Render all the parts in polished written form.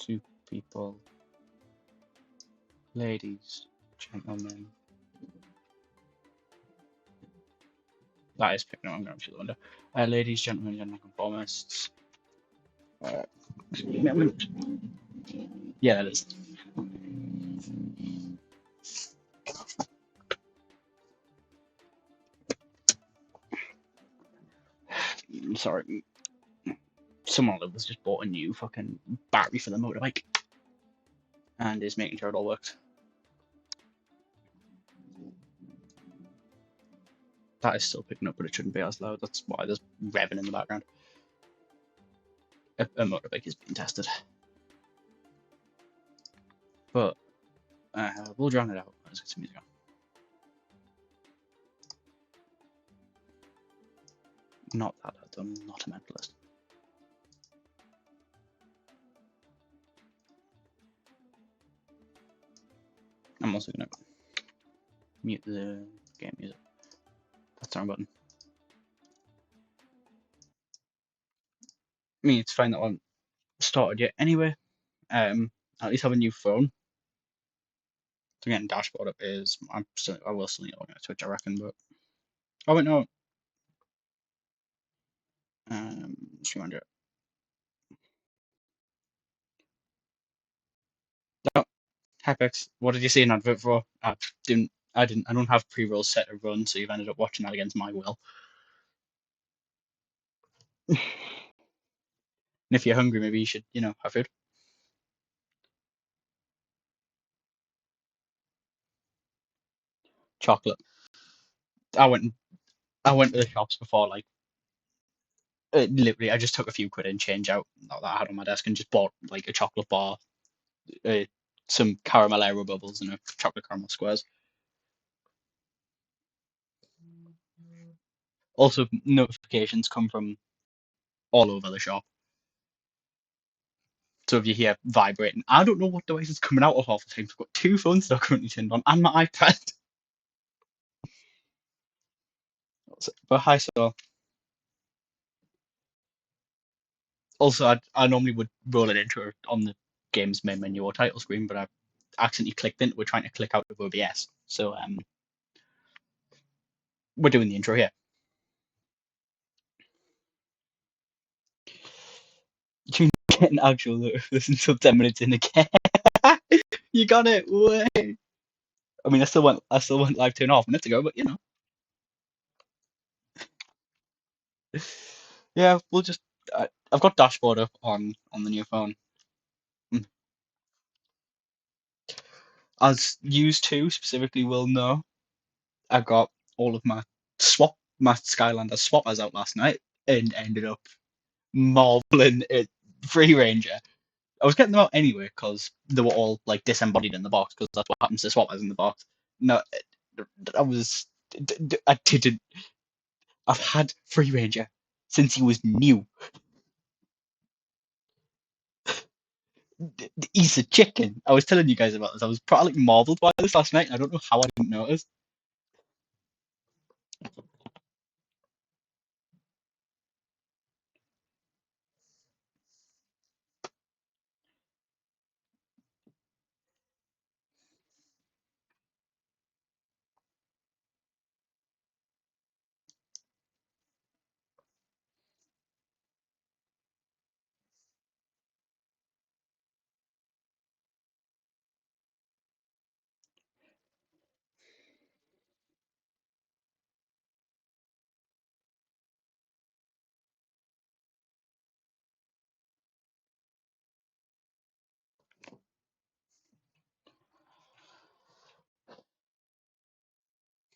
Two people, ladies, gentlemen. That is picking up. I'm going through the window. Ladies, gentlemen, nonconformists. Yeah, that is. Sorry. Someone was just bought a new fucking battery for the motorbike and is making sure it all works. That is still picking up, but it shouldn't be as loud. That's why there's revving in the background. A motorbike is being tested. But we'll drown it out. Let's get some music on. Not that I'm not a mentalist. I'm also gonna mute the game music. That's the wrong button. I mean, it's fine that I haven't started yet anyway. At least have a new phone. So getting dashboard up is I will still need to log in to Twitch, I reckon, but oh wait, no. Stream under it. No. Hypex, what did you see an advert for? I don't have pre-rolls set to run, so you've ended up watching that against my will. And if you're hungry, maybe you should, have food. Chocolate. I went to the shops before, like literally, I just took a few quid and change out that I had on my desk and just bought like a chocolate bar, some caramel aero bubbles, and a chocolate caramel squares. Also, notifications come from all over the shop. So if you hear vibrating, I don't know what device is coming out of half the time. I've got two phones that are currently turned on and my iPad. But hi, so also I normally would roll it into it on the game's main menu or title screen, but I accidentally clicked into it trying to click out of OBS. So we're doing the intro here. You get an actual listen till 10 minutes in again. You got it. Way. I mean, I still went live 2.5 minutes ago, but yeah, we'll just. I've got dashboard up on the new phone. As used to specifically will know, I got all of my Skylanders swappers out last night and ended up marbling it free ranger. I was getting them out anyway because they were all like disembodied in the box because that's what happens to swappers in the box. No, I didn't. I've had free ranger since he was new. He's a chicken. I was telling you guys about this. I was probably marveled by this last night. I don't know how I didn't notice.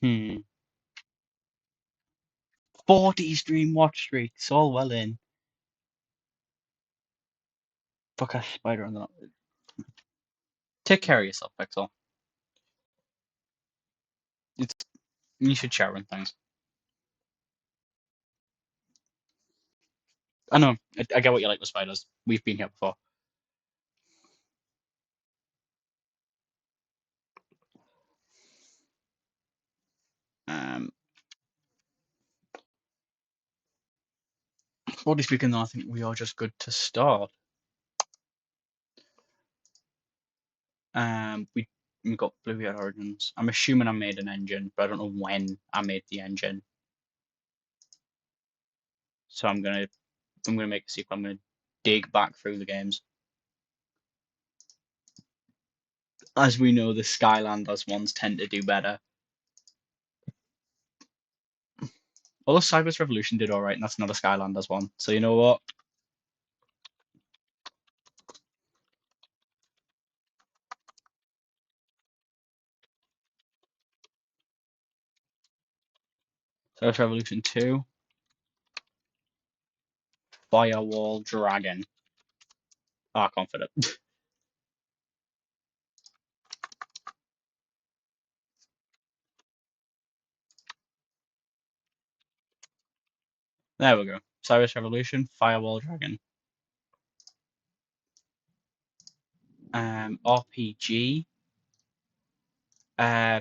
Hmm. 40 stream watch streaks, all well in. Fuck a spider on the. Take care of yourself, Pixel. You should shower and things. I know. I get what you like with spiders. We've been here before. Broadly speaking, though, I think we are just good to start. We got Blue Yet Origins. I'm assuming I made an engine, but I don't know when I made the engine. So I'm gonna make a sequel. I'm gonna dig back through the games. As we know, the Skylanders ones tend to do better. Although Cyber's Revolution did alright, and that's not a Skylanders one. So you know what? Cyber's Revolution 2, Firewall Dragon. Ah, confident. There we go. Cyrus Revolution, Firewall Dragon. RPG. Uh,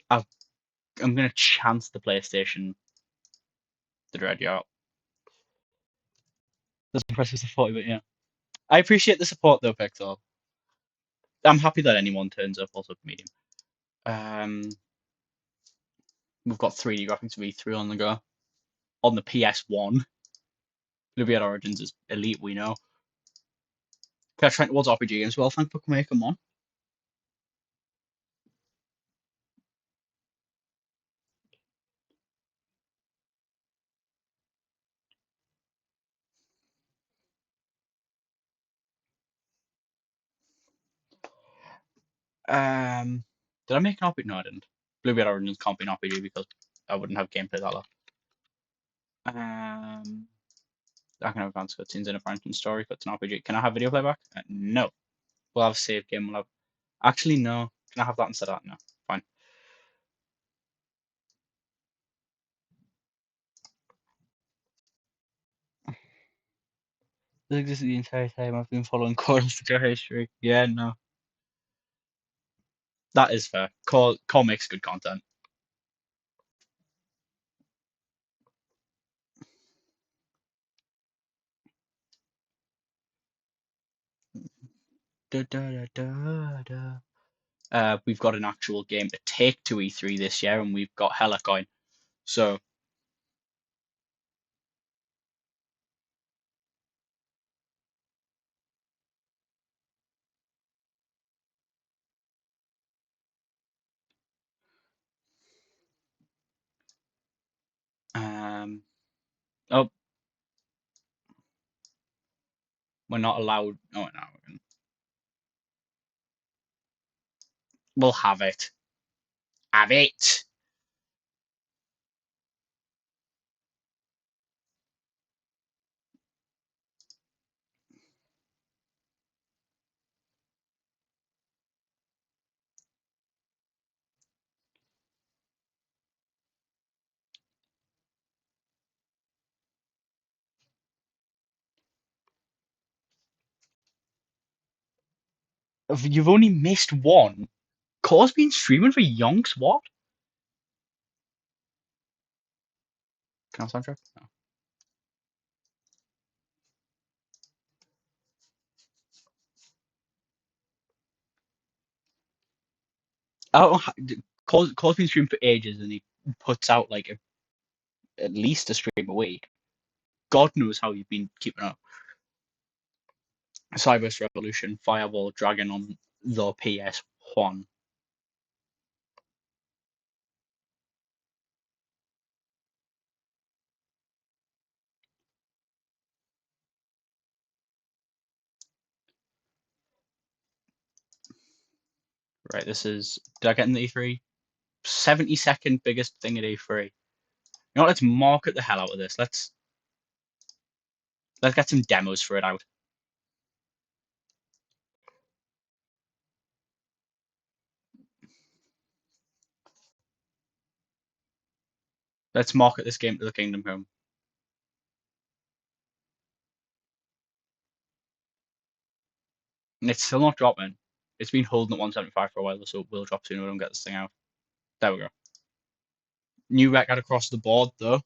I'm gonna chance the PlayStation, the Dread Yacht. That's impressive support, but yeah. I appreciate the support though, Pixel. I'm happy that anyone turns up also medium. We've got 3D graphics V3 on the go. On the PS1. Blue Origins is elite, we know. Okay, trend towards RPG games. Well, thanks for making one. Did I make an RPG? No, I didn't. Blue Origins can't be an RPG because I wouldn't have gameplay that long. I can have advanced cutscenes in a Franklin story, but it's an RPG. Can I have video playback? No. We'll have a save game. We'll have. Actually, no. Can I have that instead of that? No. Fine. This is the entire time I've been following Core's history. Yeah, no. That is fair. Core makes good content. Da, da, da, da, da. We've got an actual game to take to E3 this year, and we've got Helicoin. So, oh, we're not allowed. Oh, no. We'll have it. Have it. You've only missed one. Core's been streaming for yonks. What? Can I have soundtrack? No. Oh, Core's been streaming for ages, and he puts out like at least a stream a week. God knows how you've been keeping up. Cyber's Revolution, Firewall Dragon on the PS1. Right, this is. Did I get in the E3? 72nd biggest thing at E3. You know what? Let's market the hell out of this. Let's get some demos for it out. Let's market this game to the Kingdom Come. And it's still not dropping. It's been holding at 175 for a while, so it will drop soon. We don't get this thing out. There we go. New record across the board, though.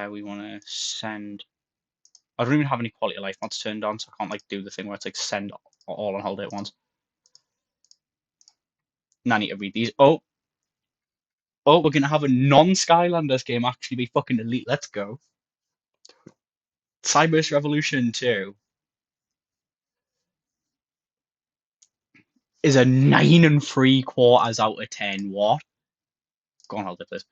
We want to send. I don't even have any quality of life mods turned on, so I can't like do the thing where it's like send all on holiday at once. Now I need to read these. Oh, we're gonna have a non-Skylanders game actually be fucking elite. Let's go. Cyber's Revolution 2 is a 9.75 out of 10. What? Go on, hold it, please.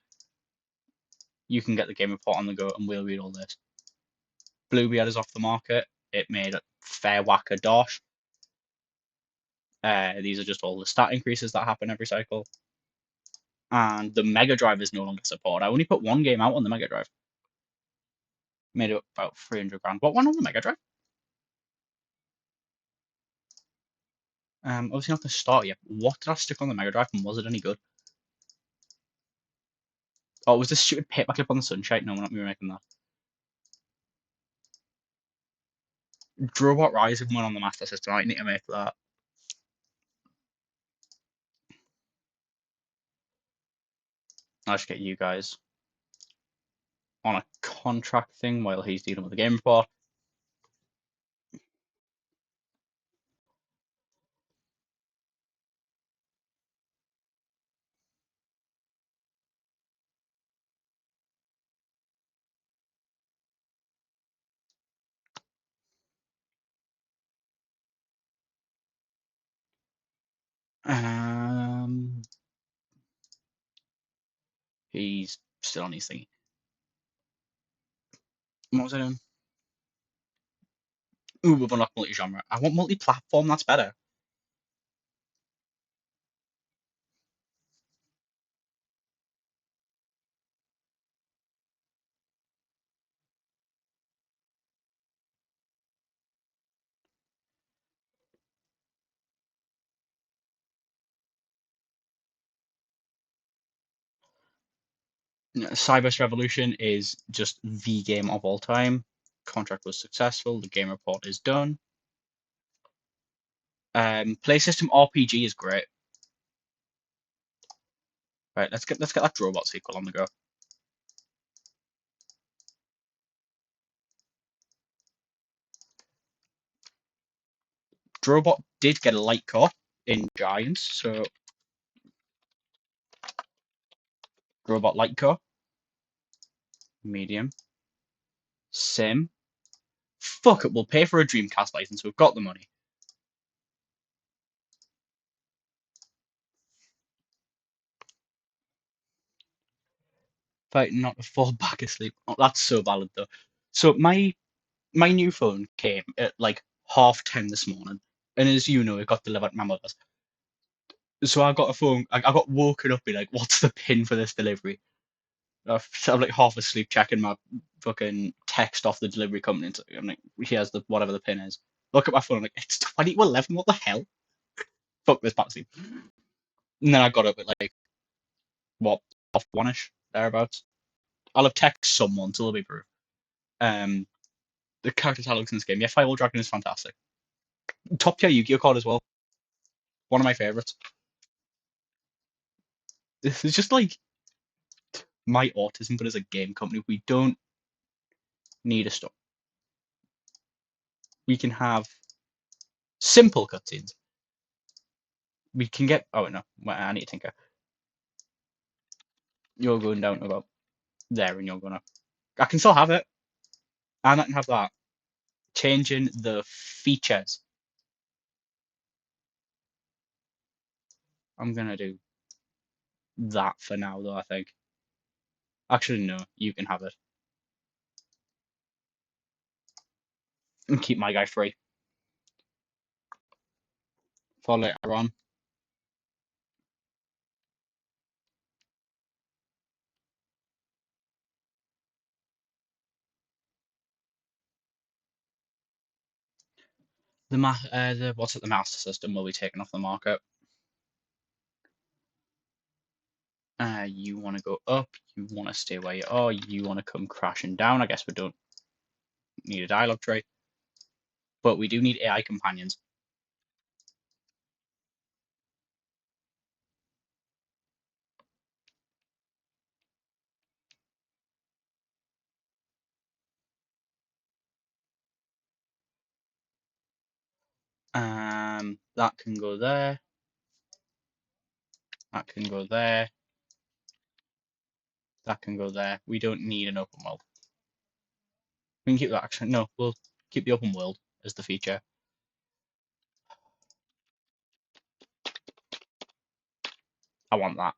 You can get the game report on the go, and we'll read all this. Bluebeard is off the market. It made a fair whack of dosh. These are just all the stat increases that happen every cycle. And the Mega Drive is no longer supported. I only put one game out on the Mega Drive. Made it about 300 grand. What one on the Mega Drive? Obviously not going to start yet. What did I stick on the Mega Drive and was it any good? Oh, it was this stupid paperclip on the Sunshine. No, we're not remaking that. Drobot Rising went on the Master System. I need to make that. I'll just get you guys on a contract thing while he's dealing with the game report. He's still on his thingy. What was I doing? Ooh, we've unlocked multi-genre. I want multi-platform. That's better. Cyber's Revolution is just the game of all time. Contract was successful. The game report is done. Play system RPG is great. Right, let's get that Drobot sequel on the go. Drobot did get a light core in Giants, so Drobot light core, medium, sim. Fuck it, we'll pay for a Dreamcast license. We've got the money. Fighting not to fall back asleep. Oh, that's so valid though. So my new phone came at like 10:30 this morning, and as you know, it got delivered to my mother's. So I got a phone. I got woken up, be like, "What's the pin for this delivery?" I'm like half asleep, checking my fucking text off the delivery company. I'm like, "Here's the whatever the pin is." Look at my phone. I'm like, "It's 20 to 11. What the hell?" Fuck this, back asleep. And then I got up at like what 1ish thereabouts. I'll have texted someone, so it'll be proof. Um, the character dialogues in this game. Yeah, Firewall Dragon is fantastic. Top tier Yu-Gi-Oh card as well. One of my favorites. This is just like my autism, but as a game company, we don't need a stop. We can have simple cutscenes. We can get. Oh no, I need to tinker. You're going down to about there, and you're gonna. I can still have it, and I can have that. Changing the features. I'm gonna do that for now, though. I think. Actually, no. You can have it, and keep my guy free for later on. The what's it? The Master System will be taken off the market. You want to go up, you want to stay where you are, you want to come crashing down. I guess we don't need a dialogue tree, but we do need AI companions. That can go there. That can go there. That can go there. We don't need an open world. We can keep that actually. No, we'll keep the open world as the feature. I want that.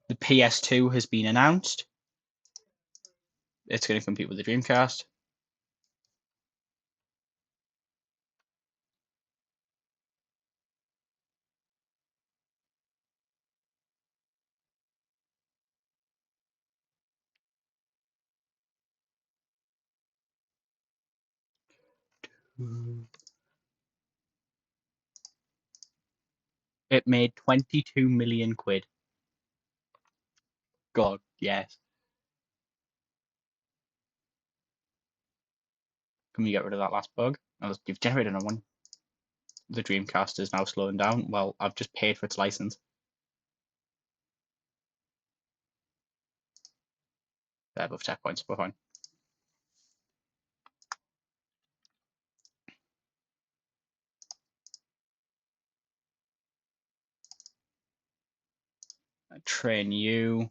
The PS2 has been announced. It's going to compete with the Dreamcast. It made 22 million quid. God, yes. Can we get rid of that last bug? Oh, you've generated another one. The Dreamcast is now slowing down. Well, I've just paid for its license. They're both tech points. We're fine. I train you.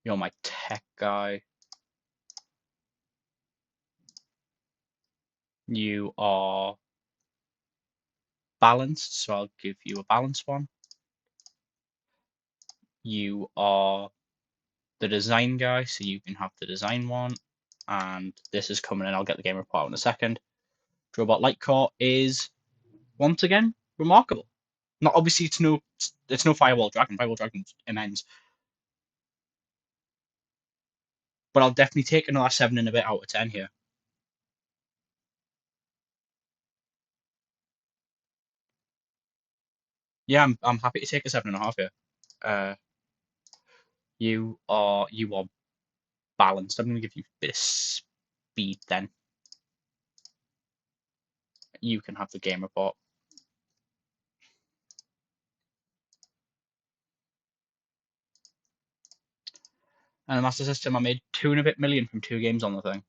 You're my tech guy. You are balanced, so I'll give you a balanced one. You are the design guy, so you can have the design one. And this is coming in. I'll get the game report out in a second. Robot Light Core is once again remarkable. Not obviously it's no Firewall Dragon. Firewall Dragon's immense. But I'll definitely take another 7 and a bit out of 10 here. Yeah, I'm happy to take a 7.5 here. You are balanced. I'm gonna give you a bit of speed then. You can have the game report. And the Master System, I made 2 and a bit million from 2 games on the thing.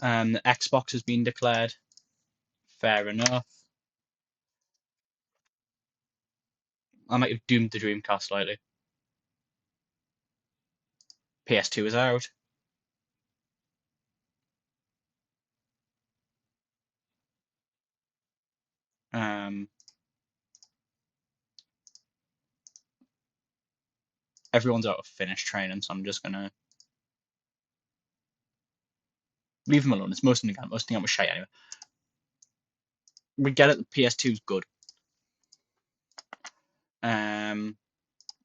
The Xbox has been declared. Fair enough. I might have doomed the Dreamcast slightly. PS2 is out. Everyone's out of finished training, so I'm just gonna leave them alone. It's most of the game. Most of the game was shite anyway. We get it. The PS2 is good.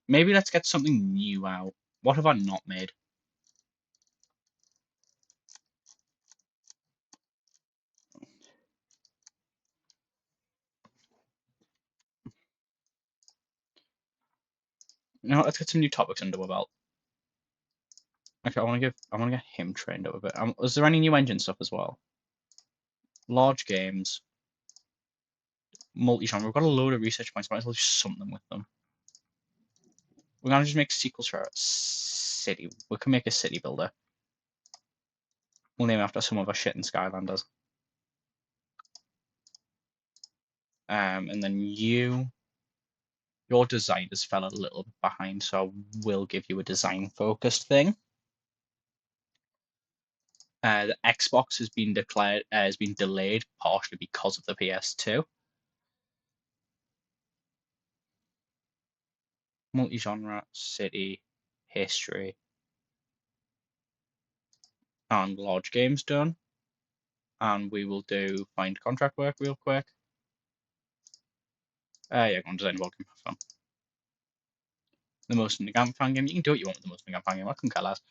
Maybe let's get something new out. What have I not made? You know what, let's get some new topics under our belt. Okay, I want to get him trained up a bit. Was there any new engine stuff as well? Large games, multi-genre. We've got a load of research points. Might as well do something with them. We're gonna just make sequels for our city. We can make a city builder. We'll name it after some of our shit in Skylanders. And then your designers fell a little bit behind, so I will give you a design-focused thing. The Xbox has been delayed partially because of the PS2. Multi-genre, city, history, and large games done. And we will do find contract work real quick. Yeah, go on, design a board game. Have fun. The most Nagam fan game. You can do what you want with the most Nagam fan game. I couldn't care less.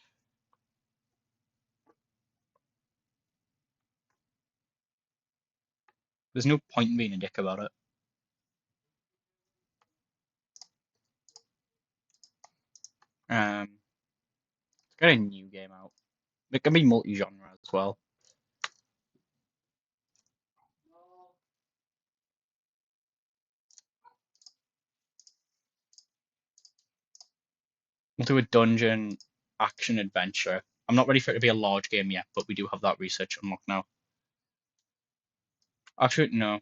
There's no point in being a dick about it. Let's get a new game out. It can be multi-genre as well. We'll do a dungeon action adventure. I'm not ready for it to be a large game yet, but we do have that research unlocked now. Actually, no.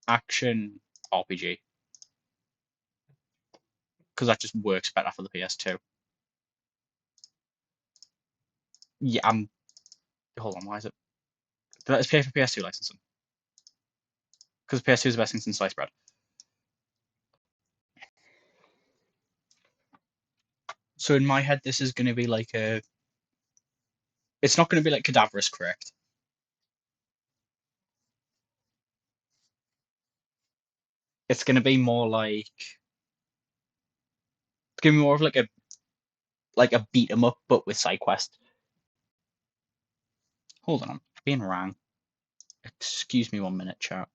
Action RPG. Because that just works better for the PS2. Yeah, hold on, why is it? Let's pay for PS2 licensing. Because PS2 is the best thing since sliced bread. So in my head, this is going to be like a. It's not going to be like Cadaverous, correct? It's going to be more like. It's going to be more of like a beat 'em up, but with side quest. Hold on, I'm being wrong. Excuse me 1 minute, chat.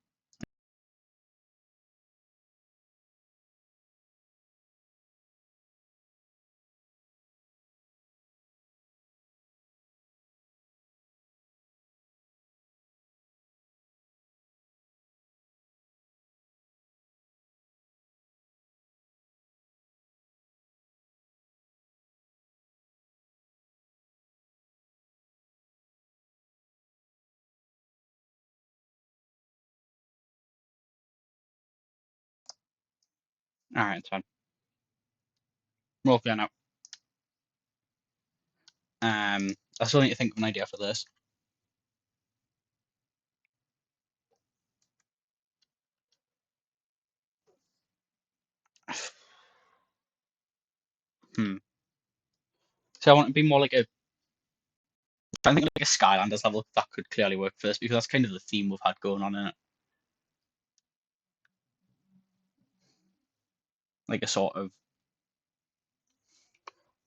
Alright, it's fine. Roll for now. I still need to think of an idea for this. So I want to be more like a. I think like a Skylanders level that could clearly work for this because that's kind of the theme we've had going on in it. Like a sort of.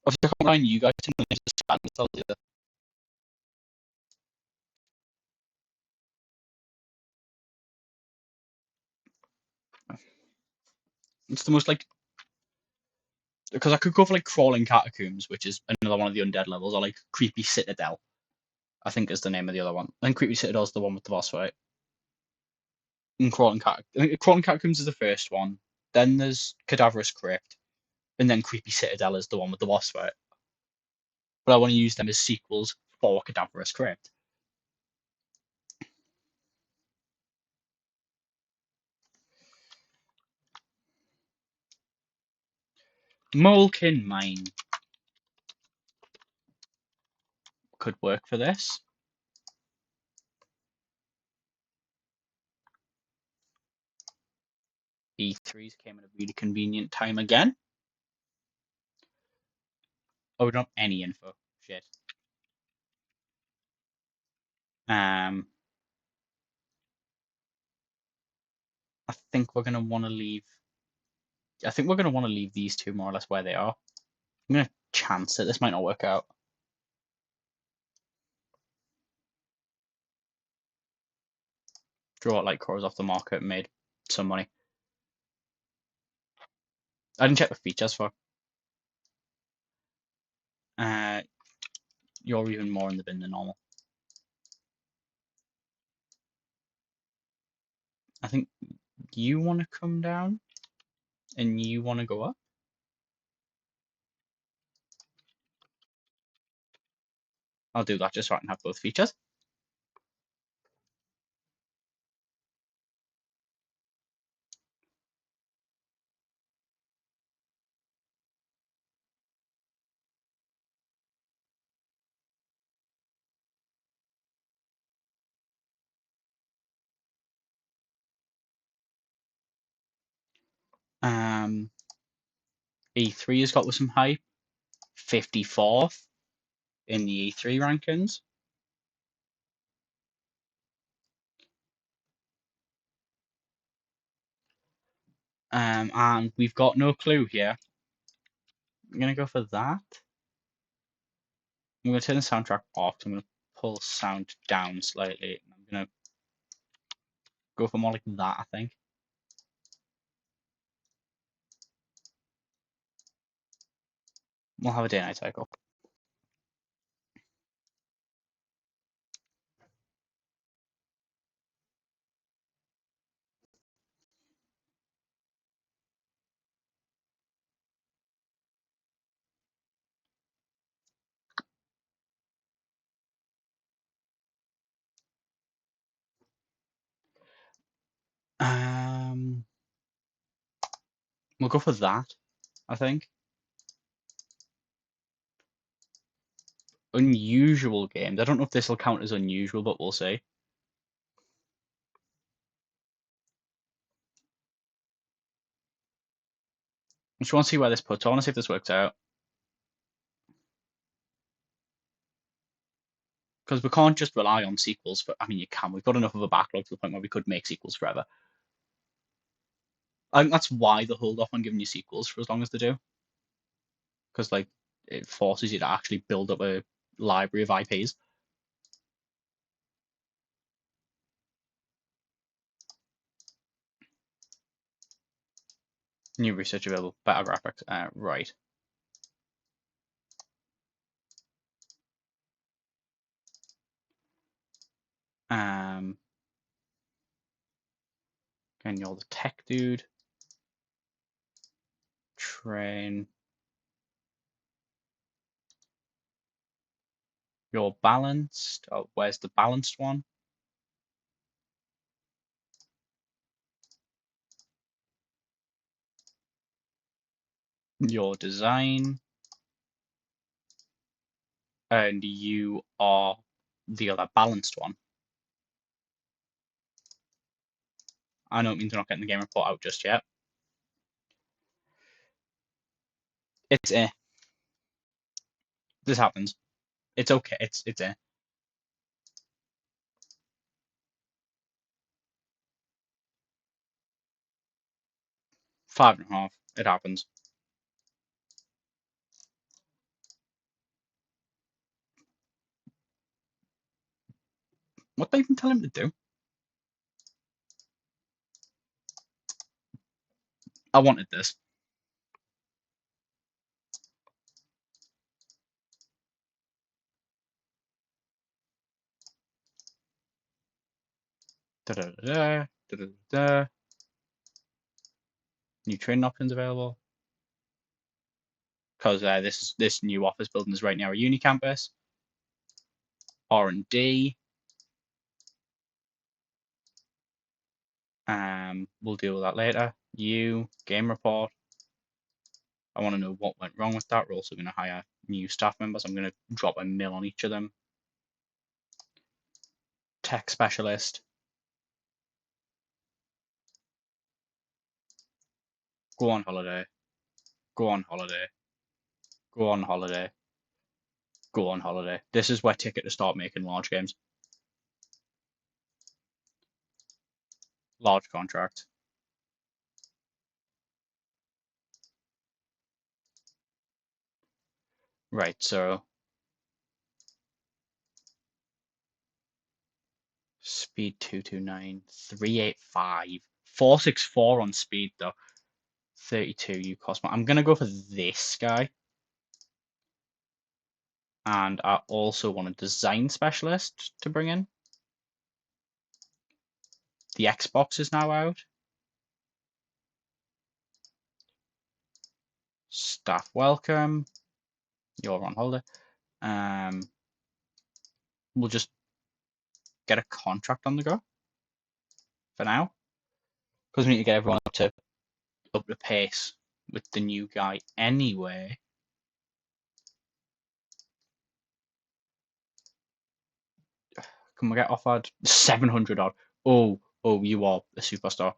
Obviously, I can't rely on you guys to know the Skylanders level either. It's the most like because I could go for like crawling catacombs, which is another one of the undead levels, or like creepy citadel. I think is the name of the other one. I think creepy citadel is the one with the boss fight. And crawling catacombs is the first one. Then there's cadaverous crypt, and then creepy citadel is the one with the boss fight. But I want to use them as sequels for cadaverous crypt. Molekin Mine could work for this. E3s came at a really convenient time again. Oh, we don't have any info. Shit. I think we're gonna want to leave. I think we're gonna want to leave these two more or less where they are. I'm gonna chance it. This might not work out. Draw like cores off the market and made some money. I didn't check the features for. You're even more in the bin than normal. I think you want to come down and you want to go up. I'll do that just so I can have both features. E3 has got with some hype. 54th in the E3 rankings. And we've got no clue here. I'm gonna go for that. I'm gonna turn the soundtrack off. I'm gonna pull sound down slightly. I'm gonna go for more like that, I think. We'll have a day-night cycle. We'll go for that, I think. Unusual games. I don't know if this will count as unusual, but we'll see. I just want to see where this puts. I want to see if this works out. Because we can't just rely on sequels. But I mean, you can. We've got enough of a backlog to the point where we could make sequels forever. I think that's why they hold off on giving you sequels for as long as they do. Because like it forces you to actually build up a library of IPs. New research available. Better graphics. Right. And you're the tech dude. Train. You're balanced. Oh, where's the balanced one? Your design. And you are the other balanced one. I know it means we're not getting the game report out just yet. It's This happens. It's okay. It's 5.5. It happens. What did I even tell him to do? I wanted this. Da-da-da-da, da-da-da-da. New training options available. Because this new office building is right near a uni campus. R&D. We'll deal with that later. Game report. I want to know what went wrong with that. We're also going to hire new staff members. I'm going to drop a mil on each of them. Tech specialist. Go on holiday. Go on holiday. Go on holiday. Go on holiday. This is where Ticket to start making large games. Large contract. Right, so speed 229, 385, 464 on speed though. 32 you cost more. I'm gonna go for this guy. And I also want a design specialist to bring in. The Xbox is now out. Staff welcome. You're on holiday. We'll just get a contract on the go for now. Because we need to get everyone up to pace with the new guy anyway. Can we get offered 700 odd? Oh, you are a superstar.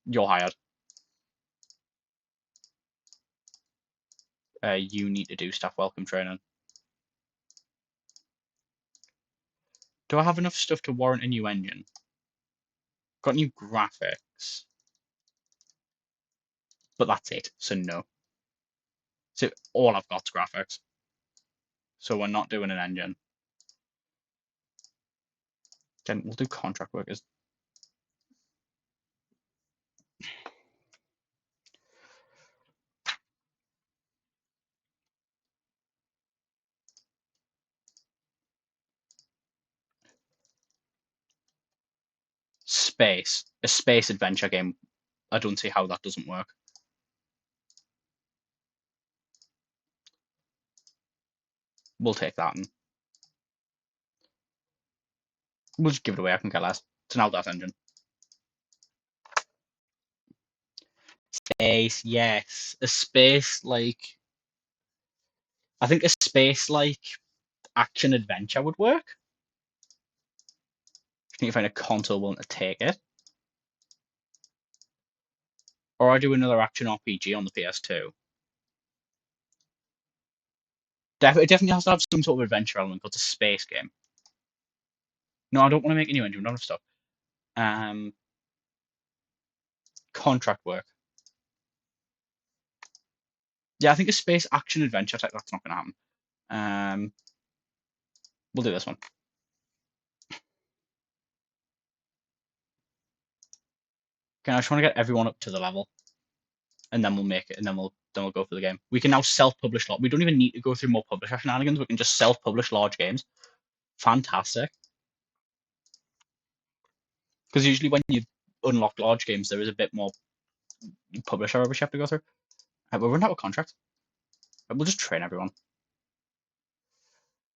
You're hired. You need to do staff welcome training. Do I have enough stuff to warrant a new engine? Got new graphics, but that's it. So no. So all I've got's graphics. So we're not doing an engine. Then we'll do contract workers. Space. A space adventure game. I don't see how that doesn't work. We'll take that and we'll just give it away. I can care less. It's an Outdash engine. Space, yes. A space like I think a space like action adventure would work. I need to find a console willing to take it. Or I do another action RPG on the PS2. It definitely has to have some sort of adventure element because it's a space game. No, I don't want to make a new engine. We don't have stuff. Contract work. Yeah, I think a space action adventure type that's not going to happen. We'll do this one. Okay, I just want to get everyone up to the level, and then we'll make it, and then we'll go for the game. We can now self-publish. We don't even need to go through more publisher shenanigans. We can just self-publish large games. Fantastic. Because usually when you unlock large games, there is a bit more publisher rubbish you have to go through. We're running out of contracts. We'll just train everyone.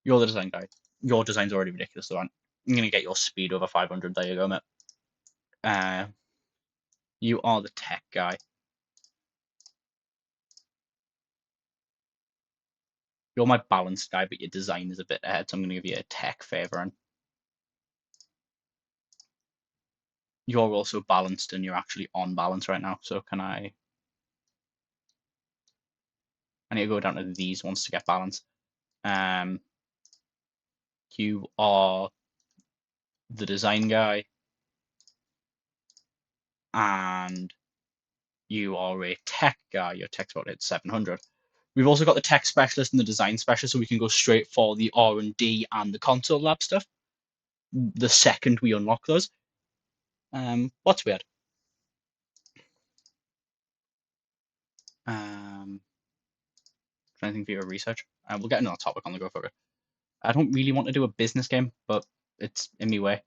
You're the design guy. Your design's already ridiculous, though. I'm going to get your speed over 500. There you go, mate. You are the tech guy. You're my balance guy, but your design is a bit ahead, so I'm going to give you a tech favor. And you're also balanced, and you're actually on balance right now. So can I need to go down to these ones to get balance. You are the design guy, and you are a tech guy. Your tech's about at 700. We've also got the tech specialist and the design specialist, so we can go straight for the R&D and the console lab stuff the second we unlock those. What's weird? Anything for your research? We'll get another topic on the go for it. I don't really want to do a business game, but it's in my way.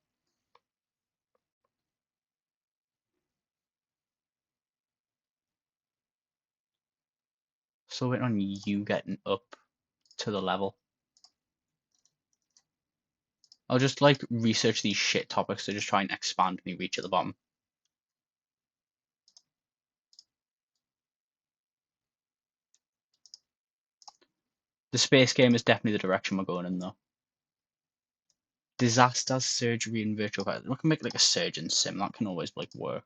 So waiting on you getting up to the level. I'll just like research these shit topics to just try and expand my reach at the bottom. The space game is definitely the direction we're going in, though. Disasters, surgery, and virtual pet. We can make like a surgeon sim. That can always like work.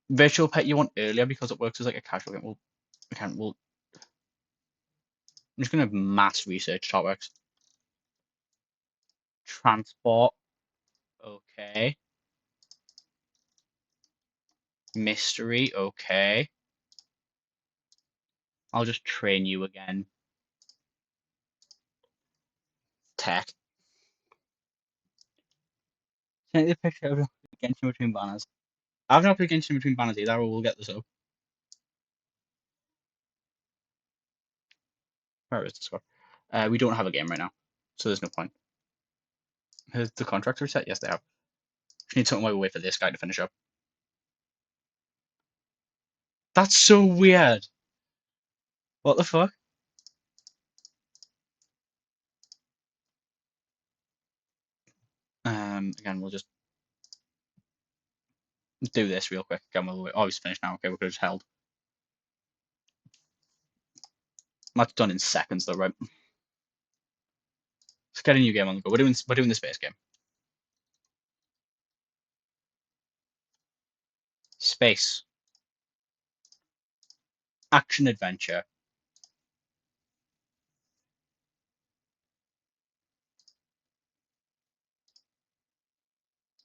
Virtual pet you want earlier because it works as like a casual game. I'm just gonna mass research topics. Transport. Okay. Mystery. Okay. I'll just train you again. Tech. Take the picture of Genshin between banners. I've not played Genshin between banners either, or we'll get this up. Where is the score? We don't have a game right now, so there's no point. Has the contracts reset? Yes, they have. Just need something while we wait for this guy to finish up. That's so weird. What the fuck? Again, we'll just do this real quick. Again, oh, he's finished now. Okay, we could have just held. That's done in seconds, though, right? Let's get a new game on the go. We're doing the space game. Space. Action adventure.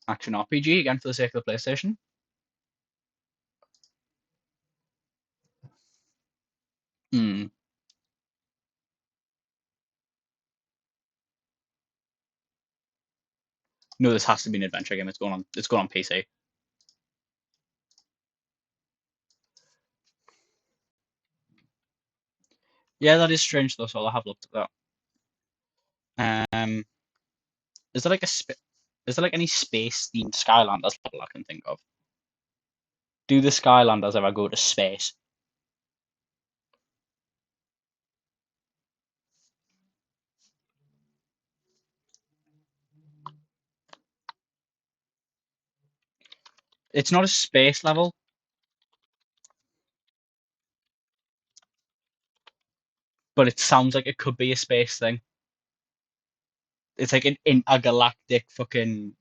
Action RPG again for the sake of the PlayStation. Hmm. No, this has to be an adventure game. It's going on. It's going on PC. Yeah, that is strange though. So I'll have looked at that. Is there like is there like any space themed Skylanders level I can think of? Do the Skylanders ever go to space? It's not a space level, but it sounds like it could be a space thing. It's like an intergalactic fucking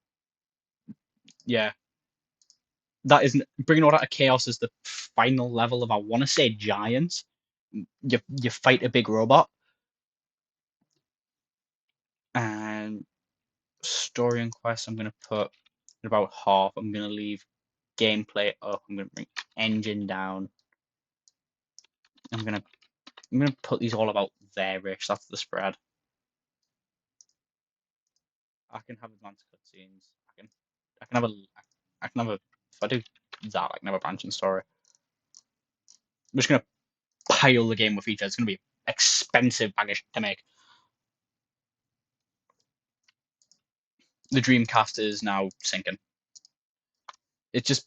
yeah. That isn't bringing order to chaos is the final level of I want to say giants. You fight a big robot and story and quest. I'm gonna put at about half. I'm gonna leave gameplay up. I'm gonna bring engine down. I'm gonna put these all about there-ish. That's the spread. I can have advanced cutscenes. I can have a I can have a if I do that I can have a branching story. I'm just gonna pile the game with features. It's gonna be expensive bag of shit to make. The Dreamcast is now sinking. It just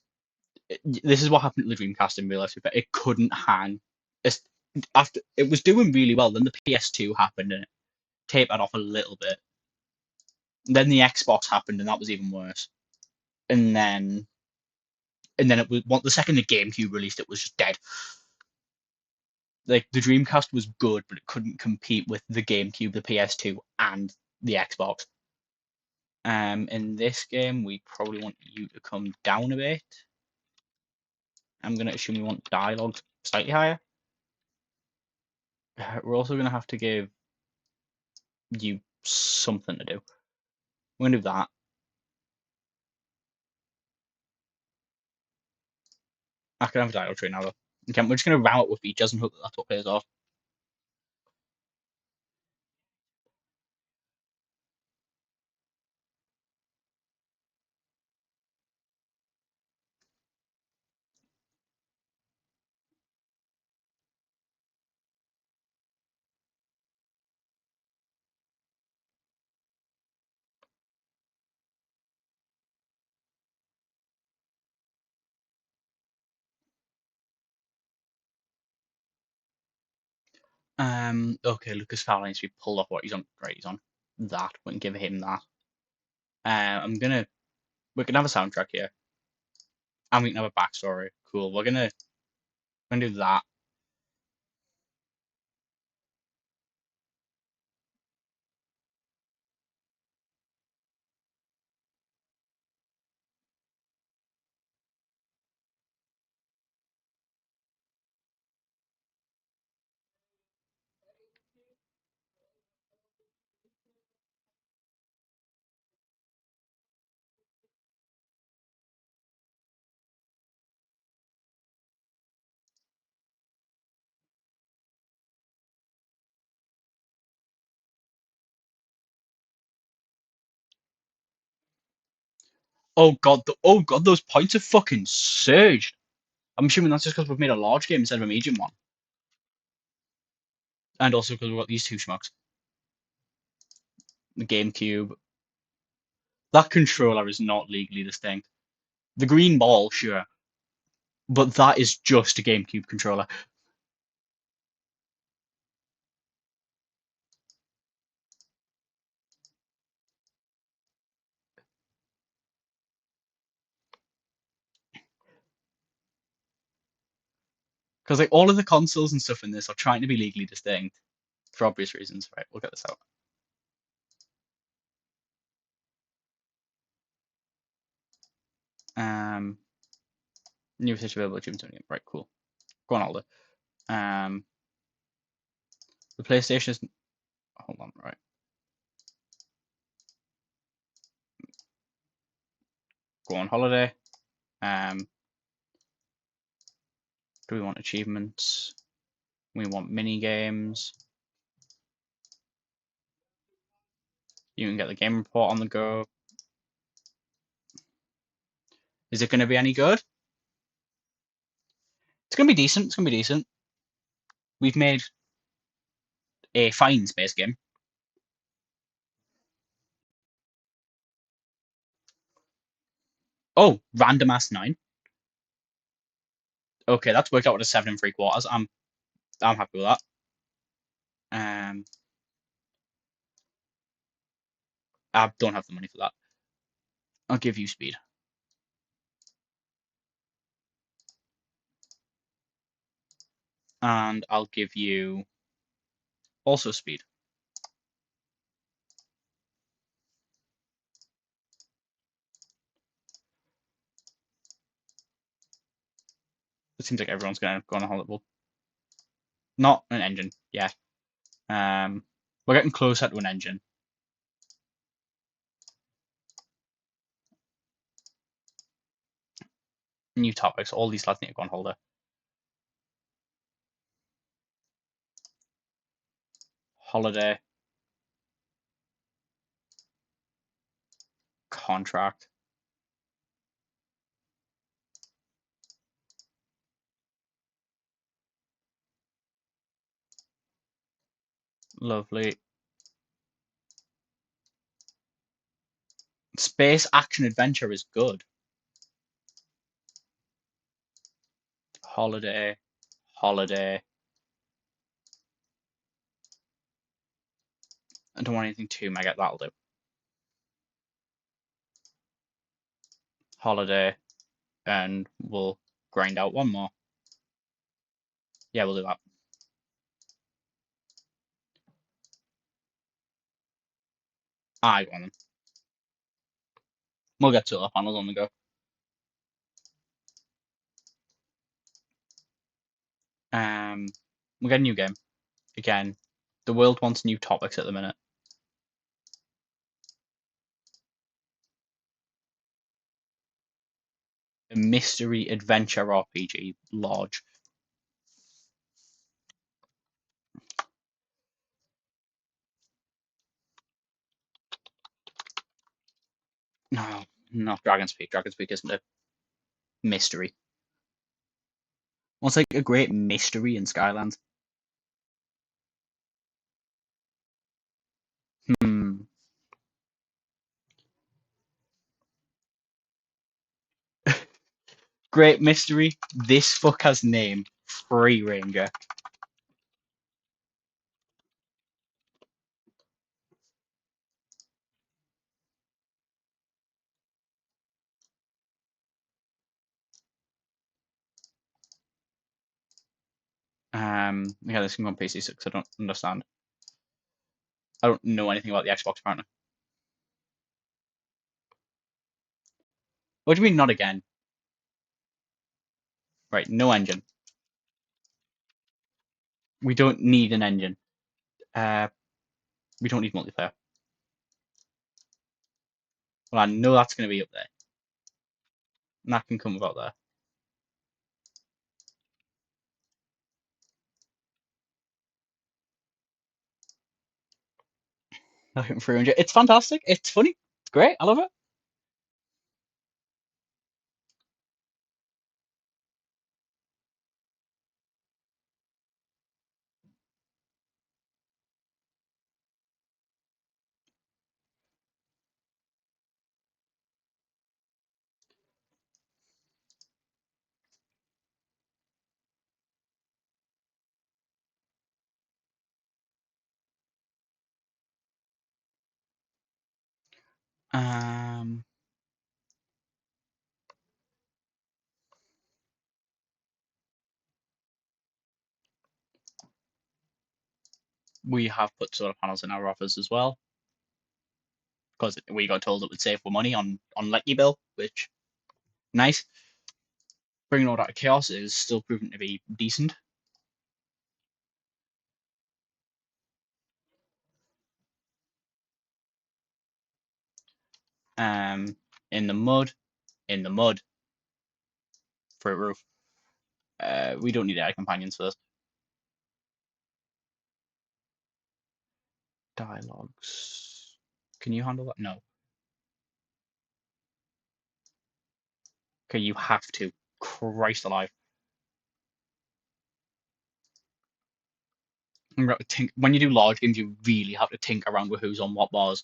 this is what happened to the Dreamcast in real life. It couldn't hang. It's, after it was doing really well, then the PS2 happened and it tapered off a little bit. Then the Xbox happened and that was even worse. And then it was the second the GameCube released, it was just dead. Like the Dreamcast was good, but it couldn't compete with the GameCube, the PS2, and the Xbox. In this game, we probably want you to come down a bit. I'm gonna assume we want dialogue slightly higher. We're also gonna have to give you something to do. We're gonna do that. I can have a dialogue tree now though. Okay, we're just gonna round it with features and hope that that's what pays off. Okay, Lucas Fowler needs to be pulled off what he's on. Right, he's on that. We can give him that. We can have a soundtrack here, and we can have a backstory. Cool. We're gonna do that. Oh god, those points have fucking surged. I'm assuming that's just because we've made a large game instead of a medium one, and also because we've got these two schmucks. The GameCube. That controller is not legally distinct. The green ball, sure, but that is just a GameCube controller. Because like all of the consoles and stuff in this are trying to be legally distinct for obvious reasons. Right, we'll get this out. Um, New feature available at June 20th. Right, cool. Go on, Alder. The PlayStation is. Hold on, right. go on holiday. Do we want achievements? We want mini games. You can get the game report on the go. Is it going to be any good? It's going to be decent. It's going to be decent. We've made a fine space game. Oh, random ass 9. Okay, that's worked out with a 7 3/4. I'm happy with that. I don't have the money for that. I'll give you speed. And I'll give you also speed. It seems like everyone's going to go on a holiday. Not an engine, yeah. We're getting closer to an engine. New topics. All these lads need to go on holiday. Holiday. Contract. Lovely. Space action adventure is good. Holiday. Holiday. I don't want anything too mega. That'll do. Holiday. And we'll grind out one more. Yeah, we'll do that. I want them. We'll get solar panels on the go. We'll get a new game. Again, the world wants new topics at the minute. A mystery adventure RPG, large. No, not Dragon's Peak. Dragon's Peak isn't a mystery. What's like a great mystery in Skylands? Hmm. Great mystery. This fucker's name, Free Ranger. Yeah, this can go on PC6. I don't understand. I don't know anything about the Xbox apparently. What do you mean not again? Right, no engine. We don't need an engine. We don't need multiplayer. Well, I know that's going to be up there. And that can come about there. Nothing 300. It's fantastic. It's funny. It's great. I love it. Um, we have put solar panels in our office as well because we got told it would save for money on Lecky bill, which nice. Bringing all that to chaos is still proven to be decent. In the mud, in the mud. Fruit roof. We don't need AI companions for this. Dialogues. Can you handle that? No. Okay, you have to. Christ alive. When you do large games, you really have to tinker around with who's on what bars.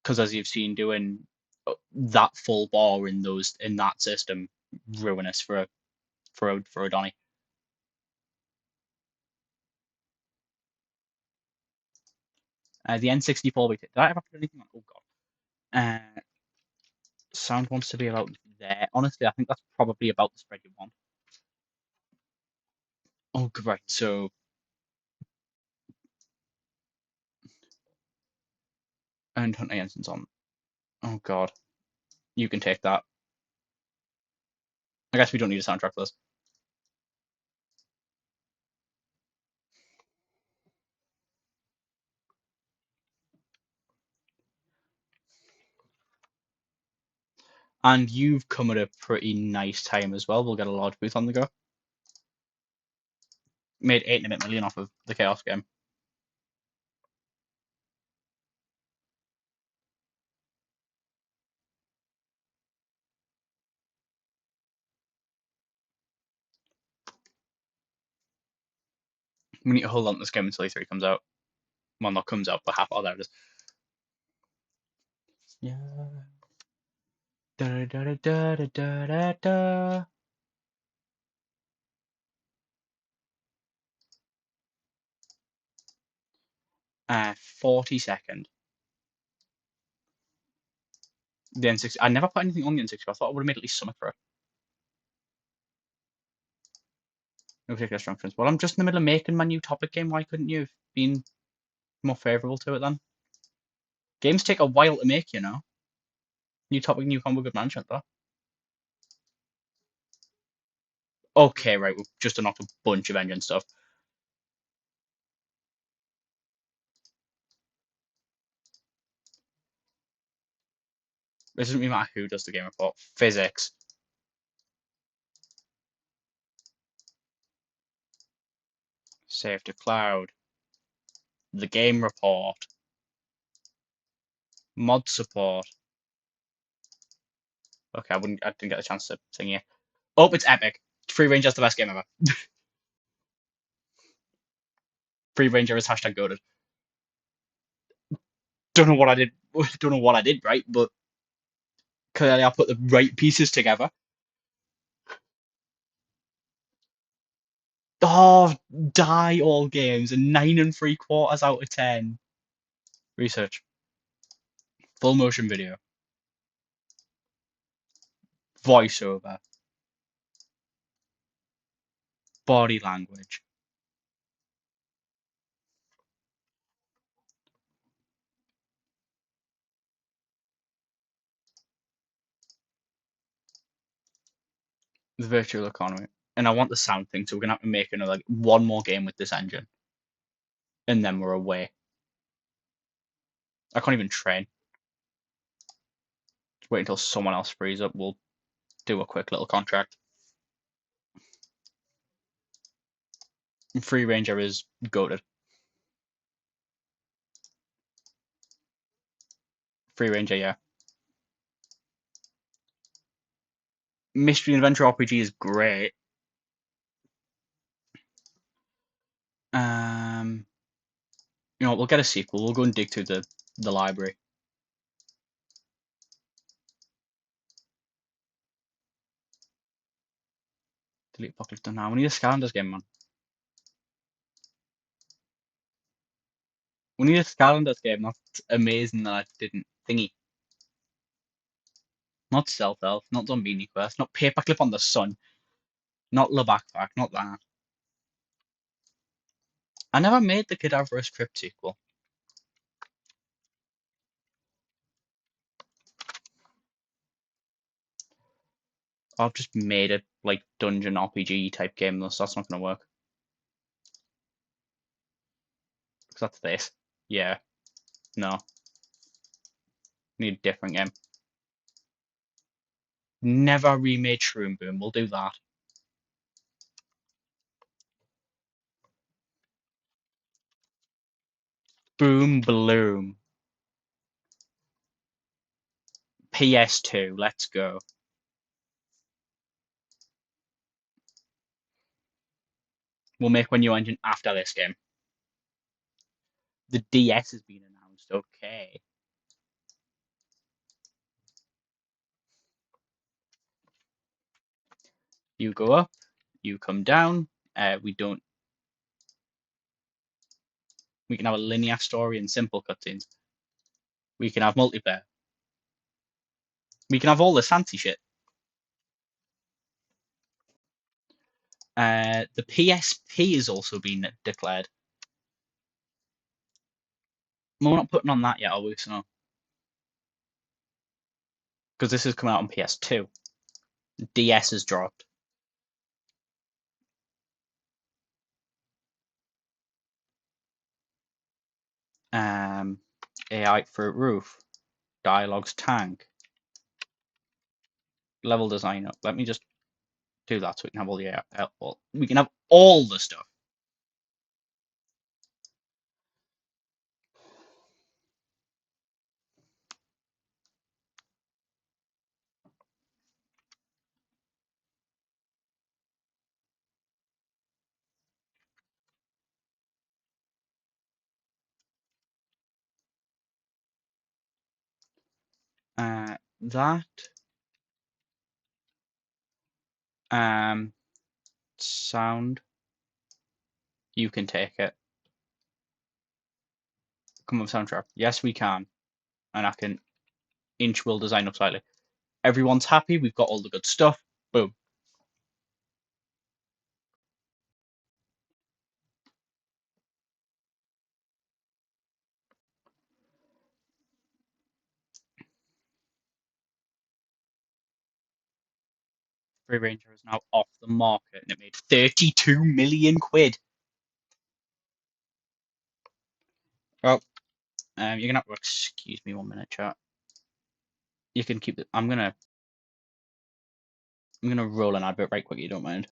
Because as you've seen, doing that full bar in that system, ruinous for a Donny. The N64 did I ever put anything on? Oh god. Sound wants to be about there. Honestly, I think that's probably about the spread you want. Oh, great. So, and Hunter Jensen's on. Oh god, you can take that. I guess we don't need a soundtrack for this. And you've come at a pretty nice time as well. We'll get a large booth on the go. Made 8.5 million off of the Chaos game. We need to hold on to this game until E3 comes out. Well, not comes out, but half. Oh, there it is. Yeah. Da da da da da da da da. 42nd. The N60. I never put anything on the N60. I thought I would have made at least something for it. No particular strong friends. Well, I'm just in the middle of making my new topic game. Why couldn't you have been more favourable to it then? Games take a while to make, you know. New topic, new combo, good management, though. Okay, right, we've just unlocked a bunch of engine stuff. It doesn't really matter who does the game report. Physics. Save to cloud. The game report. Mod support. Okay, I didn't get a chance to sing here. Oh, it's epic. Free Ranger's the best game ever. Free Ranger is hashtag goated. Don't know what I did. Don't know what I did right, but clearly I put the right pieces together. Oh, die all games. 9.75 out of 10. Research. Full motion video. Voiceover. Body language. The virtual economy. And I want the sound thing, so we're gonna have to make another one more game with this engine. And then we're away. I can't even train. Just wait until someone else frees up. We'll do a quick little contract. Free Ranger is goated. Free Ranger, yeah. Mystery Adventure RPG is great. You know, we'll get a sequel. We'll go and dig through the library. Delete Apocalypse now. We need a Skylanders game, man. We need a Skylanders game. That's amazing that I didn't thingy. Not Stealth Elf, not Zombini Quest, not Paperclip on the Sun, not Le Backpack, not that. I never made the Cadaverous Crypt sequel. I've just made it like dungeon RPG type game, though, so that's not gonna work. Because that's this. Yeah. No. Need a different game. Never remade Shroom Boom. We'll do that. Boom Bloom. PS2. Let's go. We'll make one new engine after this game. The DS has been announced. Okay. You go up. You come down. We don't. We can have a linear story and simple cutscenes. We can have multiplayer. We can have all this fancy shit. The PSP has also been declared. We're not putting on that yet, are we? So, because this is coming out on PS2. DS has dropped. AI Fruit Roof. Dialogues Tank. Level design up. Let me just do that so we can have all the AI. We can have all the stuff. That sound, you can take it. Come on, soundtrack. Yes, we can, and I can inch will design up slightly. Everyone's happy. We've got all the good stuff. Boom. Free Ranger is now off the market, and it made 32 million quid. Well, you're gonna have to excuse me 1 minute, chat. You can keep it. I'm gonna roll an advert right quick. You don't mind?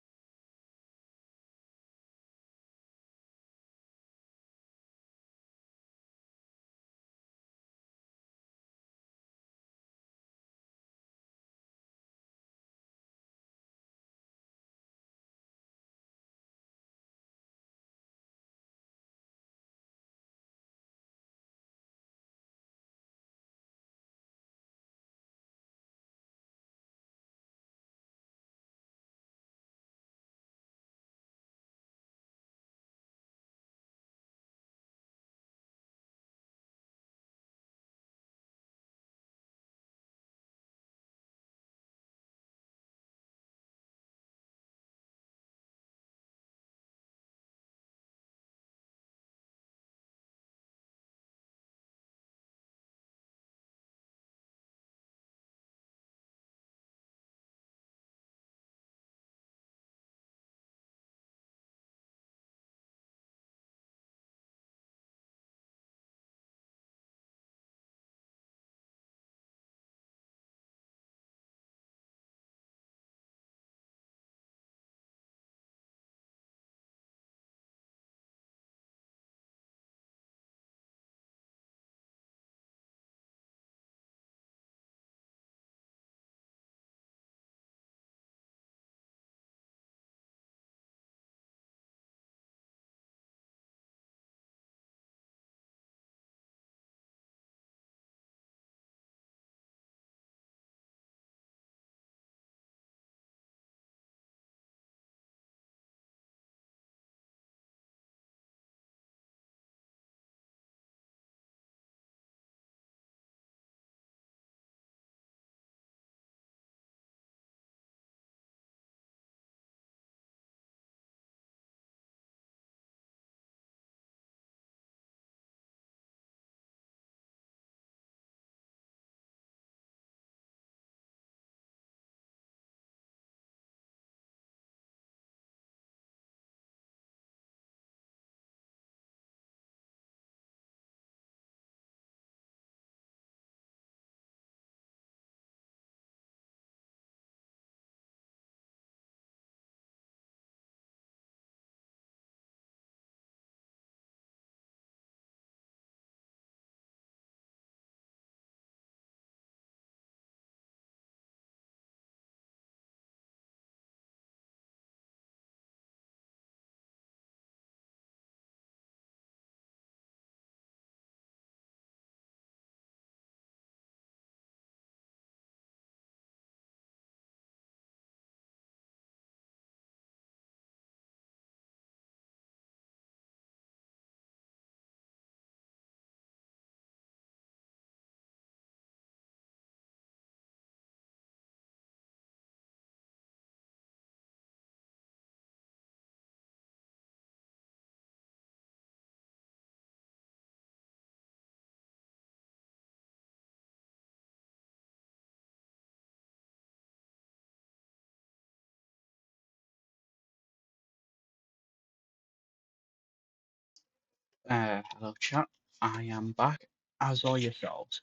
Hello chat. I am back, as are yourselves.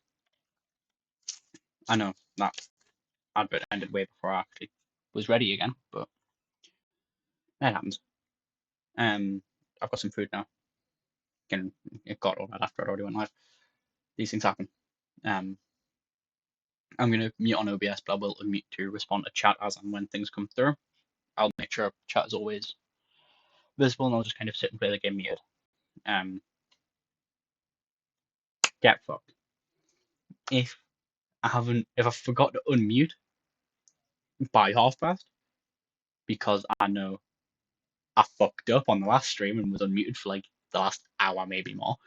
I know that advert ended way before I actually was ready again, but it happens. I've got some food now. It got all that after I already went live. These things happen. Um, I'm gonna mute on OBS, but I will unmute to respond to chat as and when things come through. I'll make sure chat is always visible, and I'll just kind of sit and play the game muted. Um, Get fucked. If if I forgot to unmute by half past, because I know I fucked up on the last stream and was unmuted for like the last hour, maybe more.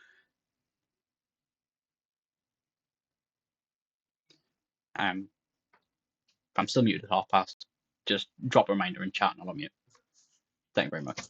If I'm still muted at half past, just drop a reminder in chat and I'll unmute. Thank you very much.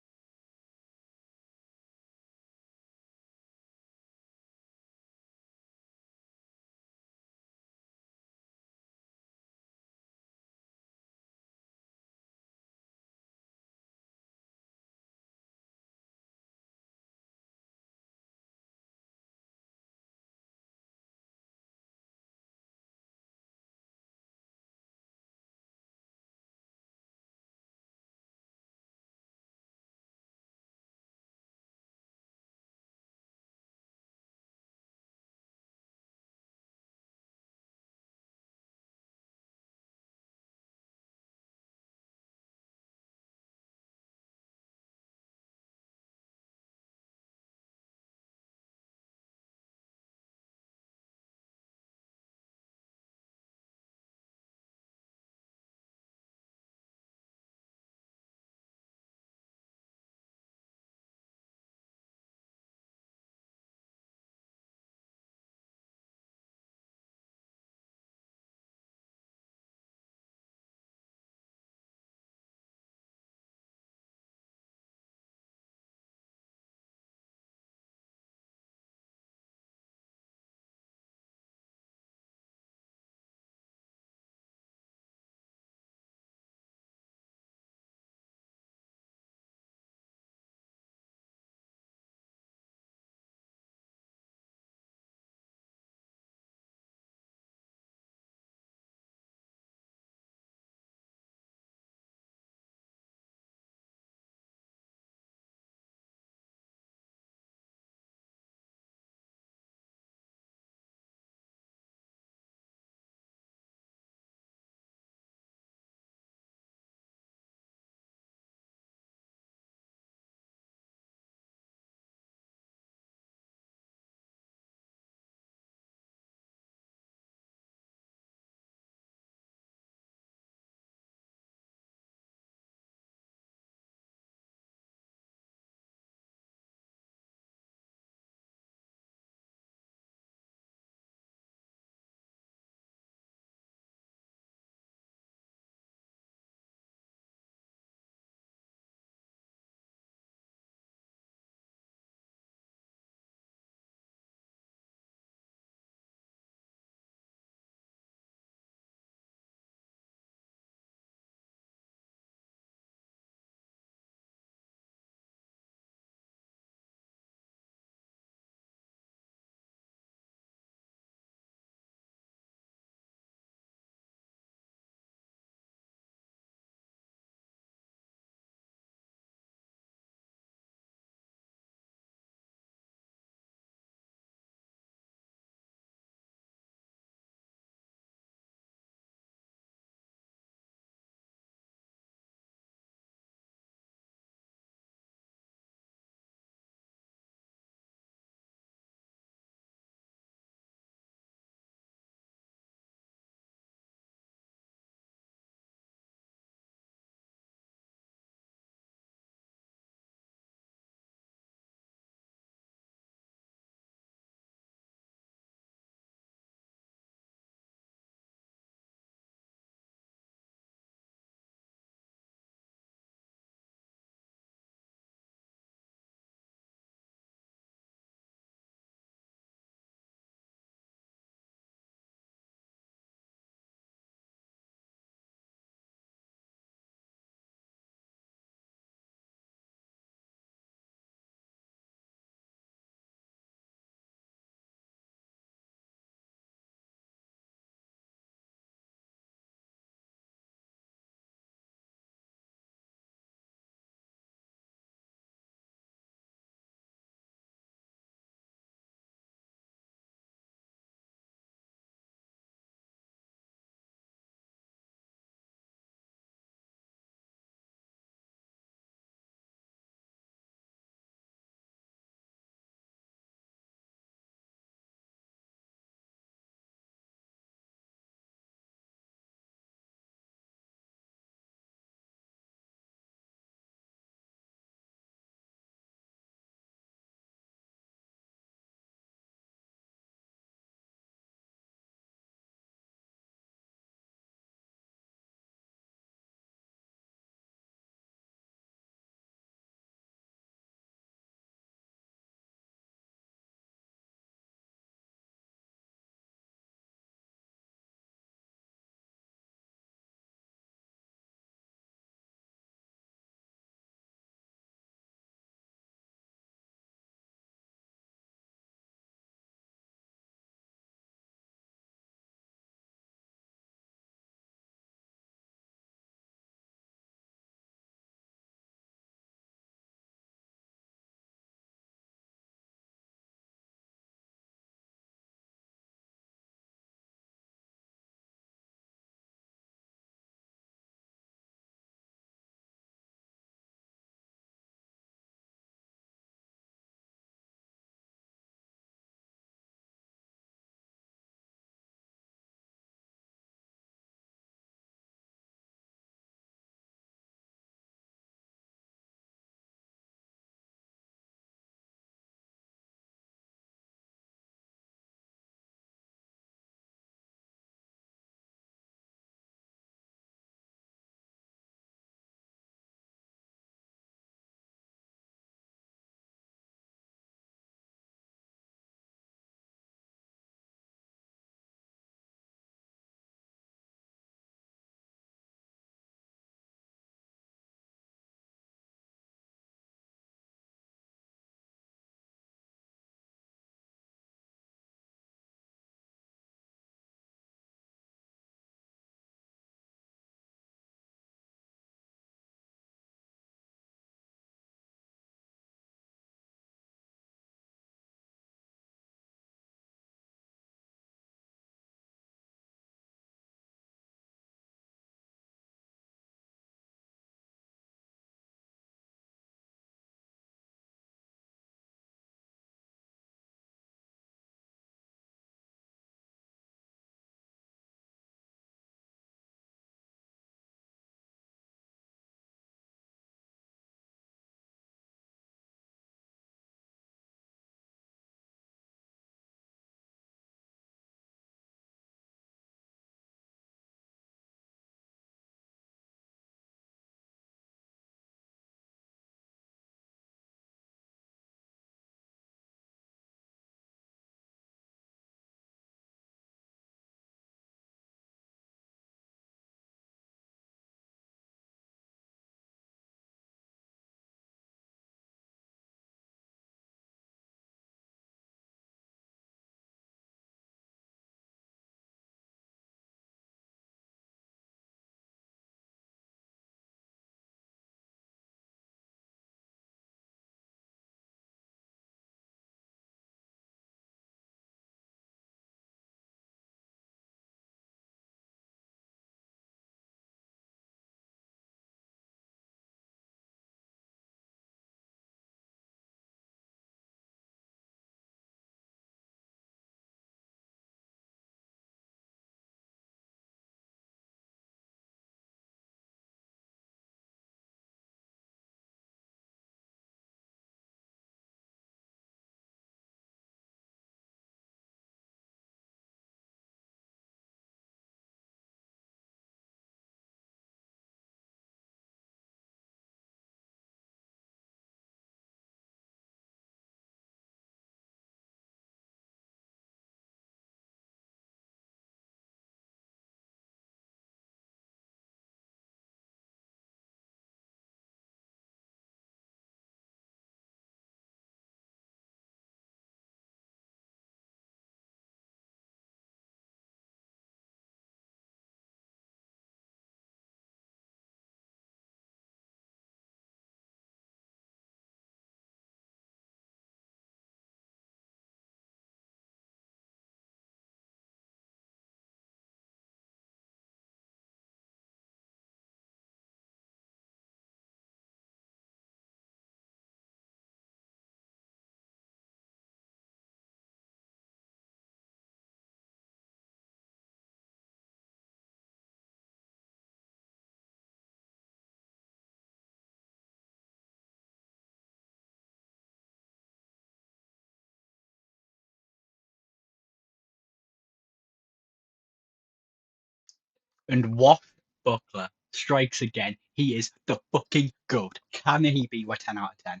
And Wash Buckler strikes again. He is the fucking goat. Can he be a 10 out of 10?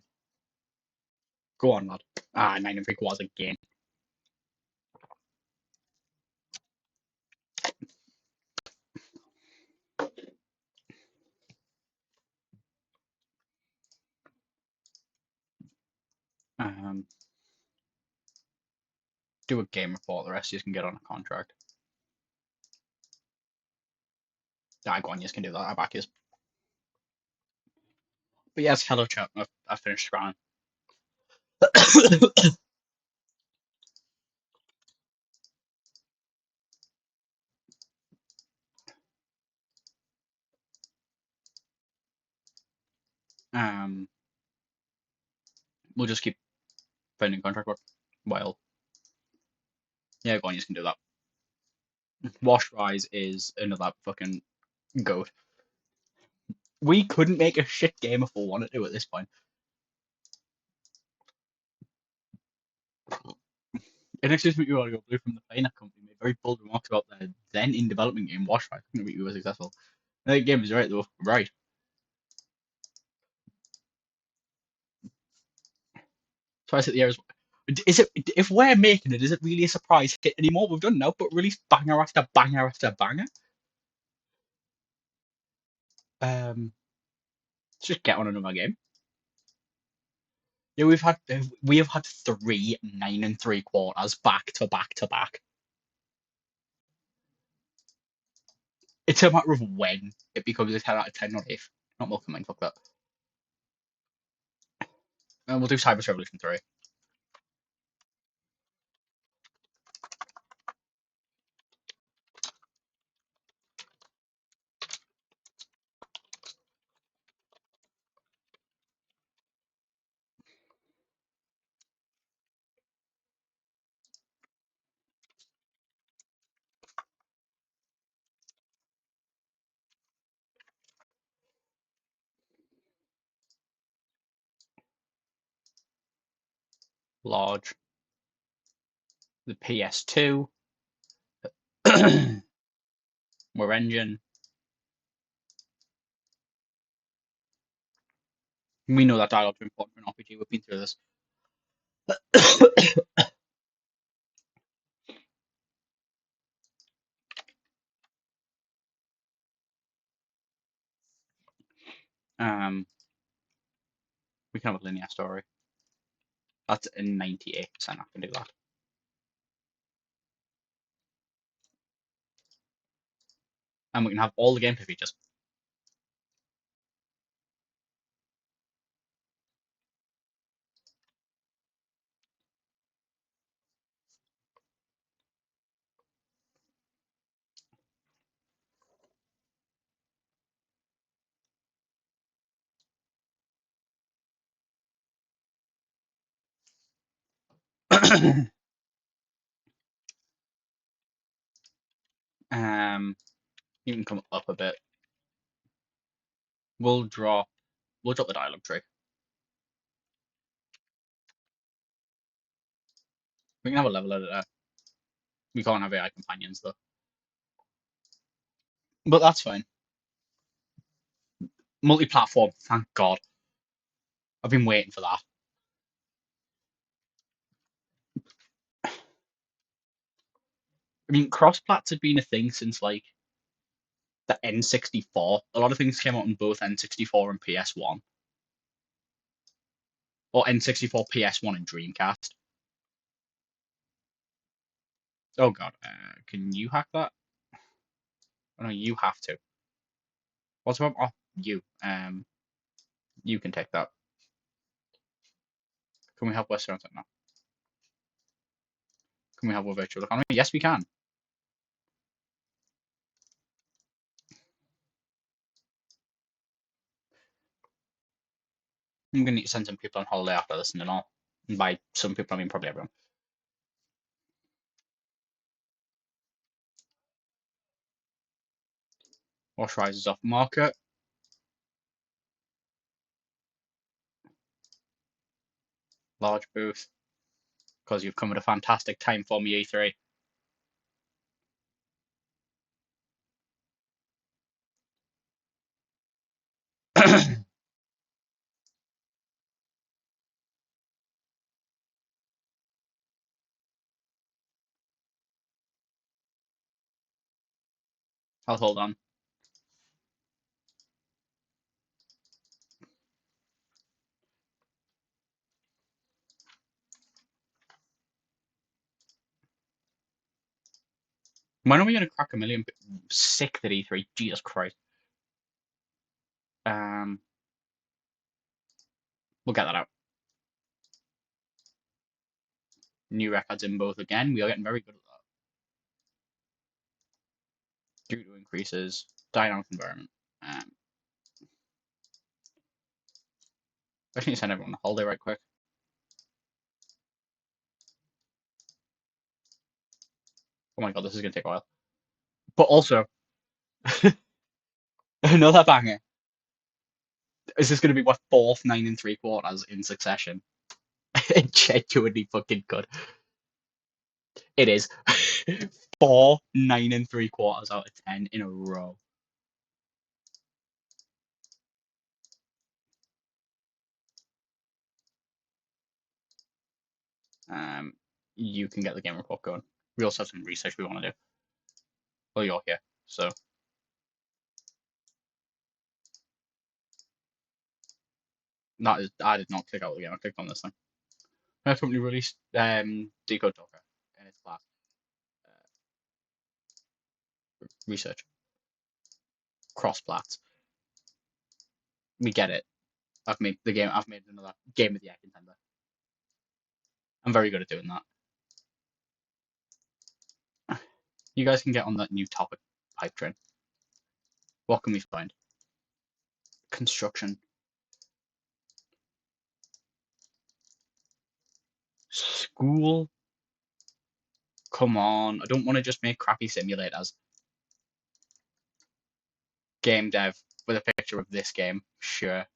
Go on, lad. Ah, 9 and 3 quarters again. Um, do a game report. The rest of you can get on a contract. Ah, go on, you can do that. I back you. But yes, hello chat. I finished scrolling. um, we'll just keep finding contract work. Well, yeah, go on, you can do that. Wash Rise is another fucking goat. We couldn't make a shit game if we wanted to at this point. In exchange for you want to go blue from the Finer company made very bold remarks about their then in development game Wash Rise. Couldn't be successful. The game is right though. Right. Twice at the air is it if we're making it, is it really a surprise hit anymore? We've done now, but released banger after banger after banger. Let's just get on another game. Yeah, we have had 3 9 and 3 quarters back to back to back. It's a matter of when it becomes a 10 out of 10, not if. Not welcoming, fuck that. And we'll do Cyber Revolution 3. Large. The PS2. We're engine. We know that dialogue's important for an RPG. We've been through this. We can have a linear story. That's a 98%. I can do that. And we can have all the gameplay features. You can come up a bit. We'll drop the dialogue tree. We can have a level editor. We can't have AI companions though. But that's fine. Multi-platform, thank God. I've been waiting for that. I mean, cross-plats have been a thing since like the N64. A lot of things came out on both N64 and PS1. Or N64, PS1, and Dreamcast. Oh God, can you hack that? Oh no, you have to. What's about you? You can take that. Can we help Western now? Can we help with virtual economy? Yes, we can. I'm gonna need to send some people on holiday after this and all. And by some people, I mean probably everyone. Wash rises off market. Large booth. Because you've come at a fantastic time for me, E3. I'll hold on. When are we gonna crack a million? Sick at E3. Jesus Christ. Um, we'll get that out. New records in both again. We are getting very good at that. Due to increases. Dynamic environment. I just need to send everyone a holiday right quick. Oh my god, this is gonna take a while. But also, another banger. Is this gonna be my fourth 9 3/4 in succession? It genuinely fucking good. It is. 4 9 3/4 out of 10 in a row. Um, you can get the game report going. We also have some research we want to do. Well, you're here, so that is. I did not click out the game. I clicked on this thing. Our company released Decode Docker in its class. Research cross plats. We get it. I've made the game. I've made another game of the year contender. I'm very good at doing that. You guys can get on that new topic pipe train. What can we find? Construction. School. Come on. I don't want to just make crappy simulators. Game dev with a picture of this game. Sure.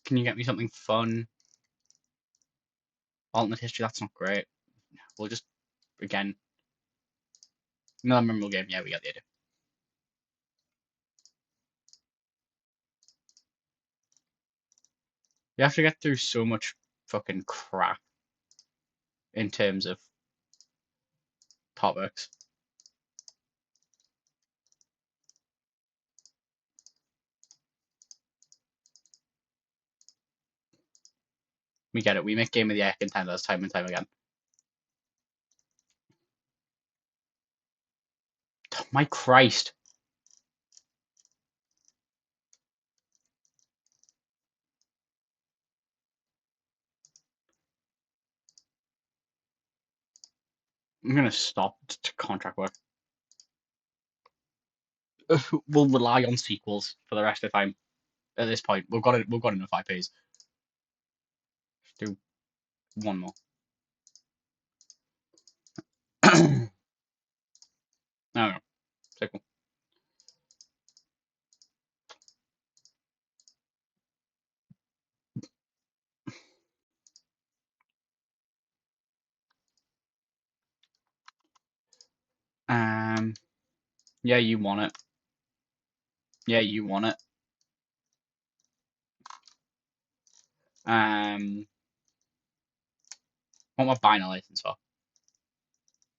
Can you get me something fun? Alternate history, that's not great. We'll just, again, another memorable game. Yeah, we get the idea. You have to get through so much fucking crap in terms of topics. We get it. We make game of the year contenders time and time again. My Christ. I'm gonna stop to contract work. We'll rely on sequels for the rest of the time. At this point, we've got enough IPs. Do one more. No, no, sequel. Yeah, you want it. Yeah, you want it. What am I buying a license for?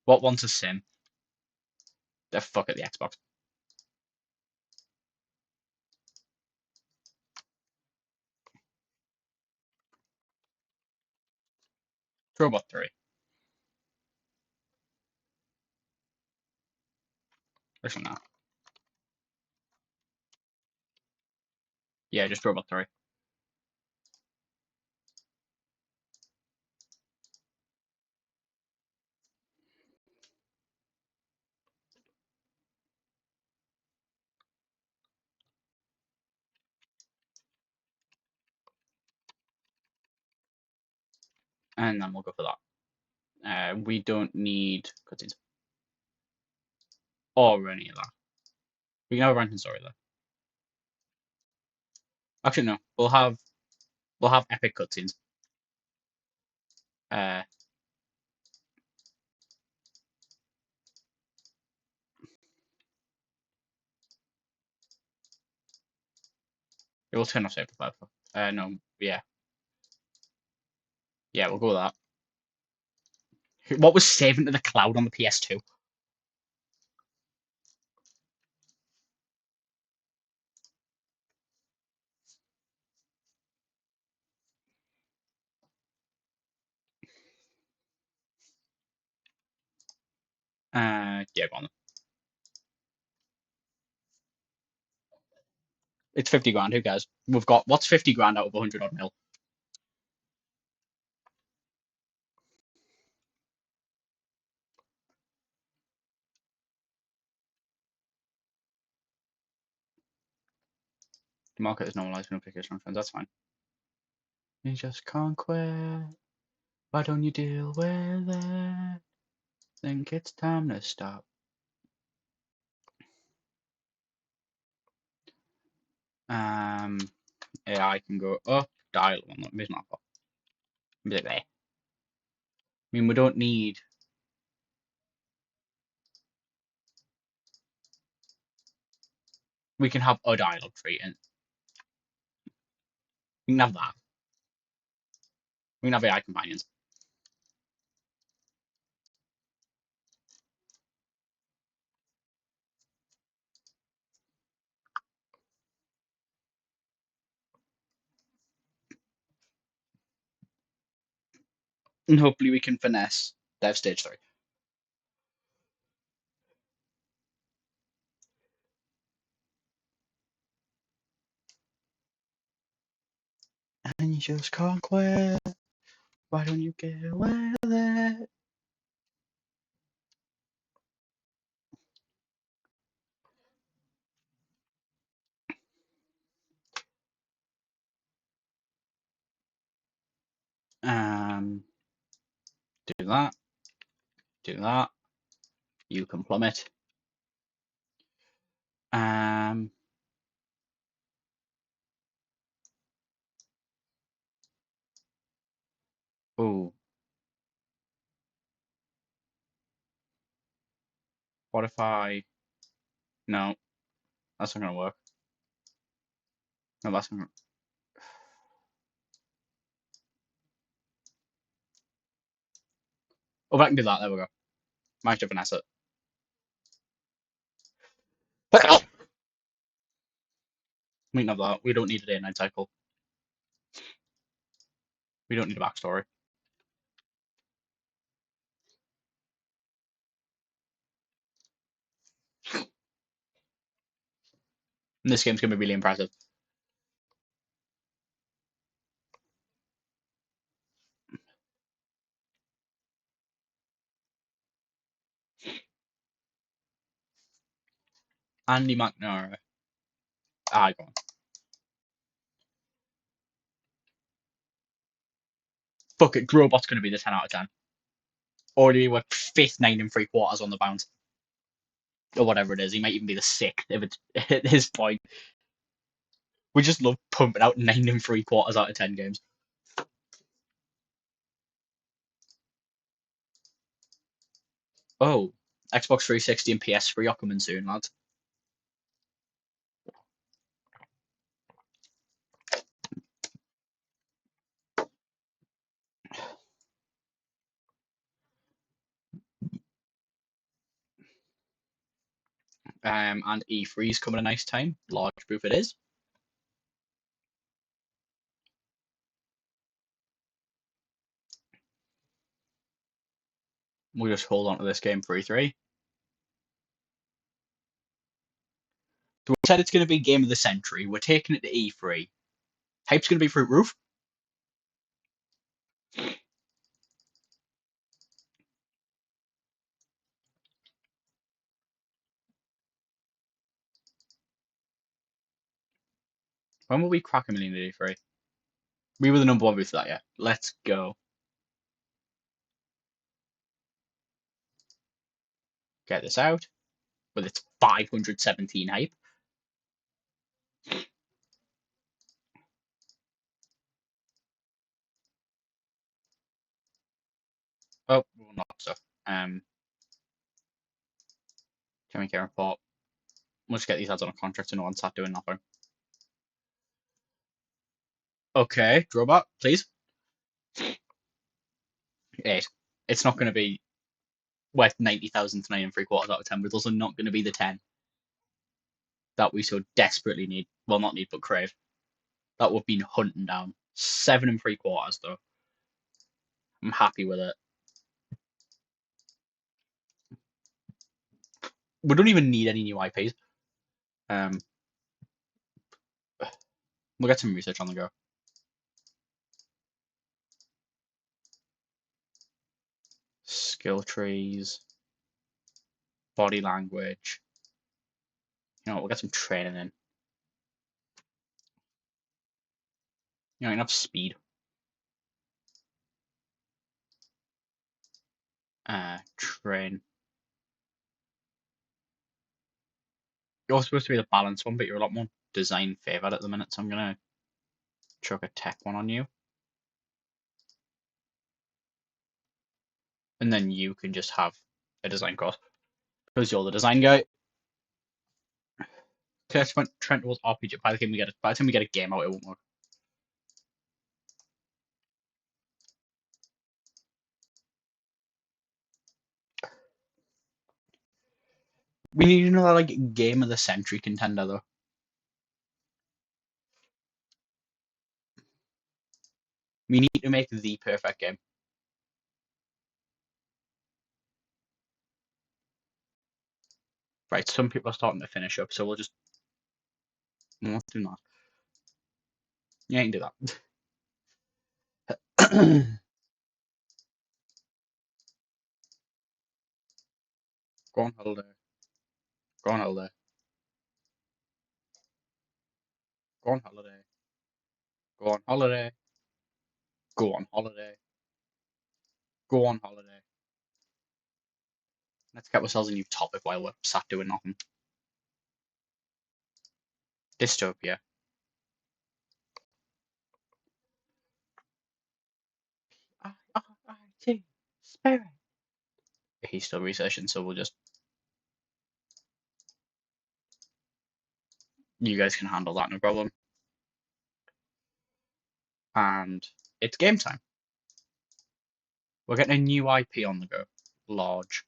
What wants a sim? The fuck at the Xbox. Robot 3. Listen now. Yeah, just Robot 3. And then we'll go for that. We don't need cutscenes. Or any of that. We can have a ranking story though. Actually no. We'll have epic cutscenes. Uh, it will turn off save for. No, yeah, we'll go with that. What was saving to the cloud on the PS2? Yeah, go on. It's 50 grand. Who cares? We've got what's 50 grand out of 100 odd mil? The market is normalized notification trends. That's fine. You just can't quit. Why don't you deal with it? Think it's time to stop. AI can go up, dial one. Maybe not up. Maybe there. I mean, we don't need. We can have a dialogue tree, and we can have that. We can have AI companions. And hopefully we can finesse Dev Stage 3. And you just can't quit. Why don't you get with it? Do that. Do that. You can plummet. Oh. What if I? No, that's not gonna work. No, that's not. Oh, I can do that. There we go. Managed to finesse it. We can have that. We don't need a day and night cycle. We don't need a backstory. And this game's gonna be really impressive. Andy McNamara. Go on. Fuck it. Drobot's gonna be the 10 out of 10. Already we're fifth 9 and 3/4 on the bounce. Or whatever it is. He might even be the sixth if it's at his point. We just love pumping out 9 and 3/4 out of 10 games. Oh, Xbox 360 and PS3 are coming soon, lads. And E3 is coming a nice time. Large booth it is. We'll just hold on to this game for E3. So we said it's going to be game of the century. We're taking it to E3. Hype's going to be through roof. When will we crack a million at E3? We were the number 1 booth for that, yeah. Let's go. Get this out with its 517 hype. stuff. Can we care report? We'll just get these ads on a contract and no one start doing nothing. Okay, robot, please. 8. It's not going to be worth 90,000 to 9 3/4 out of 10, but it's also not going to be the 10 that we so desperately need. Well, not need, but crave. That we've been hunting down. 7 3/4 though. I'm happy with it. We don't even need any new IPs. We'll get some research on the go. Skill trees, body language. You know, we'll get some training in. You know, enough speed. Train. You're supposed to be the balanced one, but you're a lot more design favored at the minute, so I'm gonna chuck a tech one on you. And then you can just have a design course. Because you're the design guy. Okay, Trent was RPG. By the time we get a game out, it won't work. We need another like game of the century contender though. We need to make the perfect game. Right, some people are starting to finish up, so we'll do that. You ain't do that. Go on holiday. Go on holiday. Go on holiday. Go on holiday. Go on holiday. Go on holiday. Let's get ourselves a new topic while we're sat doing nothing. Dystopia. I-R-I-T. Spirit. He's still researching, so we'll just. You guys can handle that, no problem. And it's game time. We're getting a new IP on the go. Large.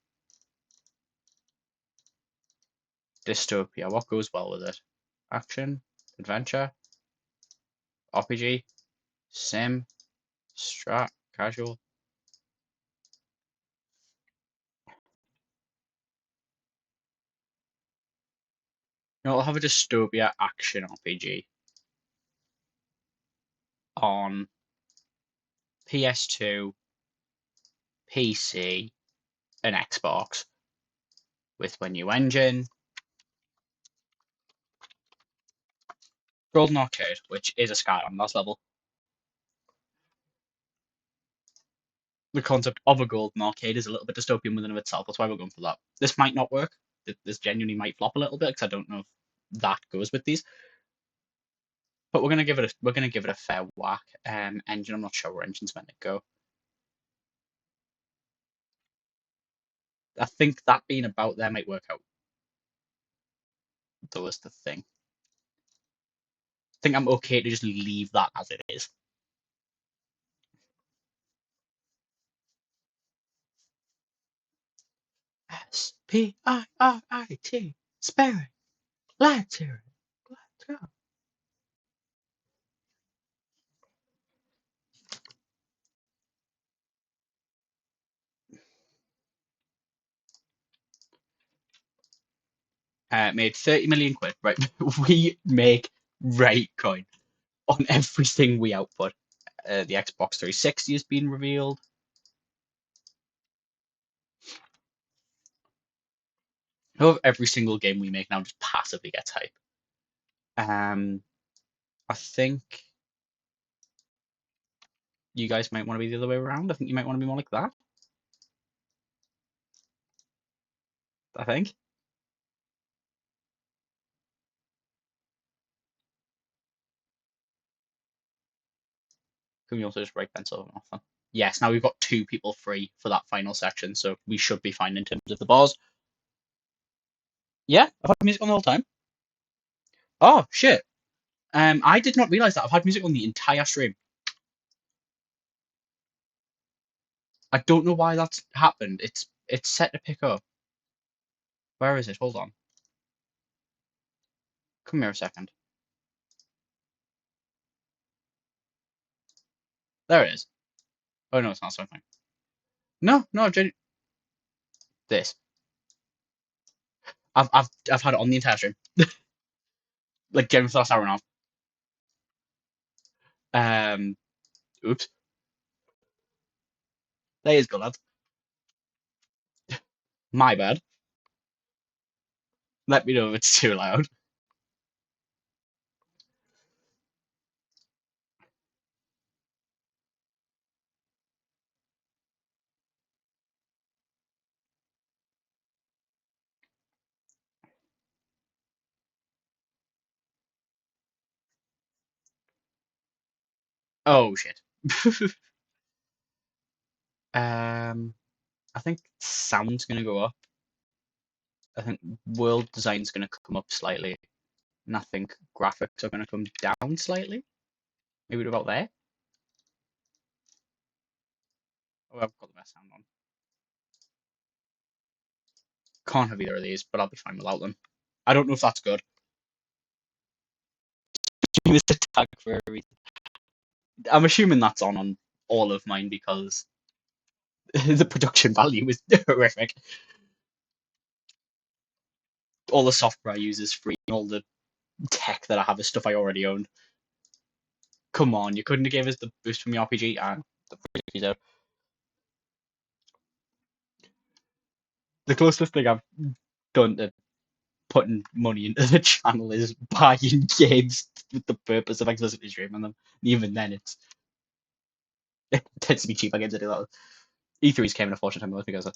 Dystopia. What goes well with it? Action, adventure, RPG, sim, strat, casual. No, I'll have a dystopia action RPG on PS2, PC, and Xbox with my new engine. Golden Arcade, which is a Skylands last level. The concept of a golden arcade is a little bit dystopian within of itself. That's why we're going for that. This might not work. This genuinely might flop a little bit because I don't know if that goes with these. But we're gonna give it a fair whack. Engine, I'm not sure where engine's meant to go. I think that being about there might work out. Though is the thing. I think I'm okay to just leave that as it is. Spirit. Spirit. Let's hear it. Let's go. Made 30 million quid. Right. We make right coin on everything we output. The Xbox 360 has been revealed. I love every single game we make now just passively gets hype. I think you guys might want to be the other way around. I think you might want to be more like that. I think. Can we also just write pencil and nothing? Yes, now we've got 2 people free for that final section, so we should be fine in terms of the bars. Yeah, I've had music on the whole time. Oh shit. I did not realize that I've had music on the entire stream. I don't know why that's happened. It's set to pick up. Where is it? Hold on. Come here a second. There it is. Oh no, it's not something. No, no, this. I've had it on the entire stream. Like genuinely for the last hour and a half. Oops. There is good, lads. My bad. Let me know if it's too loud. Oh shit. I think sound's gonna go up. I think world design's gonna come up slightly, and I think graphics are gonna come down slightly. Maybe about there. Oh, I've got the best sound on. Can't have either of these, but I'll be fine without them. I don't know if that's good. Use the tag for a reason. I'm assuming that's on all of mine because the production value is horrific. All the software I use is free. All the tech that I have is stuff I already own. Come on, you couldn't have gave us the boost from the RPG and the closest thing I've done to putting money into the channel is buying games with the purpose of explicitly streaming them. Even then, it tends to be cheaper games to do that. E3's came in a fortune time because of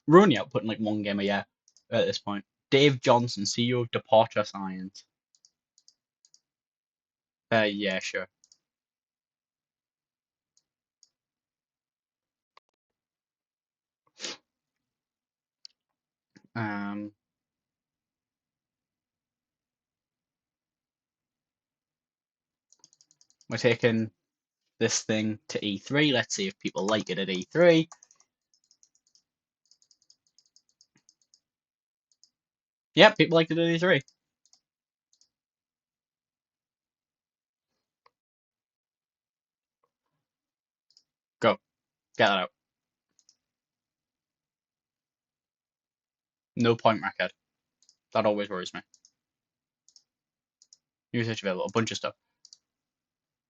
we're only outputting like 1 game a year at this point. Dave Johnson, CEO of Departure Science. Yeah, sure. Um, we're taking this thing to E3. Let's see if people like it at E3. Yeah, people liked it at E3. Go, get that out. No point record. That always worries me. Usage available, a bunch of stuff.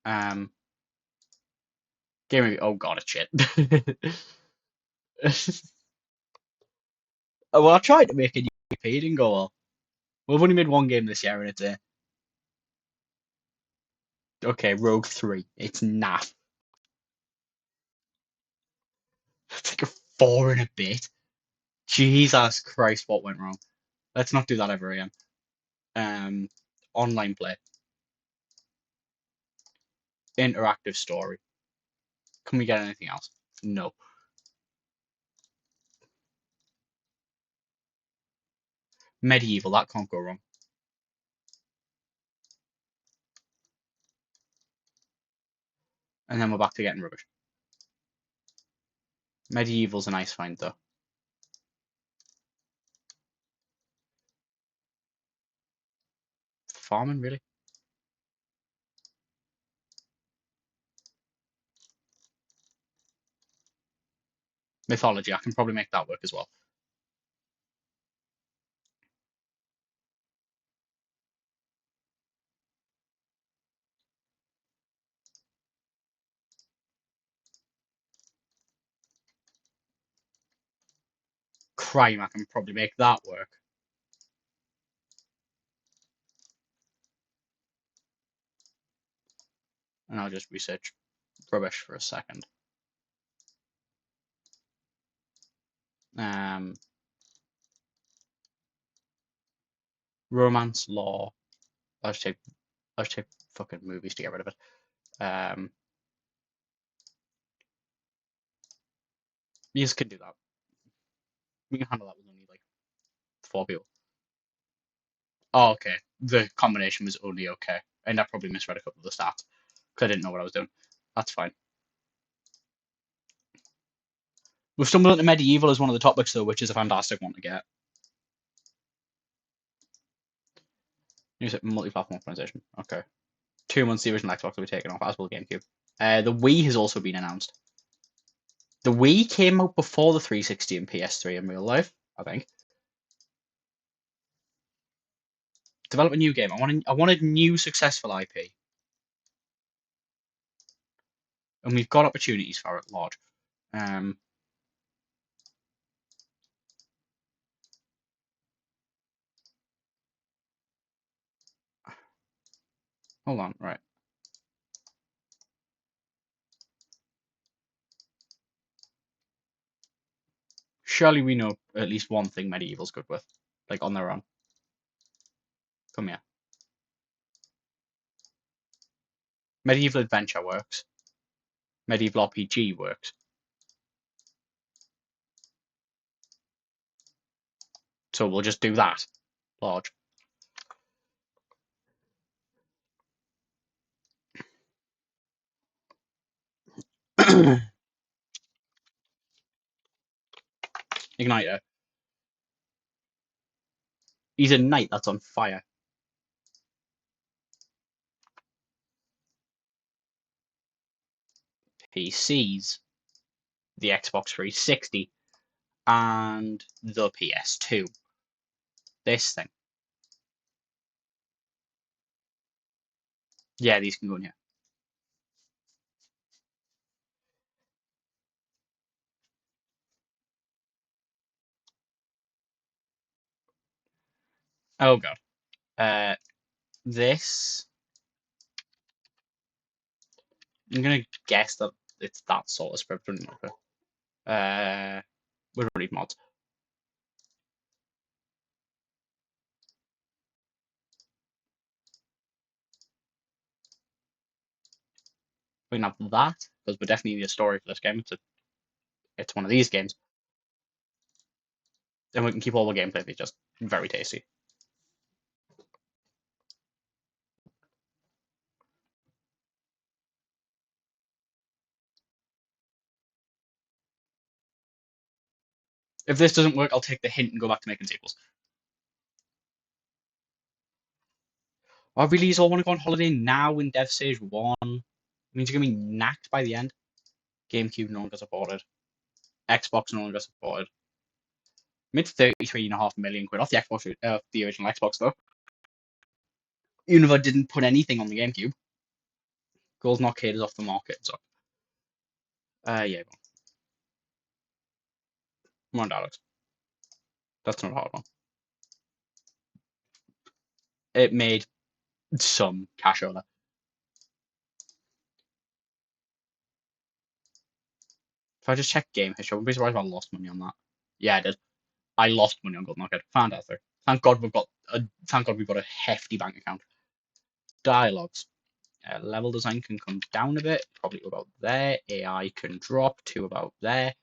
Game review. Oh god, it's shit. Well, I tried to make a new EP, it didn't go well. We've only made 1 game this year, and it's okay. Rogue 3. It's naff. It's like a 4 and a bit. Jesus Christ, what went wrong? Let's not do that ever again. Um, online play, interactive story. Can we get anything else? No. Medieval, that can't go wrong. And then we're back to getting rubbish. Medieval's a nice find though. Farming, really? Mythology, I can probably make that work as well. Crime, I can probably make that work. And I'll just research rubbish for a second. Um, Romance, law. I'll just take fucking movies to get rid of it. You just can do that. We can handle that with only like 4 people. Oh, okay. The combination was only okay, and I probably misread a couple of the stats because I didn't know what I was doing. That's fine. We've stumbled into medieval as one of the topics though, which is a fantastic one to get. Use it multi-platform optimization. Okay. 2 months the original Xbox will be taken off, as will GameCube. The Wii has also been announced. The Wii came out before the 360 and PS3 in real life, I think. Develop a new game. I wanted new successful IP. And we've got opportunities for it large. Hold on, right. Surely we know at least one thing Medieval's good with, like on their own. Come here. Medieval Adventure works. Medieval RPG works. So we'll just do that. Large. Igniter. He's a knight that's on fire. PCs. The Xbox 360. And the PS2. This thing. Yeah, these can go in here. Oh god. This. I'm gonna guess that it's that sort of script. We don't need mods. We can have that because we definitely need a story for this game. It's one of these games, and we can keep all the gameplay features. Very tasty. If this doesn't work, I'll take the hint and go back to making sequels. I really just all want to go on holiday now in Dev Stage 1. It means you're going to be knacked by the end. GameCube no longer supported. Xbox no longer supported. Made 33.5 million quid off the Xbox, the original Xbox though. Even if I didn't put anything on the GameCube. Golden Arcade is off the market. So, yeah. Come on, Alex. That's not a hard one. It made some cash over. If I just check game history, I wouldn't be surprised if I lost money on that. Yeah, I did. I lost money on Golden Arcade. Fantastic. Thank God we've got a hefty bank account. Dialogues. Level design can come down a bit, probably about there. AI can drop to about there.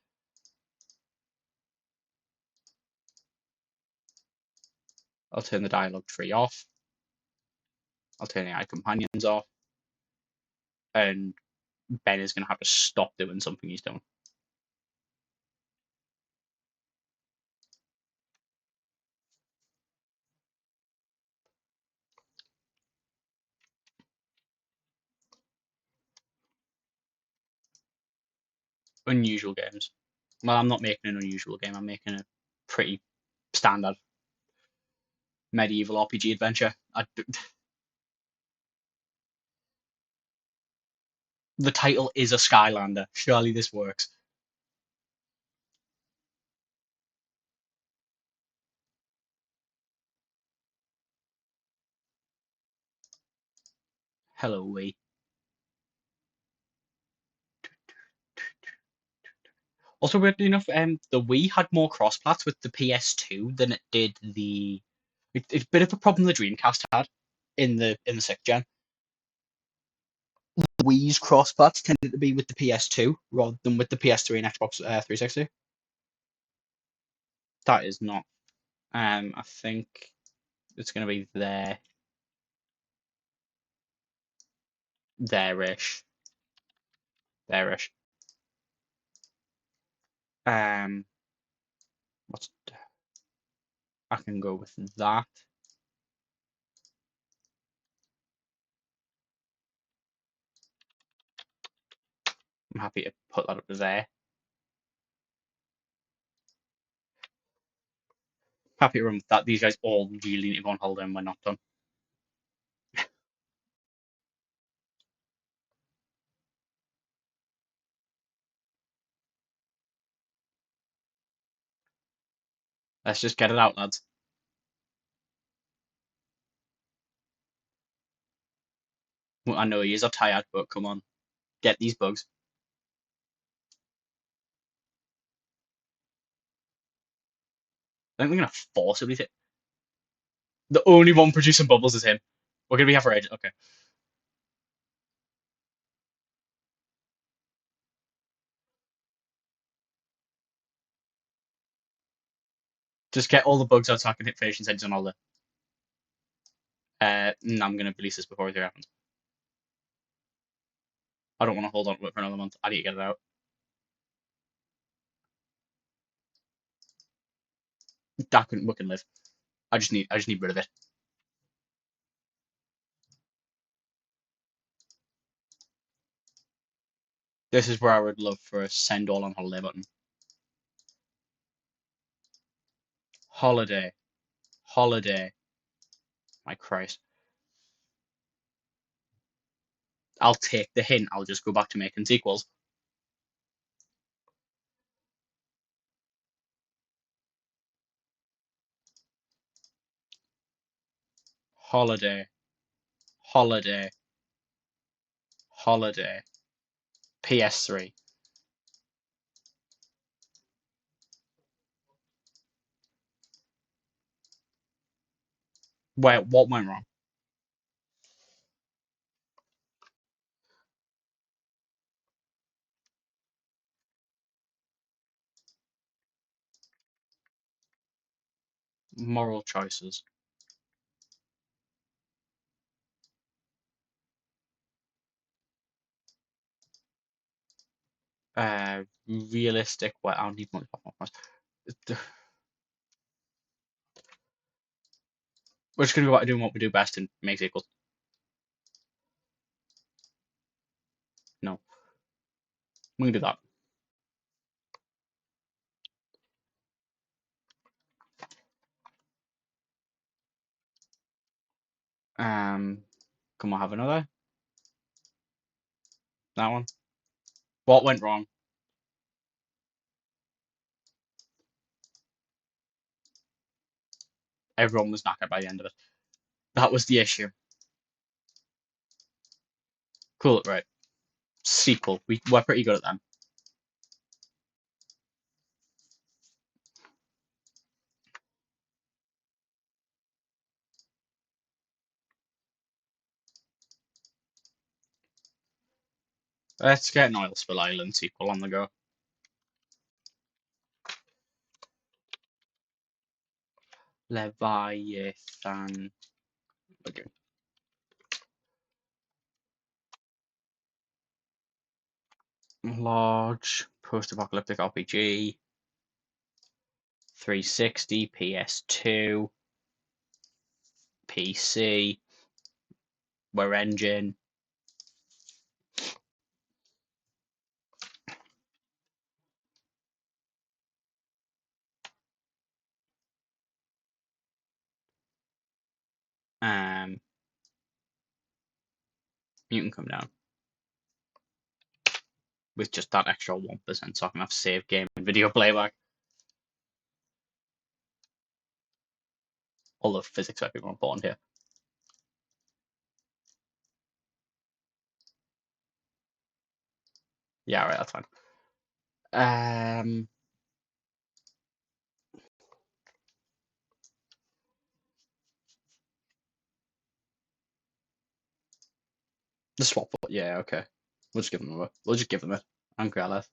I'll turn the dialogue tree off. I'll turn AI companions off. And Ben is going to have to stop doing something he's doing. Unusual games. Well, I'm not making an unusual game. I'm making a pretty standard medieval RPG adventure. The title is a Skylander. Surely this works. Hello, Wii. Also, weirdly enough, the Wii had more cross-plats with the PS2 than it did the It's a bit of a problem the Dreamcast had in the sixth gen. Wii's crossbats tended to be with the PS2 rather than with the PS3 and Xbox 360. That is not. I think it's going to be there-ish, there-ish. Um, what's I can go with that. I'm happy to put that up to there. Happy to run with that. These guys all really need to go on holiday and we're not done. Let's just get it out, lads. Well, I know you are tired, but come on, get these bugs. I think we're gonna forcibly take. The only one producing bubbles is him. We're gonna be here for ages. Okay, just get all the bugs out so I can hit finish and send on all the. No, I'm gonna release this before it happens. I don't want to hold on to it for another month. I need to get it out. That couldn't work and live. I just need rid of it. This is where I would love for a send all on holiday button. Holiday, holiday. My Christ. I'll take the hint. I'll just go back to making sequels. Holiday, holiday, holiday. PS3. Where what went wrong? Moral choices. Realistic. Well, I don't need much performance. We're just gonna go back to doing what we do best and make sequels. No, we can do that. Can we have another? That one. What went wrong? Everyone was knackered by the end of it. That was the issue. Cool, right? Sequel. We're pretty good at them. Let's get an Oil Spill Island sequel on the go. Leviathan. Okay. Large post-apocalyptic RPG. 360, PS2, PC. We're engine. You can come down with just that extra 1%, so I can have save game and video playback. Although physics might be more important here. Yeah, right, that's fine. The swap, yeah, okay. We'll just give them away. We'll just give them it. I'm careless.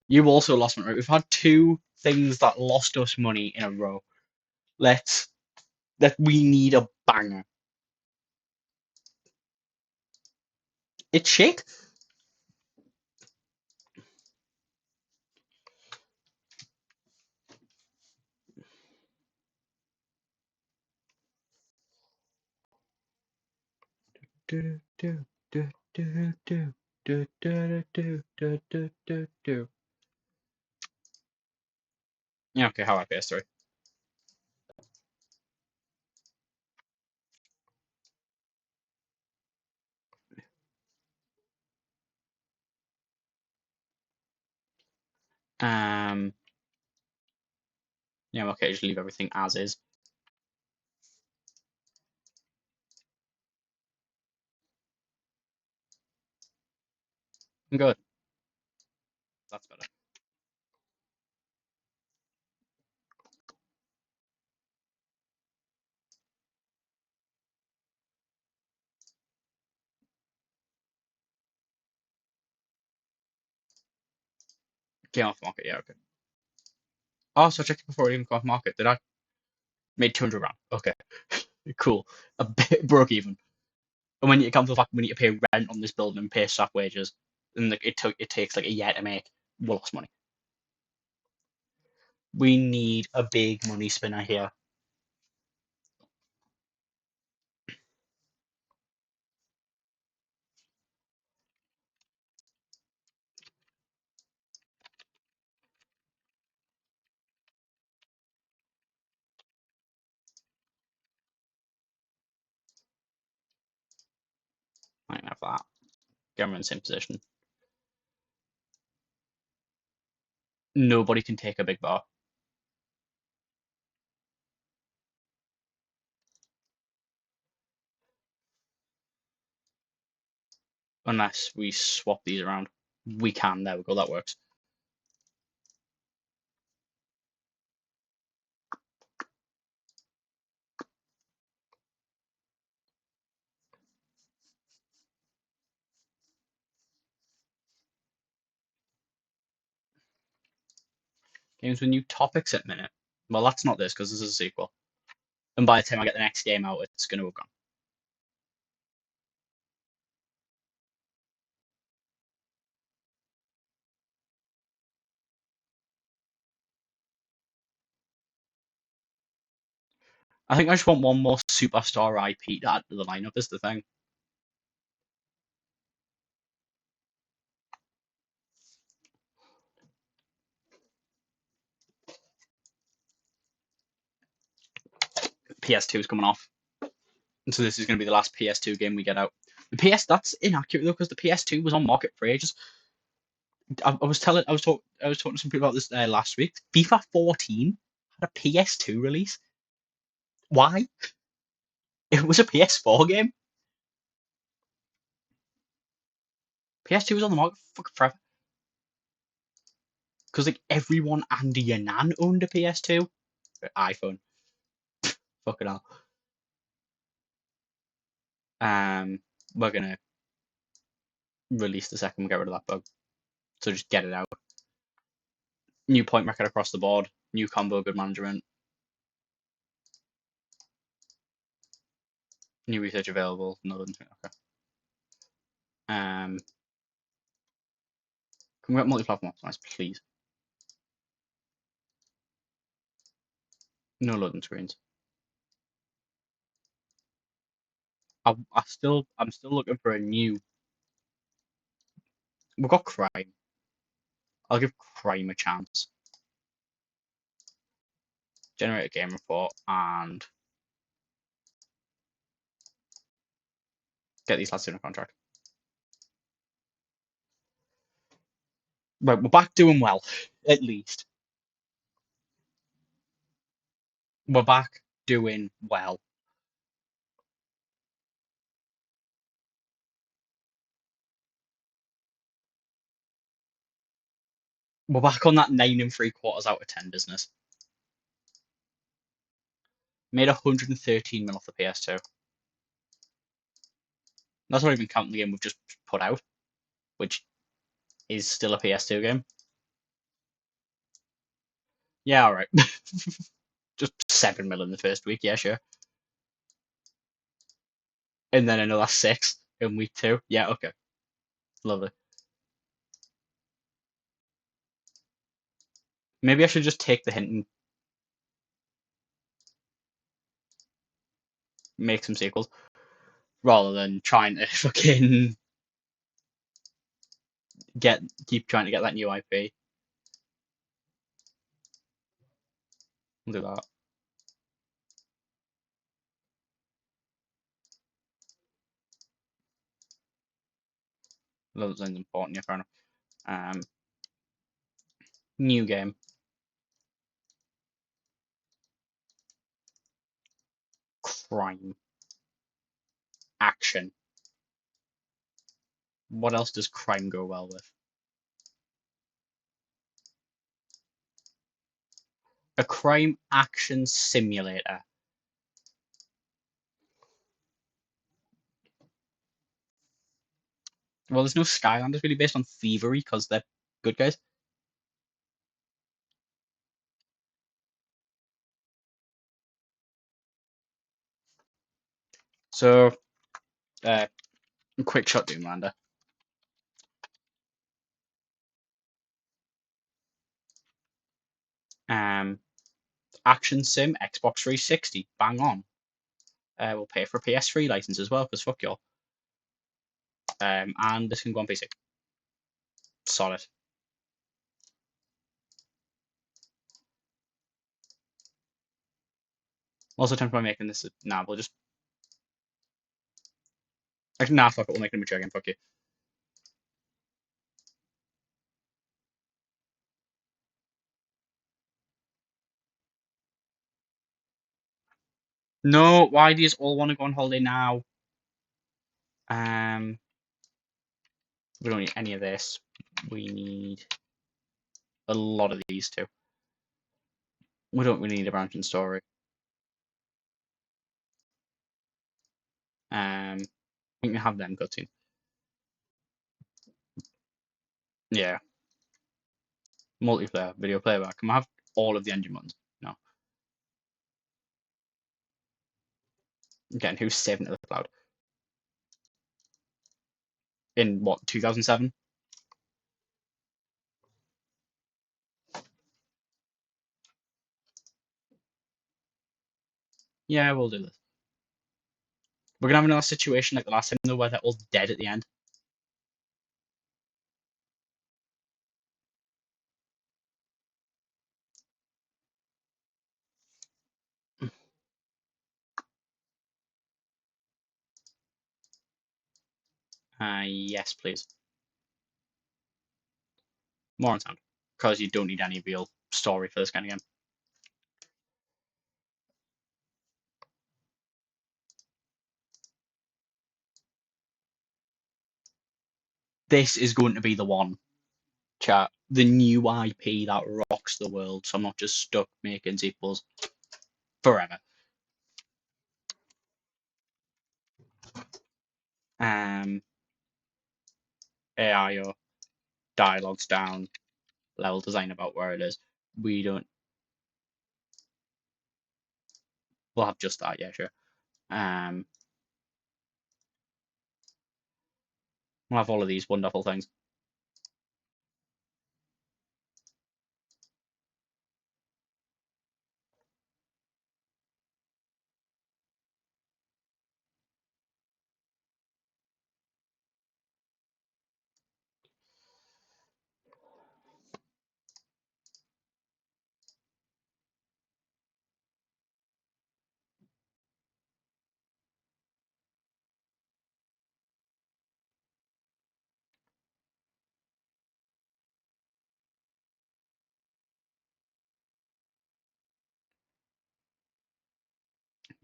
You also lost money. We've had two things that lost us money in a row. Let's that we need a banger. It's shit. Do, do, do, do, do, do, do, do, do, do, do, do. Yeah, okay, how about PS3? Um, yeah, okay, just leave everything as is. Good. That's better. Came off market, yeah, okay. Oh, so I checked it before it even came off market. Did I? Made 200 grand. Okay, cool. A bit broke even. And when you come to the fact we need to pay rent on this building and pay staff wages, and it takes like a year to make, we lost money. We need a big money spinner here. I can have that. Get in the same position. Nobody can take a big bar unless we swap these around. We can. There we go. That works. Games with new topics at minute. Well, that's not this because this is a sequel. And by the time I get the next game out, it's going to have gone. I think I just want one more superstar IP to add to the lineup. Is the thing. PS2 is coming off, and so this is going to be the last PS2 game we get out. The PS that's inaccurate though because the PS2 was on market for ages. I was talking to some people about this last week. FIFA 14 had a PS2 release. Why? It was a PS4 game. PS2 was on the market for forever because like everyone and your nan owned a PS2, iPhone. Fucking hell. We're gonna release the second we get rid of that bug. So just get it out. New point record across the board. New combo, good management. New research available. Nothing. Okay. Can we get multi-platform optimized, please? No loading screens. I'm still looking for a new. We've got crime. I'll give crime a chance. Generate a game report and get these lads in a contract. Right, we're back doing well, at least. We're back doing well. We're back on that 9 3/4 out of 10 business. Made 113 mil off the PS2. That's not even counting the game we've just put out, which is still a PS2 game. Yeah, all right. Just 7 mil in the first week, yeah, sure. And then another 6 in week 2. Yeah, okay. Lovely. Maybe I should just take the hint and make some sequels rather than trying to fucking keep trying to get that new IP. We'll do that. That sounds important, yeah, fair enough. New game. Crime. Action. What else does crime go well with? A crime action simulator. Well, there's no Skylanders really based on thievery because they're good guys. So, uh, quick shot, Doomlander. Um, Action Sim, Xbox 360, bang on. We'll pay for a PS3 license as well because fuck y'all. And this can go on PC. Solid. Also, tempted by making this. Nah, we'll just. Actually, nah, fuck it. We'll make it a mature game. Fuck you. No, why do you all want to go on holiday now? We don't need any of this. We need a lot of these too. We don't really need a branching story. We can have them cutscenes. Yeah. Multiplayer, video playback. Can we have all of the engine ones? No. Again, who's saving to the cloud? In what, 2007? Yeah, we'll do this. We're gonna have another situation like the last time though, where they're all dead at the end. Yes, please. More on sound. Because you don't need any real story for this kind of game. This is going to be the one, chat. The new IP that rocks the world, so I'm not just stuck making sequels forever. AI or dialogues down, level design about where it is. We don't. We'll have just that, yeah, sure. We'll have all of these wonderful things.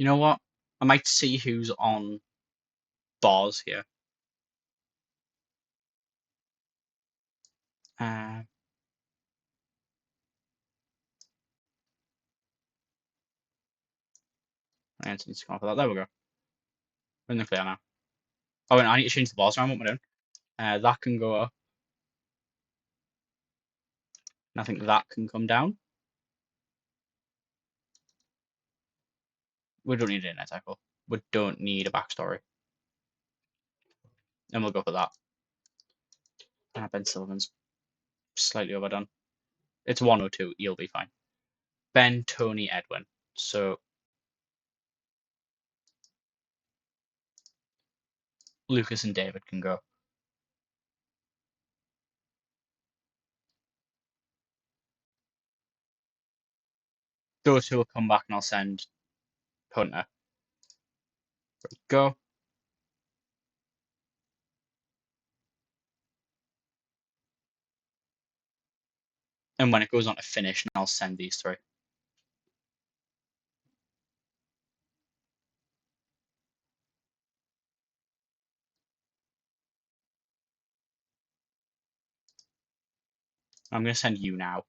You know what? I might see who's on bars here. Uh, I need to come off of that. There we go. We're in the clear now. Oh, and I need to change the balls around. What am I doing? That can go up. And I think that can come down. We don't need an internet tackle. We don't need a backstory. And we'll go for that. Ben Sullivan's slightly overdone. It's 102. He'll be fine. Ben, Tony, Edwin. So Lucas and David can go. Those two will come back and I'll send Hunter. Go. And when it goes on to finish, I'll send these three. I'm going to send you now.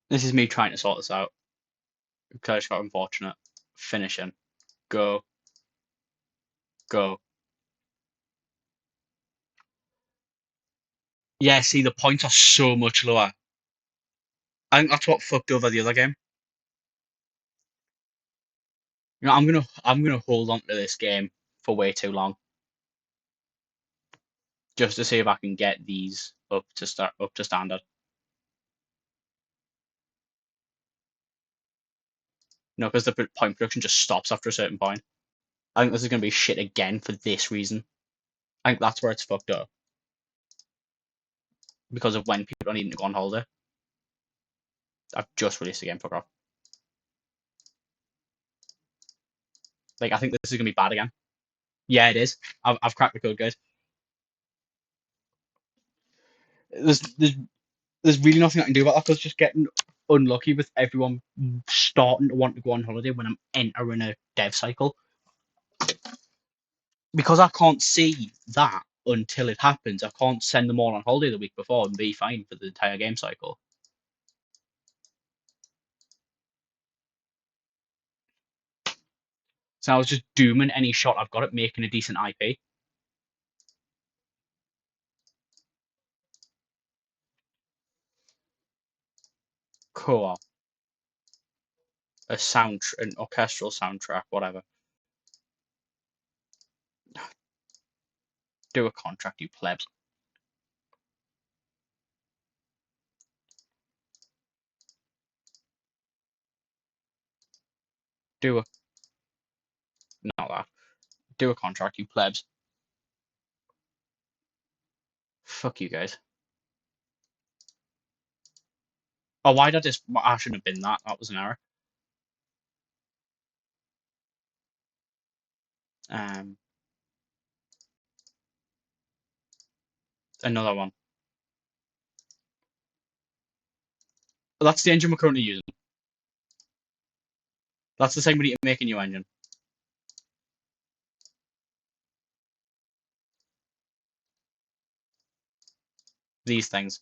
This is me trying to sort this out. Because I just got unfortunate. Finishing. Go. Go. Yeah, see, the points are so much lower. I think that's what fucked over the other game. You know, I'm gonna hold on to this game for way too long. Just to see if I can get these up to standard. No, because the point production just stops after a certain point. I think this is gonna be shit again for this reason. I think that's where it's fucked up. Because of when people are needing to go on holiday. I've just released the game, fuck off. Like, I think this is gonna be bad again. Yeah, it is. I've cracked the code, guys. There's really nothing I can do about that because just getting unlucky with everyone starting to want to go on holiday when I'm entering a dev cycle. Because I can't see that until it happens. I can't send them all on holiday the week before and be fine for the entire game cycle. So I was just dooming any shot I've got at making a decent IP. Cool. An orchestral soundtrack, whatever. Do a contract, you plebs. Do a not that. Do a contract, you plebs. Fuck you guys. Oh, why did I just? I shouldn't have been that. That was an error. Um, Another one. That's the engine we're currently using. That's the same we need to make a new engine. These things.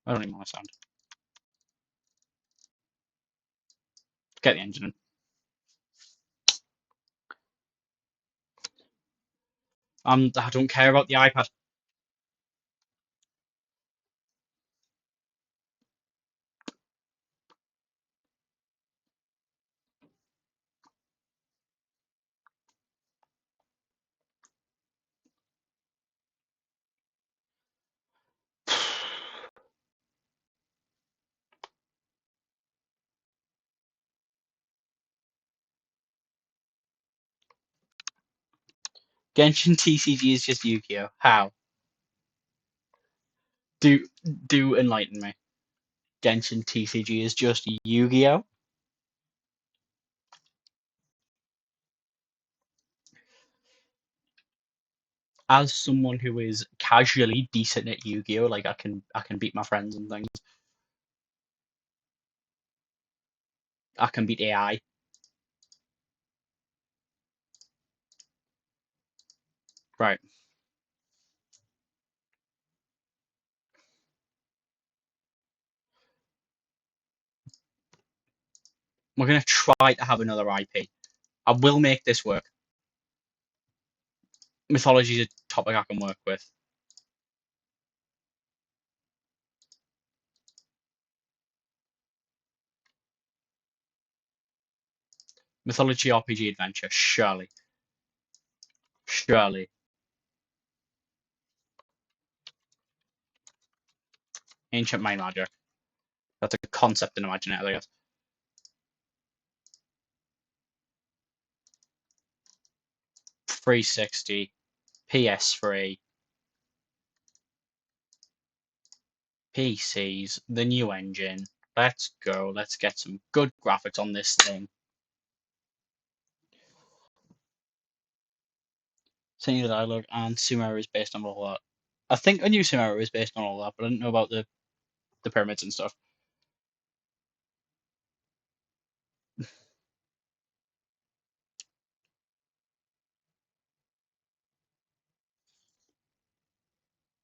I don't even want to sound. Get the engine in. I don't care about the iPad. Genshin TCG is just Yu-Gi-Oh. How? Do enlighten me. Genshin TCG is just Yu-Gi-Oh. as someone who is casually decent at Yu-Gi-Oh, like I can beat my friends and things. I can beat AI. Right. We're gonna try to have another IP. I will make this work. Mythology is a topic I can work with. Mythology RPG adventure, surely. Surely. Ancient Mind Magic. That's a concept in Imaginator, I guess. 360, PS3, PCs, the new engine. Let's go. Let's get some good graphics on this thing. Senior Dialogue and Sumeru is based on all that. I think I knew Sumeru was based on all that, but I didn't know about the pyramids and stuff.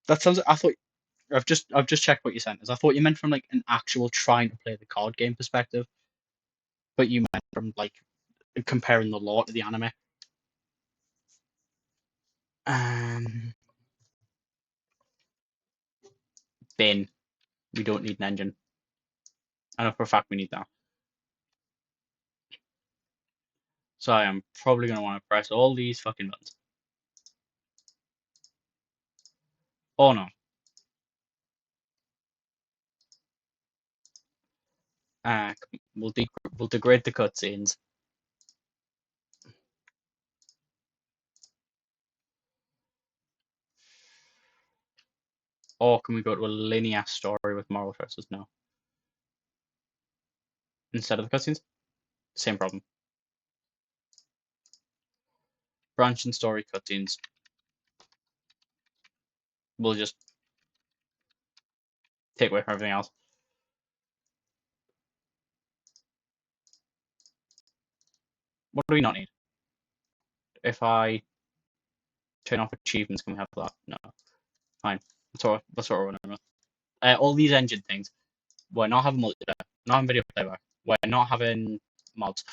That sounds. I thought I've just checked what you sent us. I thought you meant from like an actual trying to play the card game perspective, but you meant from like comparing the lore to the anime. Um, Bin. We don't need an engine. I know for a fact we need that. So I am probably going to want to press all these fucking buttons. Oh no. We'll, we'll degrade the cutscenes. Or can we go to a linear story with moral choices? No. Instead of the cutscenes? Same problem. Branch and story cutscenes. We'll just take away from everything else. What do we not need? If I turn off achievements, can we have that? No. Fine. That's what we're running with. All these engine things. We're not having multiplayer. We're not having video playback. We're not having mods.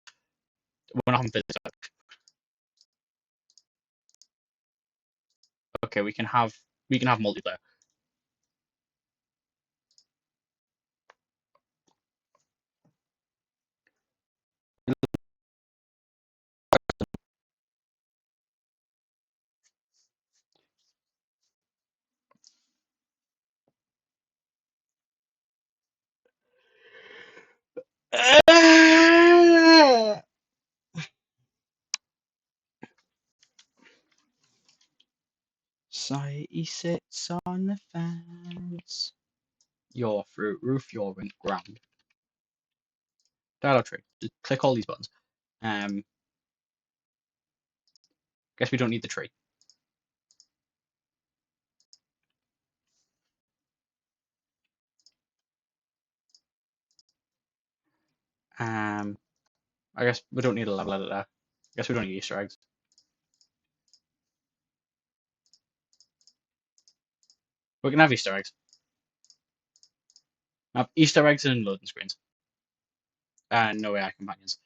We're not having physics. Okay, we can have multiplayer. So he sits on the fence. Your fruit roof, your ground. Dialogue tree. Just click all these buttons. Guess we don't need the tree. I guess we don't need a level editor. I guess we don't need Easter eggs. We can have Easter eggs. Have Easter eggs and loading screens. And no AI companions.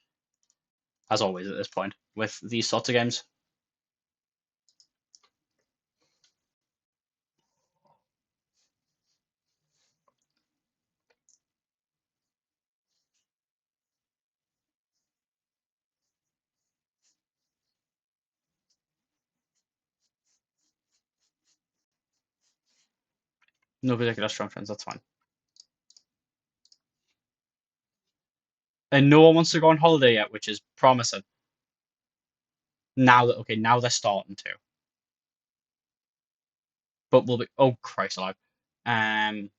As always at this point with these sorts of games. No particular strong friends, that's fine. And no one wants to go on holiday yet, which is promising. Now they're starting to. But we'll be oh Christ alive. Um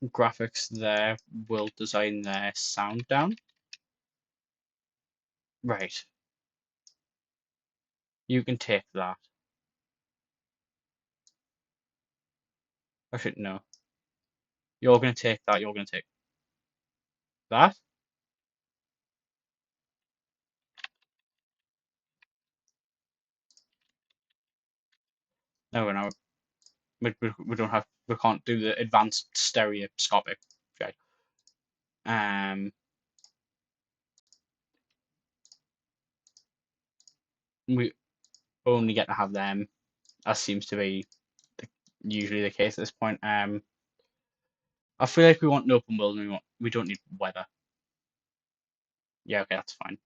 Graphics there will design their sound down. Right. You can take that. I should know. You're gonna take that. You're gonna take that. No, no. We don't have. We can't do the advanced stereoscopic. Okay. Um. We only get to have them. That seems to be the, usually the case at this point. I feel like we want an open world and we don't need weather. Yeah, okay, that's fine.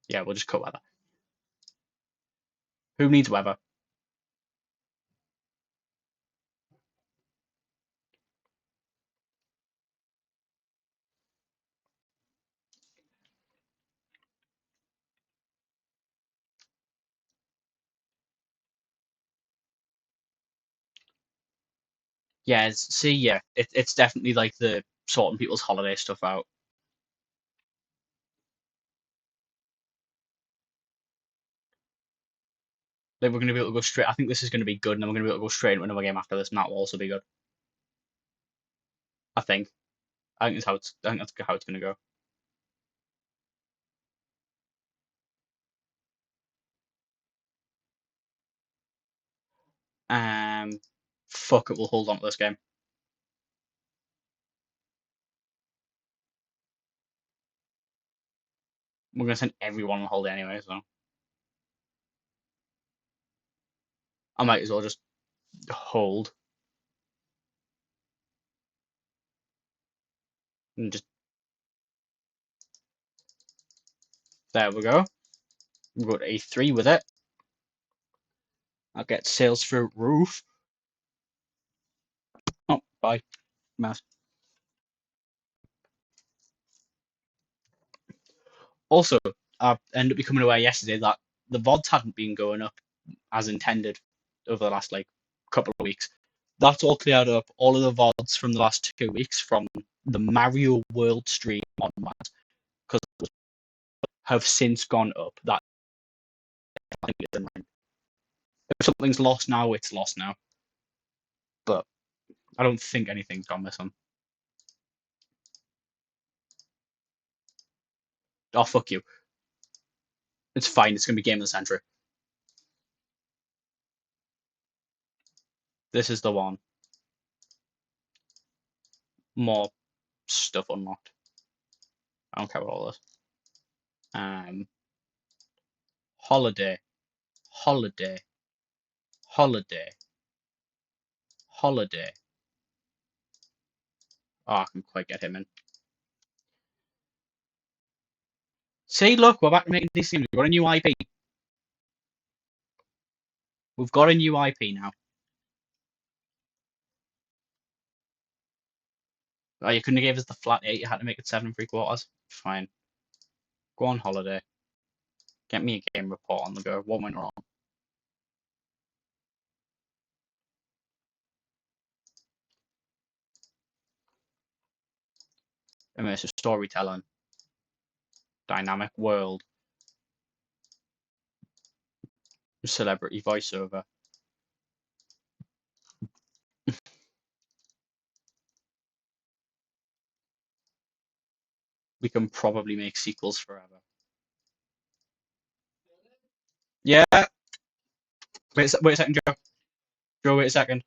Yeah, we'll just cut weather. Who needs weather? Yeah, see, yeah, it's definitely like the sorting people's holiday stuff out. Like we're gonna be able to go straight. I think this is gonna be good, and then we're gonna be able to go straight into another game after this, and that will also be good. I think. I think that's how it's. I think that's how it's gonna go. Um, fuck it, we'll hold on to this game. We're gonna send everyone on holiday anyway, so I might as well just hold and just there we go. We've got A3 with it. I'll get sales through roof. Oh, bye, mouse. Also, I ended up becoming aware yesterday that the VODs hadn't been going up as intended over the last like couple of weeks. That's all cleared up. All of the VODs from the last 2 weeks from the Mario World stream onwards, because have since gone up. That if something's lost now, it's lost now. But I don't think anything's gone missing. Oh fuck you! It's fine. It's gonna be game of the century. This is the one. More stuff unlocked. I don't care about all this. Holiday, holiday, holiday, holiday. Oh, I can quite get him in. See, look, we're back to making these things. We've got a new IP. We've got a new IP now. Oh, you couldn't have gave us the flat 8. You had to make it 7 3/4. Fine. Go on holiday. Get me a game report on the go. What went wrong? Immersive storytelling. Dynamic world. Celebrity voiceover. We can probably make sequels forever. Yeah. Wait a second, Joe. Joe, wait a second.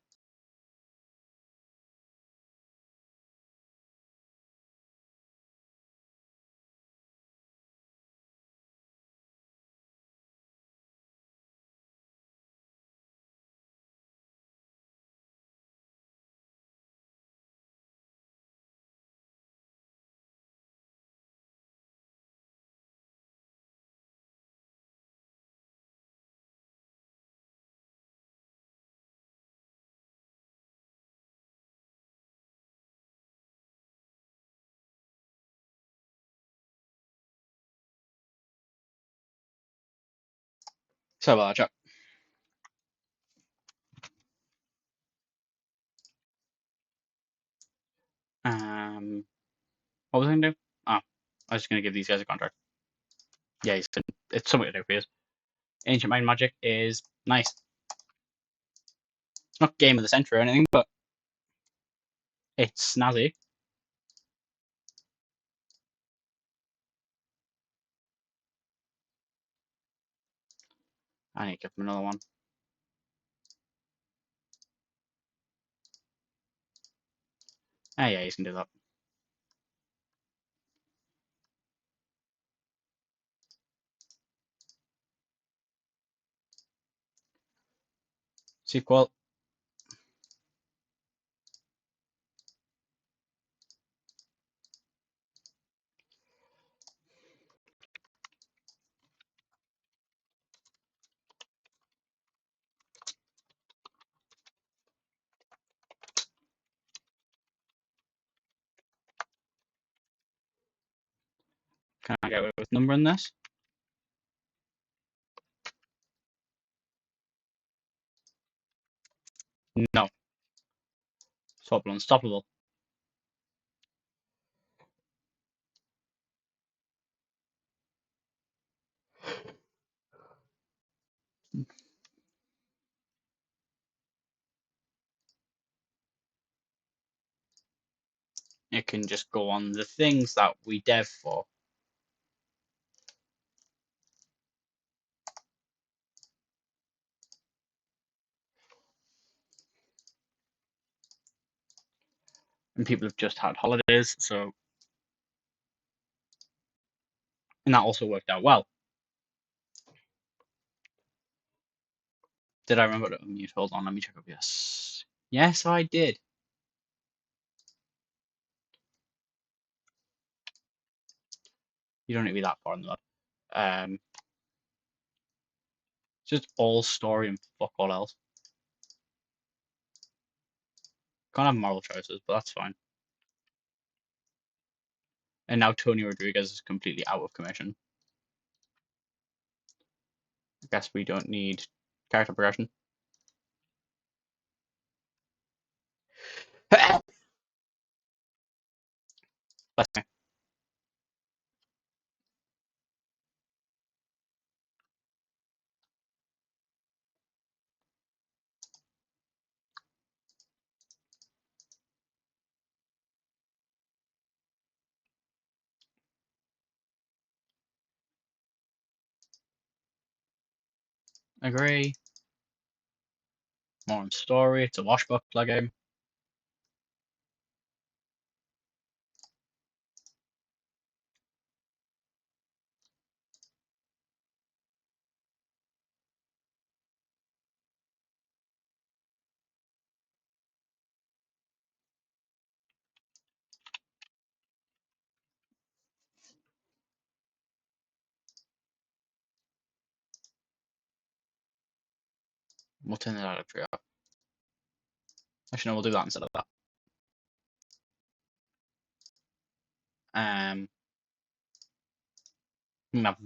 Sorry about that, Jack. What was I going to do? Oh. I was just going to give these guys a contract. Yeah, it's something to do for you. Ancient Mind Magic is nice. It's not game of the century or anything, but it's snazzy. I need to give him another one. Ah, yeah, you can do that. Sequel. Can I get away with numbering this? No. Swappable Unstoppable. It can just go on the things that we dev for. And people have just had holidays, so. And that also worked out well. Did I remember to unmute? Hold on, let me check up. Yes. Yes, I did. You don't need to be that far in the mud. Just all story and fuck all else. Can't have moral choices, but that's fine. And now Tony Rodriguez is completely out of commission. I guess we don't need character progression. Let's see. Agree. More on story. It's a washbook plugin. We'll turn it out of trio. Actually, no, we'll do that instead of that. We can have,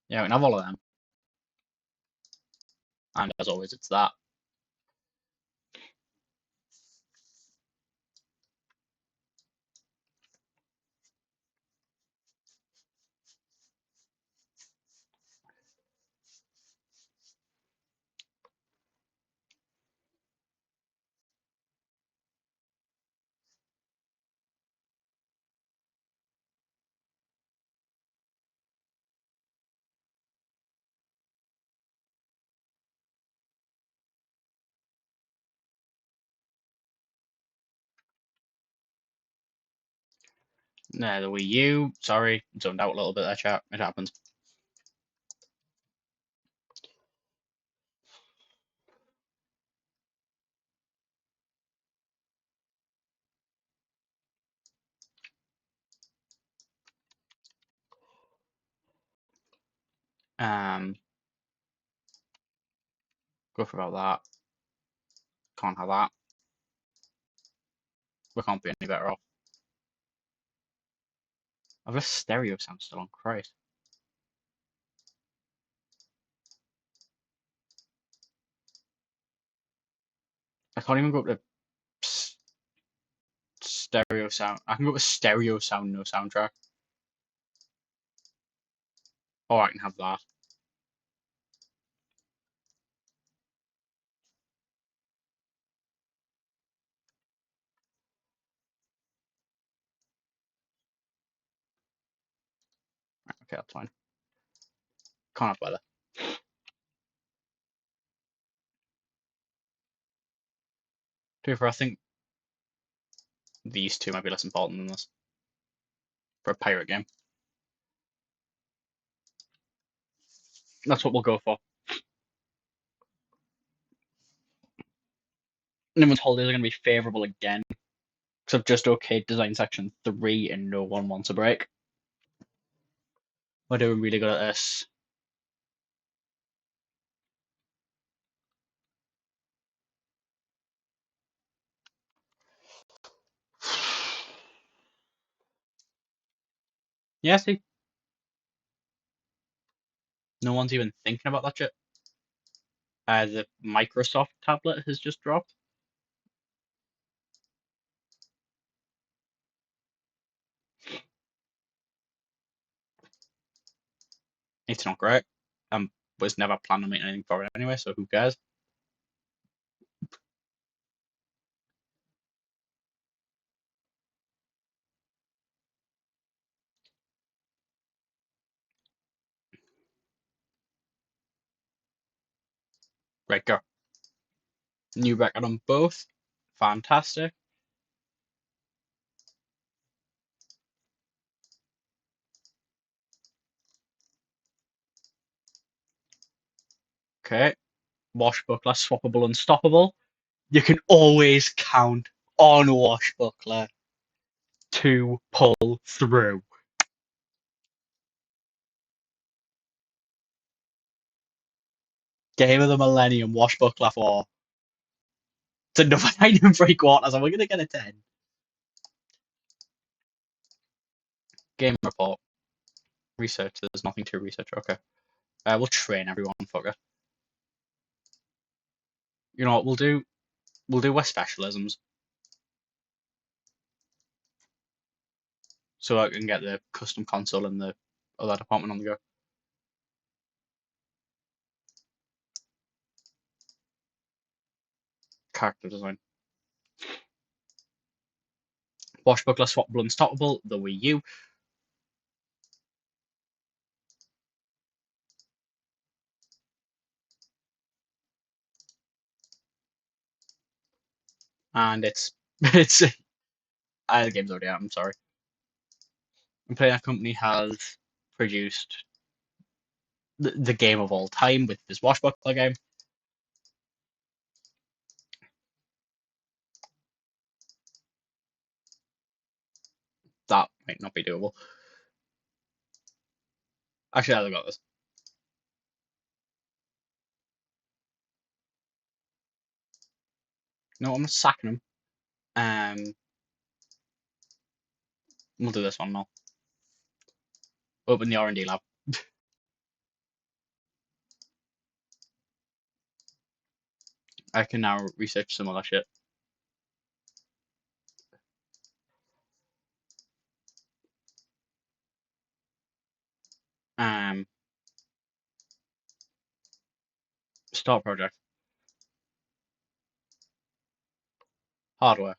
yeah, we can have all of them. And as always, it's that. No, the Wii U. Sorry, zoned out a little bit there, chat. It happens. Go for about that. Can't have that. We can't be any better off. I've left stereo sound still on. Christ. I can't even go up to stereo sound. I can go with stereo sound, no soundtrack. Or I can have that. Okay, that's fine. Can't have weather. To be fair, I think these two might be less important than this for a pirate game. That's what we'll go for. Everyone's holidays are going to be favourable again. Because I've just okayed design section 3 and no one wants a break. We're doing really good at this. Yeah, see? No one's even thinking about that shit. The Microsoft tablet has just dropped. It's not great. Was never planning on making anything for it anyway, so who cares? Right, go. New record on both. Fantastic. Okay. Washbuckler, swappable, unstoppable. You can always count on Washbuckler to pull through. Game of the Millennium, Washbuckler 4. It's another 9 3/4, and we're going to get a 10. Game report. Research. There's nothing to research. Okay. We'll train everyone. Fuck it. You know what we'll do? We'll do our specialisms. So I can get the custom console and the other department on the go. Character design. Washbuckler, swappable, unstoppable. The Wii U. And it's the game's already out. I'm sorry. And Player Company has produced the game of all time with this Washbuckler game. That might not be doable. Actually, I've got this. No, I'm not sacking him. We'll do this one now. Open the R&D lab. I can now research some other shit. Start project. Hardware.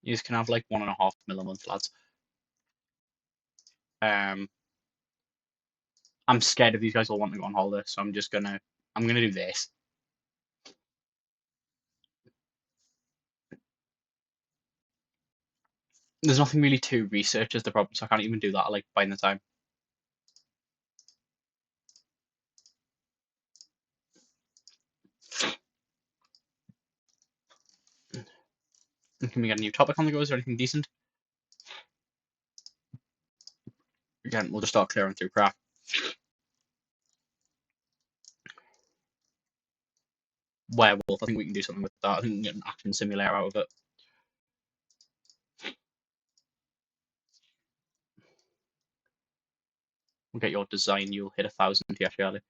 You can have like 1.5 mil a month, lads. I'm scared if these guys all want to go on holiday, so I'm gonna do this. There's nothing really to research as the problem, so I can't even do that like buying the time. Can we get a new topic on the go? Is there anything decent? Again, we'll just start clearing through crap. werewolf. I think we can do something with that. I think we can get an action simulator out of it. We'll get your design. You'll hit 1,000 here, surely.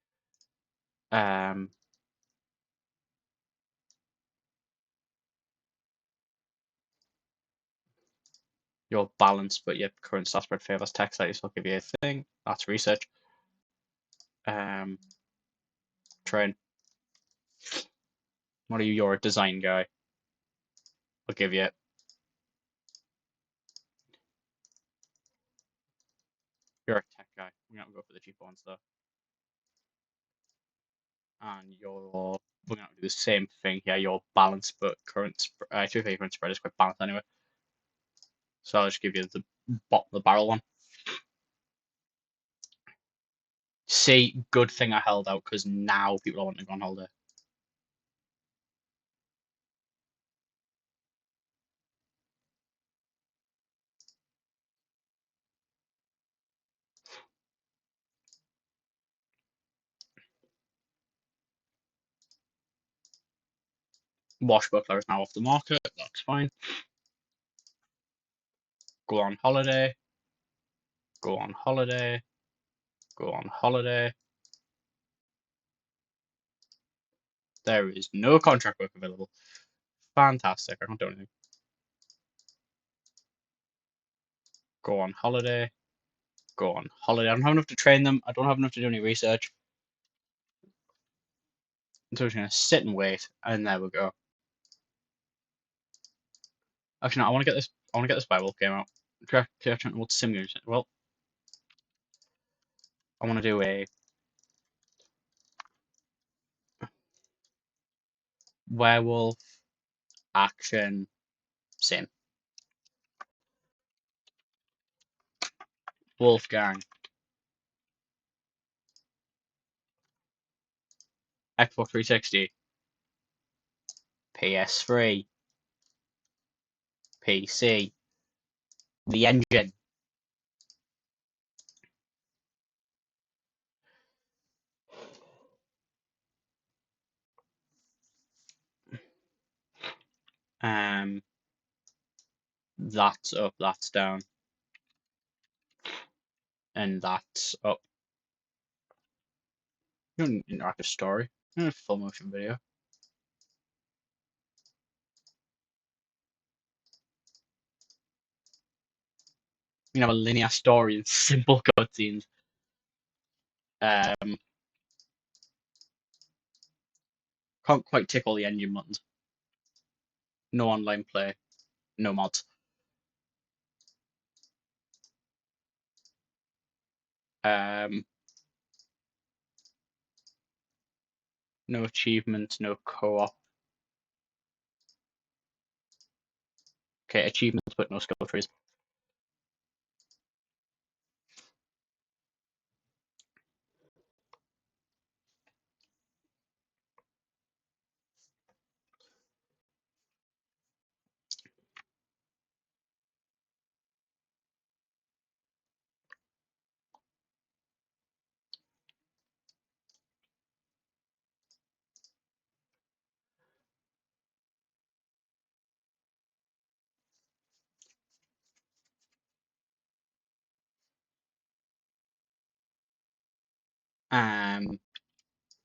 Your balance, but your current stat spread favors text that, so I'll give you a thing. That's research. Train. What are you? You're a design guy. I'll give you it. You're a tech guy. We're gonna go for the cheaper ones though. And we're gonna do the same thing here. Your balance, but current current spread is quite balanced anyway. So I'll just give you the bottom of the barrel one. See, good thing I held out because now people are wanting to go on holiday. Washbuckler is now off the market. That's fine. Go on holiday. Go on holiday. Go on holiday. There is no contract work available. Fantastic. I can't do anything. Go on holiday. Go on holiday. I don't have enough to train them. I don't have enough to do any research. So we're just gonna sit and wait, and there we go. Actually, no, I want to get this. I want to get this werewolf game out. What simulation? Well, I want to do a werewolf action sim. Wolfgang. Xbox 360. PS3. PC. The engine. That's up, that's down, and that's up. You don't need an interactive story. You need a full motion video. You can have a linear story and simple cutscenes. Can't quite tick all the engine buttons. No online play, no mods. No achievements, no co-op. Okay, achievements, but no skill trees.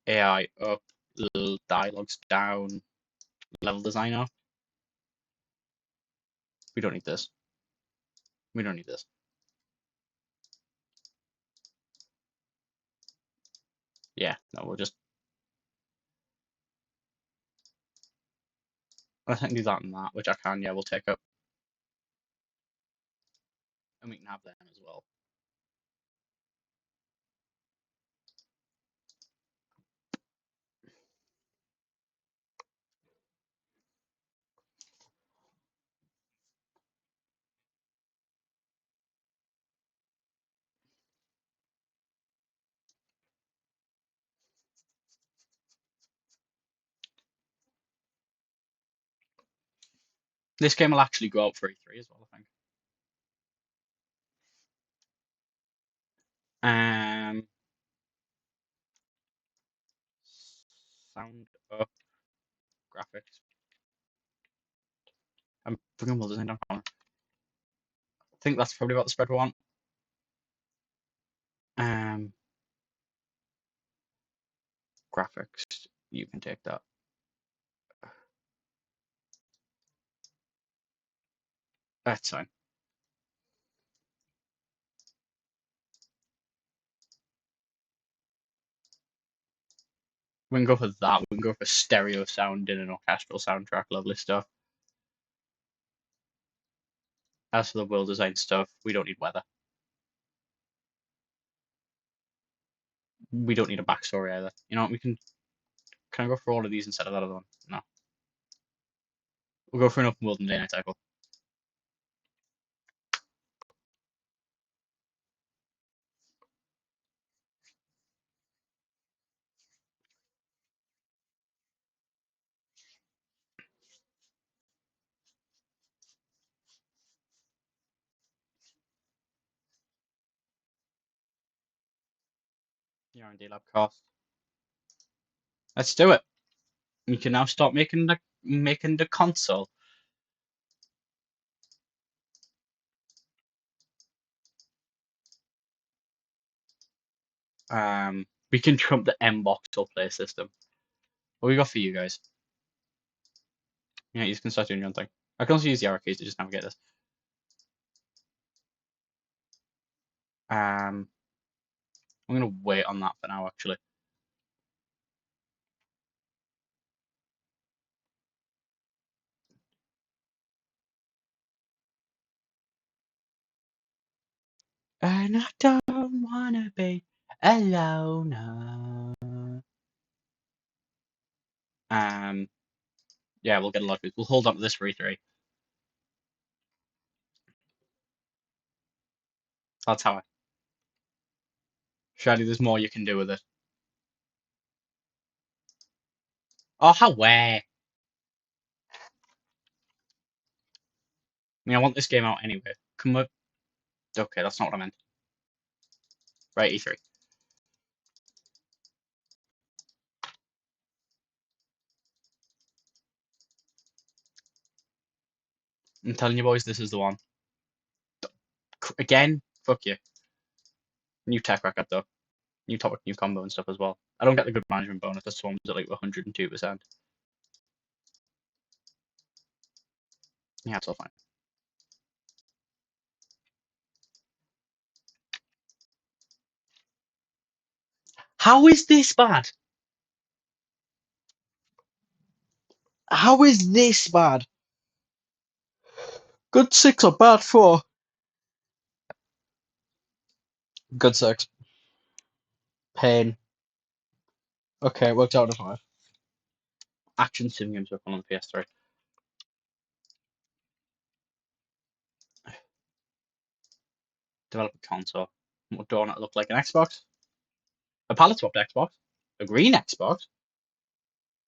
AI up, dialogues down, level design up. We don't need this. We don't need this. Yeah, no, we'll just. I can do that and that, which I can. Yeah, we'll take up, and we can have them as well. This game will actually go out for E3 as well, I think. Sound up. graphics. I'm bringing well designed. I think that's probably about the spread we want. Um, graphics, you can take that. That's fine. We can go for that. We can go for stereo sound in an orchestral soundtrack. Lovely stuff. As for the world design stuff, we don't need weather. We don't need a backstory either. You know what? Can I go for all of these instead of that other one? No. We'll go for an open world and day-night cycle. The R&D lab cost. Let's do it. We can now start making the console. We can trump the M-Box or play system. What we got for you guys? Yeah, you can start doing your own thing. I can also use the arrow keys to just navigate this. I'm gonna wait on that for now, actually. And I don't wanna be alone. Yeah, we'll get a lot of it. We'll hold on to this for E3. That's how I. Surely there's more you can do with it. Oh, how where? I mean, I want this game out anyway. Come on. Okay, that's not what I meant. Right, E3. I'm telling you boys, this is the one. Again, fuck you. New tech record though. New topic, new combo and stuff as well. I don't get the good management bonus. This one's at like 102%. Yeah, it's all fine. How is this bad? How is this bad? Good 6 or bad 4? Good 6. Pain. Okay, it worked out as 5. Action sim games work on the PS3. Develop a console. What do I want it to look like? An Xbox? A palette swapped Xbox? A green Xbox?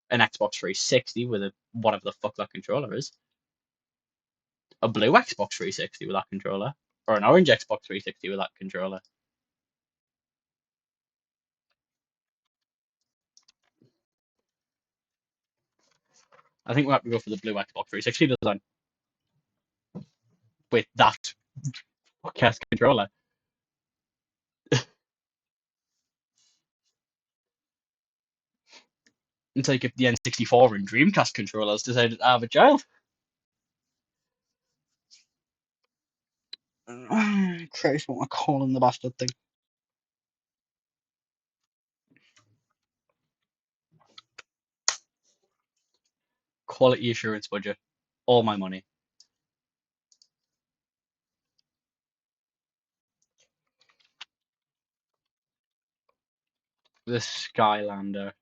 An Xbox 360 with a whatever the fuck that controller is? A blue Xbox 360 with that controller? Or an orange Xbox 360 with that controller? I think we'll have to go for the blue Xbox 360 design with that podcast controller. It's like if the N64 and Dreamcast controllers decided to have a child. Christ, what am I calling the bastard thing? Quality assurance budget. All my money. The Skylander.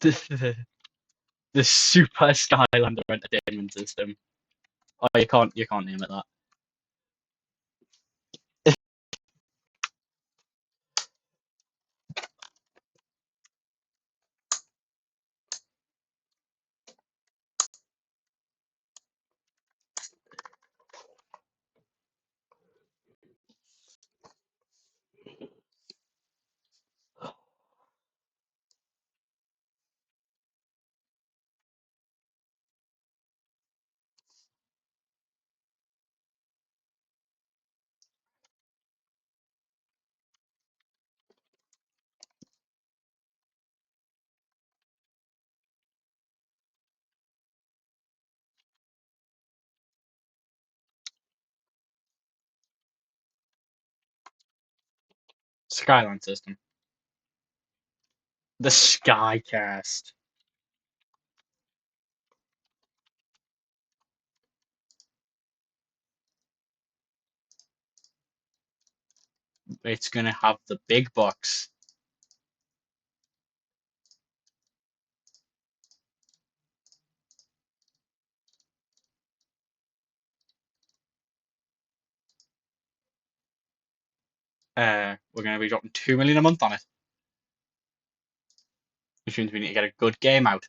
The Super Skylander Entertainment System. Oh, you can't name it that. Skyline system. The Skycast. It's gonna have the big bucks. We're gonna be dropping 2 million a month on it, which means we need to get a good game out.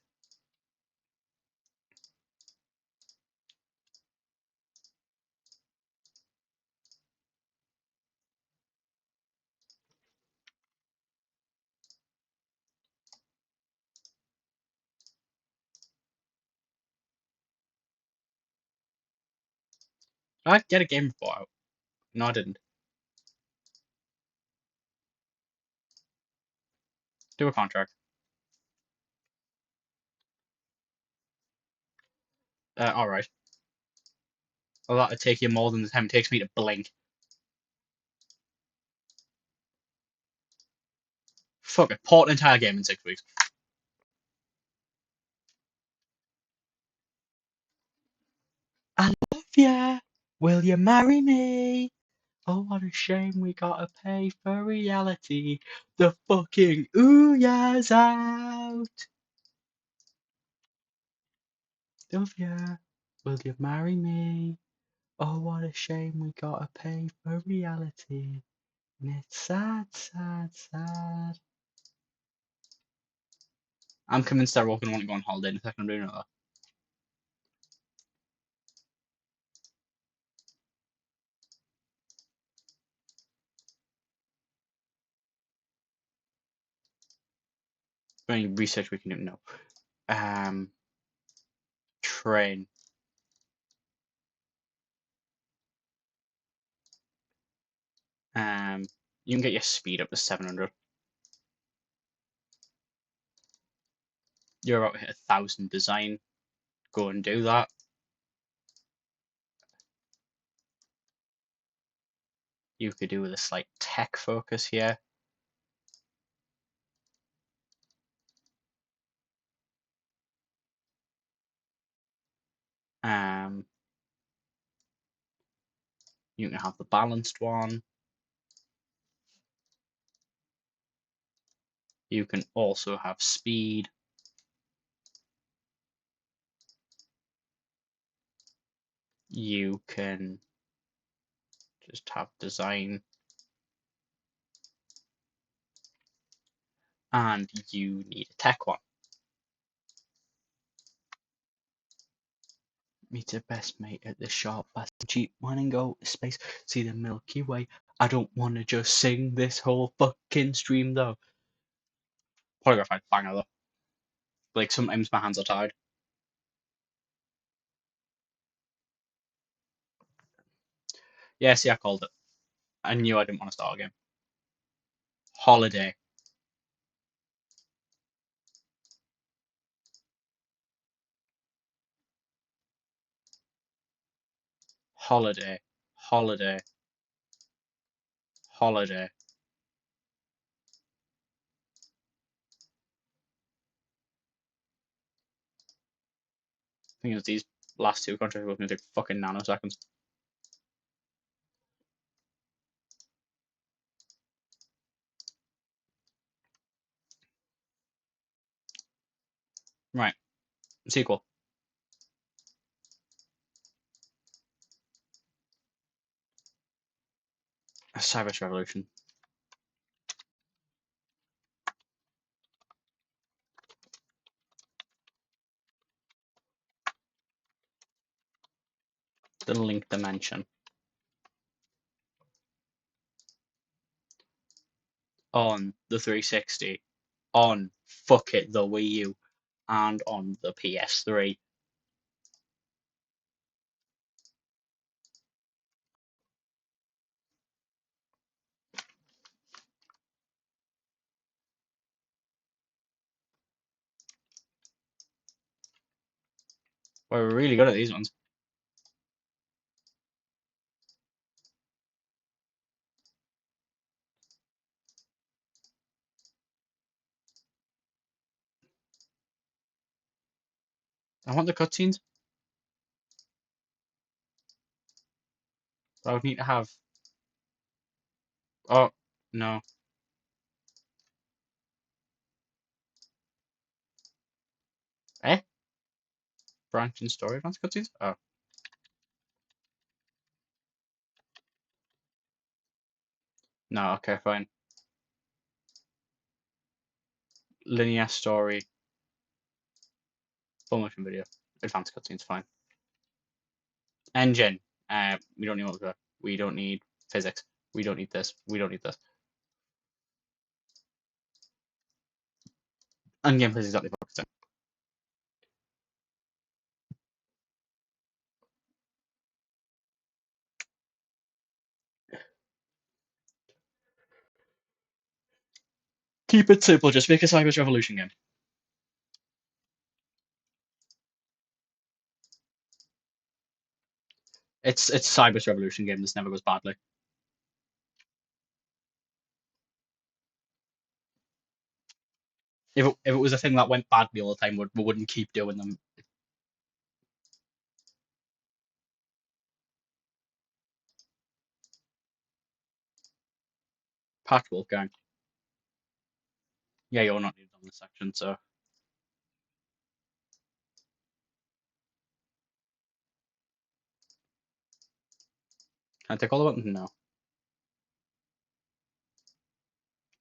Did I get a game report out? No, I didn't. Do a contract. Alright. Well, that'll take you more than the time it takes me to blink. Fuck it, port an entire game in 6 weeks. I love ya. Will you marry me? Oh, what a shame we gotta pay for reality. The fucking Ouya's out. Love ya. Will you marry me? Oh, what a shame we gotta pay for reality. And it's sad, sad, sad. I'm convinced they're all gonna want to go on holiday in a second. I'm doing that. Any research we can do? No. Train. You can get your speed up to 700. You're about to hit 1,000 design. Go and do that. You could do with a slight tech focus here. You can have the balanced one. You can also have speed. You can just have design. And you need a tech one. Meet a best mate at the shop, fast and cheap, wine and go space, see the Milky Way. I don't wanna just sing this whole fucking stream though. Polygraph I'd banger though. Like sometimes my hands are tied. Yeah, see, I called it. I knew I didn't want to start a game. Holiday. Holiday. Holiday. Holiday. I think it was these last two contracts were going to take fucking nanoseconds. Right. Sequel. A Cyrus Revolution. The Link Dimension. On the 360. On fuck it, the Wii U. And on the PS3. We're really good at these ones. I want the cutscenes. But I would need to have. Oh no. Eh? Branch and story advance cutscenes? Oh. No, okay, fine. Linear story. Full motion video. Advanced cutscenes, fine. Engine. We don't need motor. We don't need physics. We don't need this. We don't need this. And gameplay is exactly focused on. Keep it simple. Just make a Cyber's Revolution game. It's Cyber's Revolution game. This never goes badly. If it was a thing that went badly all the time, we wouldn't keep doing them. Patch Wolfgang. Yeah, you're not needed on this section, so. Can I tick all the buttons? No.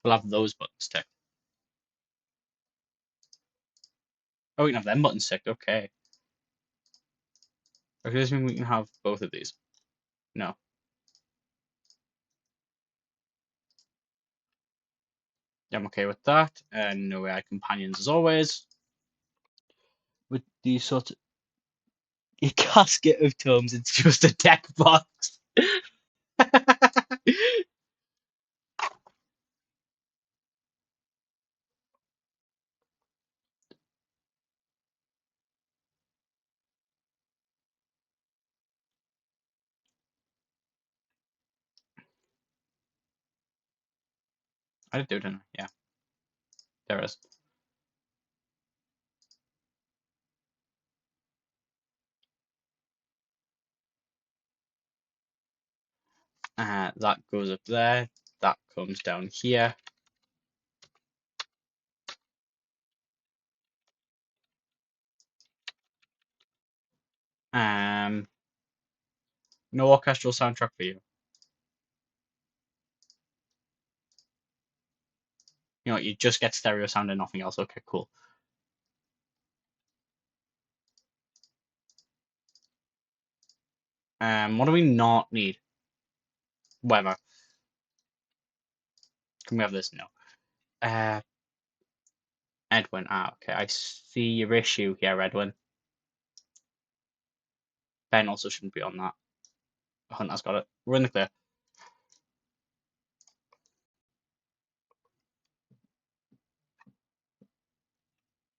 We'll have those buttons ticked. Oh, we can have them buttons ticked. Okay. Okay, does this mean we can have both of these? No. Yeah, I'm okay with that. And no AI companions as always. With these sort of a casket of tomes, it's just a deck box. I did do it, didn't I? Yeah, there is. That goes up there. That comes down here. No orchestral soundtrack for you. You know, you just get stereo sound and nothing else. Okay, cool. What do we not need? Weather. Can we have this? No. Edwin. Okay. I see your issue here, Edwin. Ben also shouldn't be on that. Hunter's got it. We're in the clear.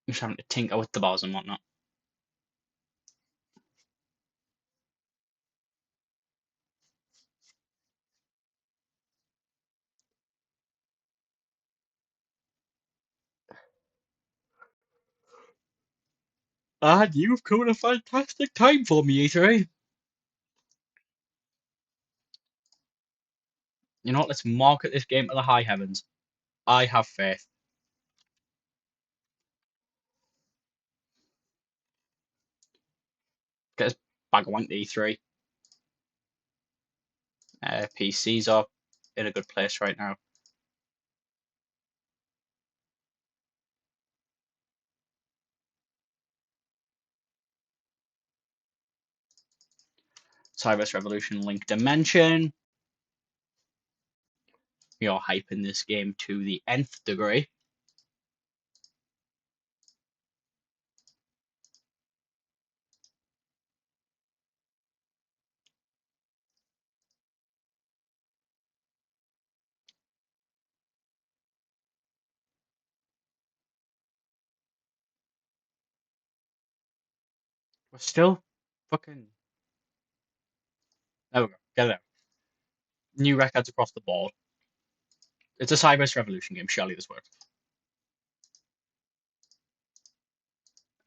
I'm just having to tinker with the bars and whatnot. And you've come at a fantastic time for me, E3. You know what? Let's market this game to the high heavens. I have faith. Get us bag wank to E3. PCs are in a good place right now. Cyber's Revolution Link Dimension. We are hyping this game to the nth degree. We're still fucking. There we go. Get it out. New records across the board. It's a Cyber's Revolution game. Surely this works.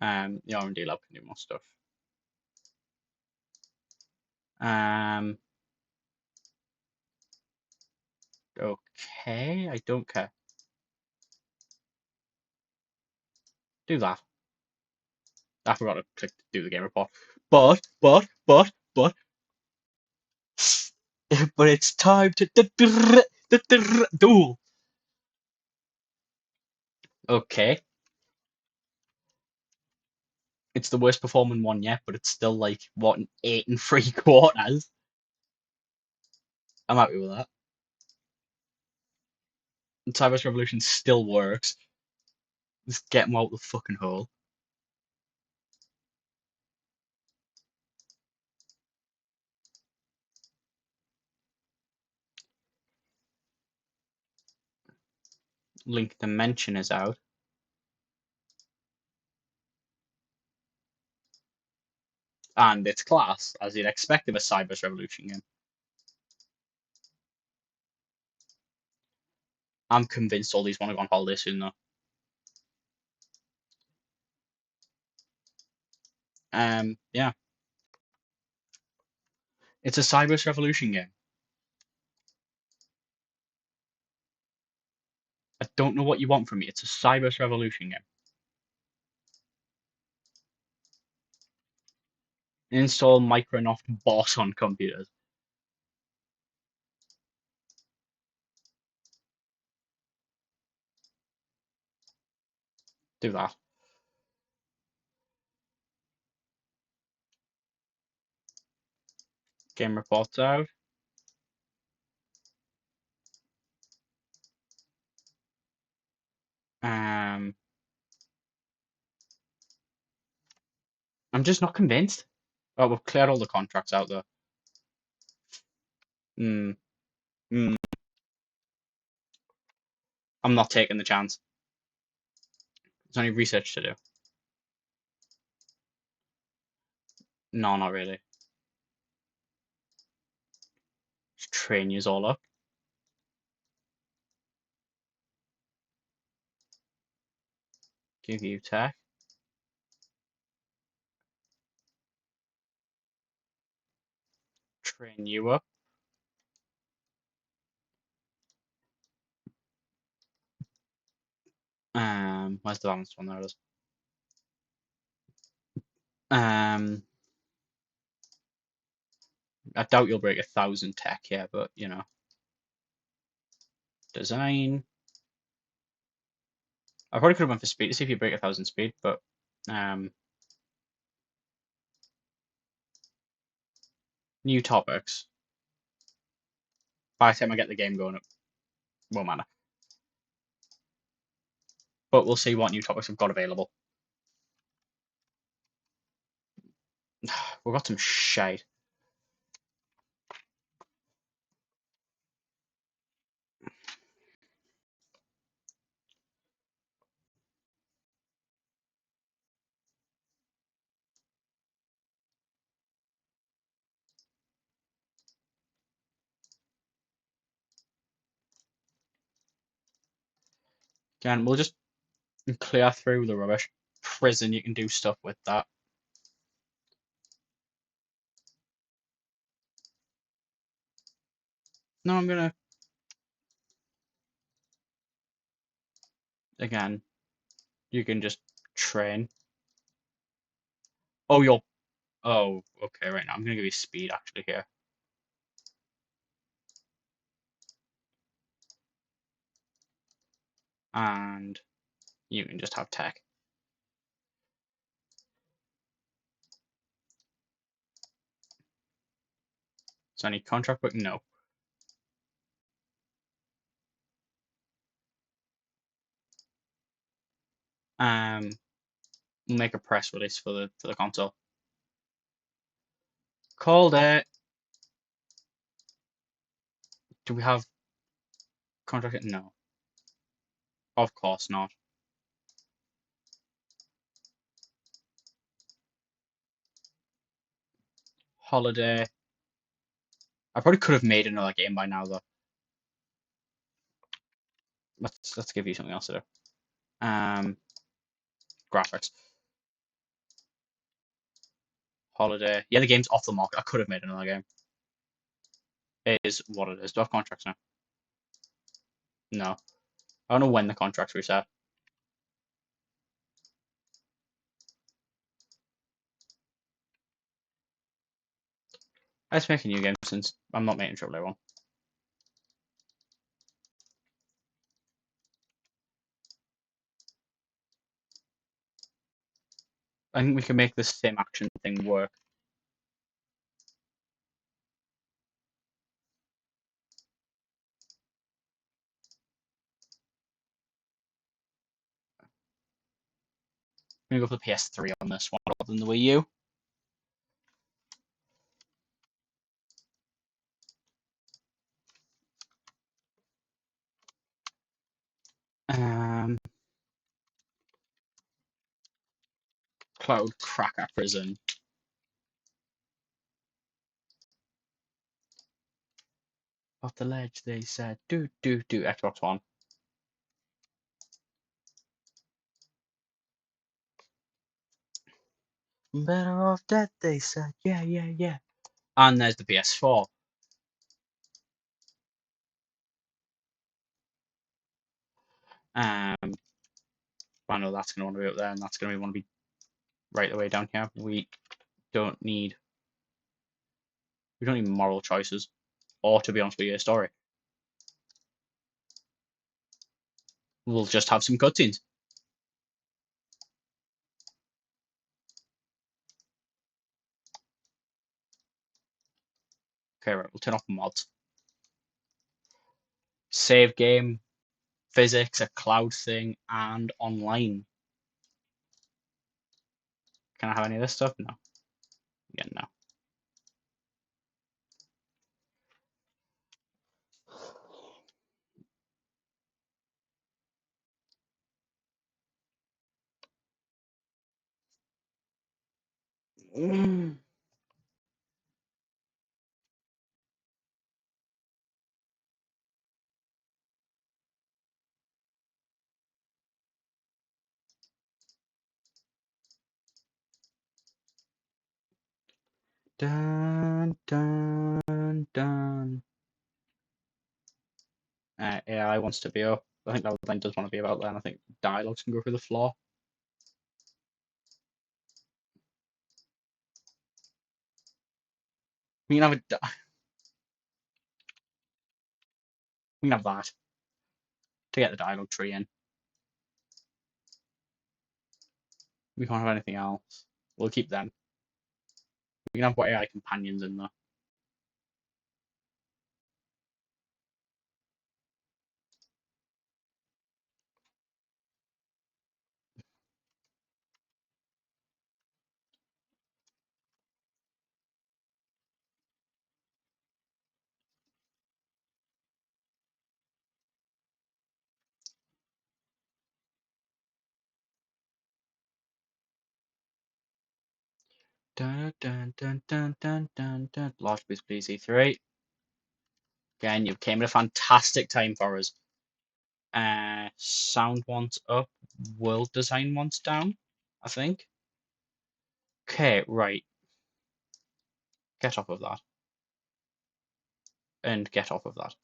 The R&D lab can do more stuff. Okay, I don't care. Do that. I forgot to click to do the game report. But, but it's time to duel. Okay. It's the worst performing one yet, but it's still like, what, an 8 3/4? I'm happy with that. And Cyber's Revolution still works. Just get them out the fucking hole. Link Dimension is out. And it's class, as you'd expect of a Cyber's Revolution game. I'm convinced all these want to go on holiday soon, though. Yeah. It's a Cyber's Revolution game. I don't know what you want from me. It's a Cyber's Revolution game. Install Microsoft Boss on computers. Do that. Game reports out. I'm just not convinced. Oh, we've cleared all the contracts out though. Hmm. I'm not taking the chance. There's only research to do. No, not really. Just train yous all up. Give you tech. Train you up. Where's the balanced one? There it is. I doubt you'll break 1,000 tech here, but you know. Design. I probably could have went for speed to see if you break 1,000 speed, but new topics. By the time I get the game going, it won't matter. But we'll see what new topics I've got available. We've got some shite. Again, we'll just clear through the rubbish. Prison, you can do stuff with that. No, I'm gonna. Again, you can just train. Oh, you're. Oh, okay, right now. I'm gonna give you speed actually here. And you can just have tech. So I need contract book? No. We'll make a press release for the console. Called it. Do we have contract? No. Of course not. Holiday. I probably could have made another game by now though. Let's give you something else to do. Graphics. Holiday. Yeah, the game's off the market. I could have made another game. It is what it is. Do I have contracts now? No. I don't know when the contracts reset. Let's make a new game since I'm not making AAA one. I think we can make this same action thing work. I'm gonna go for the PS3 on this one rather than the Wii U. Cloud Cracker Prison. Off the ledge, they said, do Xbox One. Better off dead, they said. Yeah. And there's the PS4. I know that's going to want to be up there, and that's going to want to be right the way down here. We don't need moral choices, or to be honest with you, a story. We'll just have some cutscenes. Okay, right, we'll turn off mods. Save game, physics, a cloud thing, and online. Can I have any of this stuff? No. Yeah, no. Dun, dun, dun. AI wants to be up. I think that line does want to be about that, and I think dialogues can go through the floor. We can have we can have that to get the dialogue tree in. We can't have anything else. We'll keep them. We can have what AI companions in there. Dun, dun, dun, dun, dun, dun, dun. Large boost, please, E3. Again, you came at a fantastic time for us. Sound once up, world design once down, I think. Okay, right. Get off of that. And get off of that.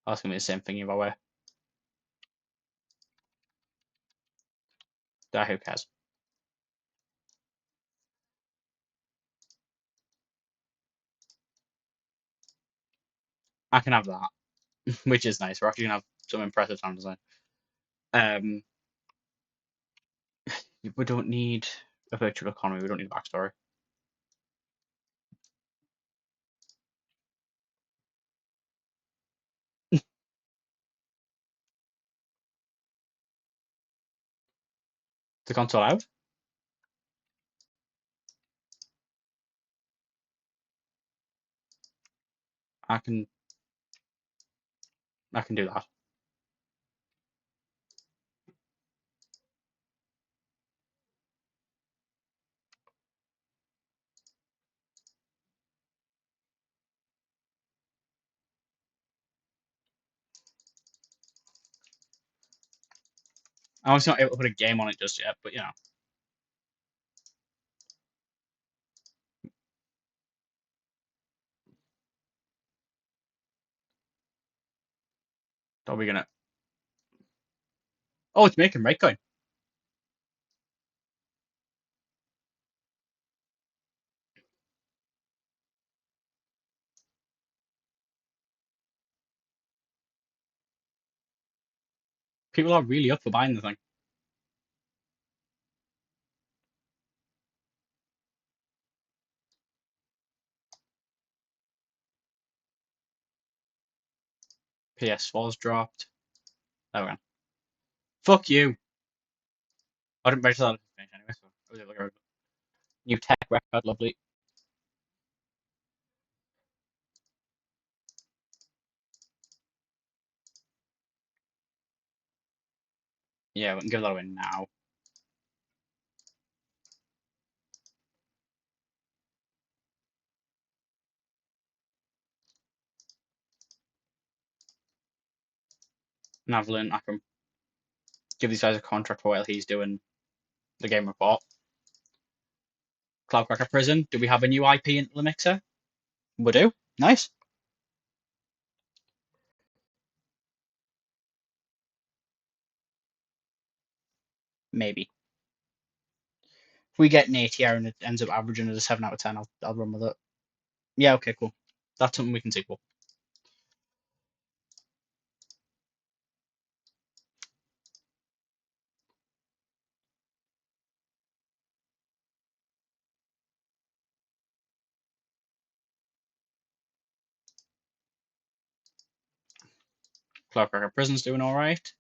That's going to be the same thing either way. Who cares? I can have that, which is nice. We're actually going to have some impressive sound design. We don't need a virtual economy. We don't need a backstory. The console out? I can do that. I was not able to put a game on it just yet, but you know. Are we gonna? Oh, it's making right coin. People are really up for buying the thing. PS4's dropped. There we go. Fuck you. I didn't register that anyway, so I was able to go. New tech record, lovely. Yeah, we can give that away now. Navalin, I can give these guys a contract while he's doing the game report. Cloudcracker Prison. Do we have a new IP into the mixer? We do. Nice. Maybe. If we get an 80 and it ends up averaging at a 7 out of 10, I'll run with it. Yeah, okay, cool. That's something we can sequel. Cloudcracker Prison's doing alright.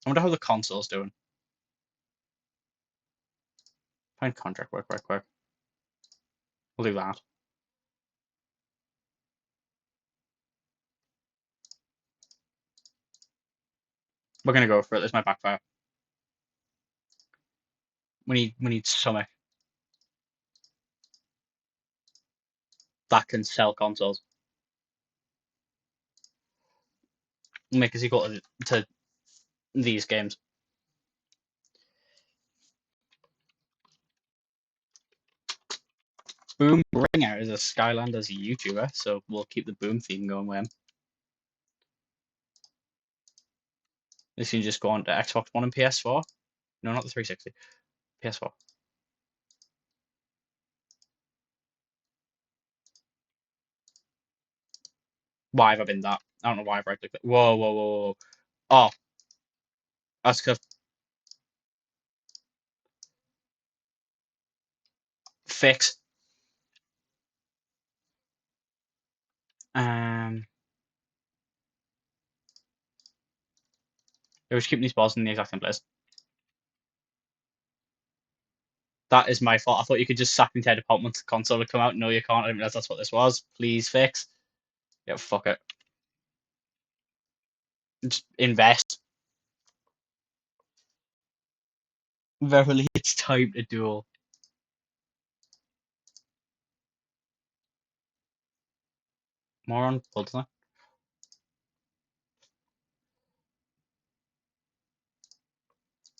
I wonder how the console's doing. Find contract work right quick. We'll do that. We're gonna go for it. This might backfire. We need something that can sell consoles. We'll make a sequel to these games. Boom Bringer is a Skylanders YouTuber, so we'll keep the Boom theme going with him. This can just go on to Xbox One and PS4. No, not the 360. PS4. Why have I been that? I don't know why I've right clicked it. Whoa, whoa, whoa, whoa. Oh, that's because fix. It was keeping these balls in the exact same place. That is my fault. I thought you could just sack the entire department to console to come out. No, you can't. I didn't realize that's what this was. Please fix. Yeah, fuck it. Just invest. Verily, it's time to duel. More on Bloodline.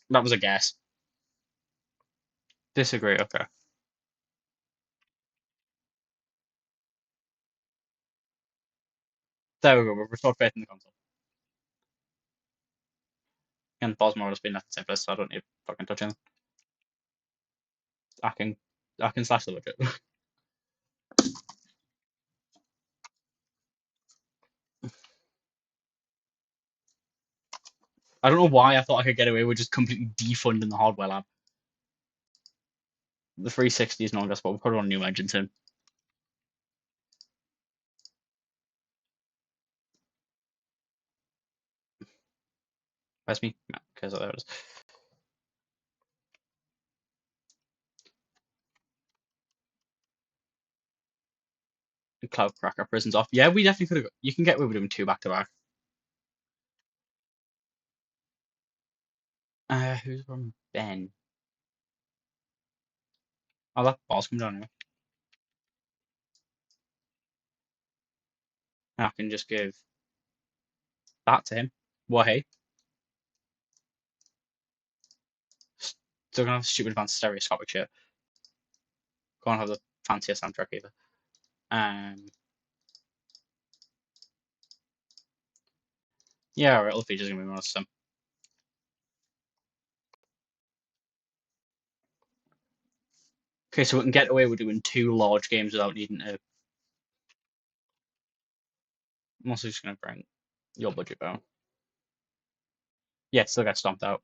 That was a guess. Disagree. Okay. There we go. We've restored faith in the console. And Bosmore has been at the same place, so I don't need to fucking touch him. I can, I can slash the budget. I don't know why I thought I could get away with just completely defunding the hardware lab. The 360 is not just, but we'll put it on new engine soon. Where's me? No, okay, so there it is. Cloudcracker Prison's off. Yeah, we definitely could have. You can get away with doing 2 back to back. Who's from Ben? I'll let balls come down anyway. And I can just give that to him. Well, hey. Still gonna have stupid advanced stereoscopic shit. Go on, have the fancy a soundtrack either. Yeah, alright, all the features are gonna be more awesome. Okay, so we can get away with doing 2 large games without needing to. I'm also just gonna bring your budget down. Yeah, still got stomped out.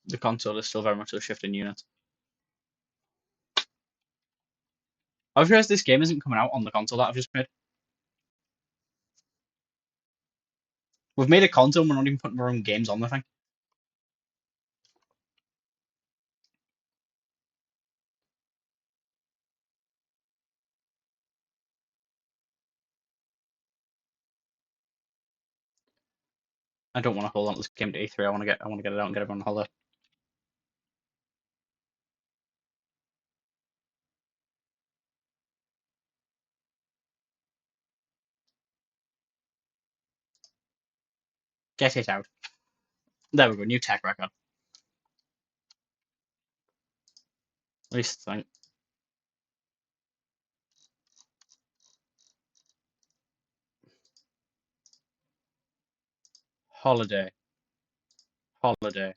The console is still very much a shifting unit. I've realized this game isn't coming out on the console that I've just made. We've made a console and we're not even putting our own games on the thing. I don't want to hold on to this game to E3. I want to get it out and get everyone on holiday. Get it out. There we go, new tech record. At least I think. Holiday. Holiday.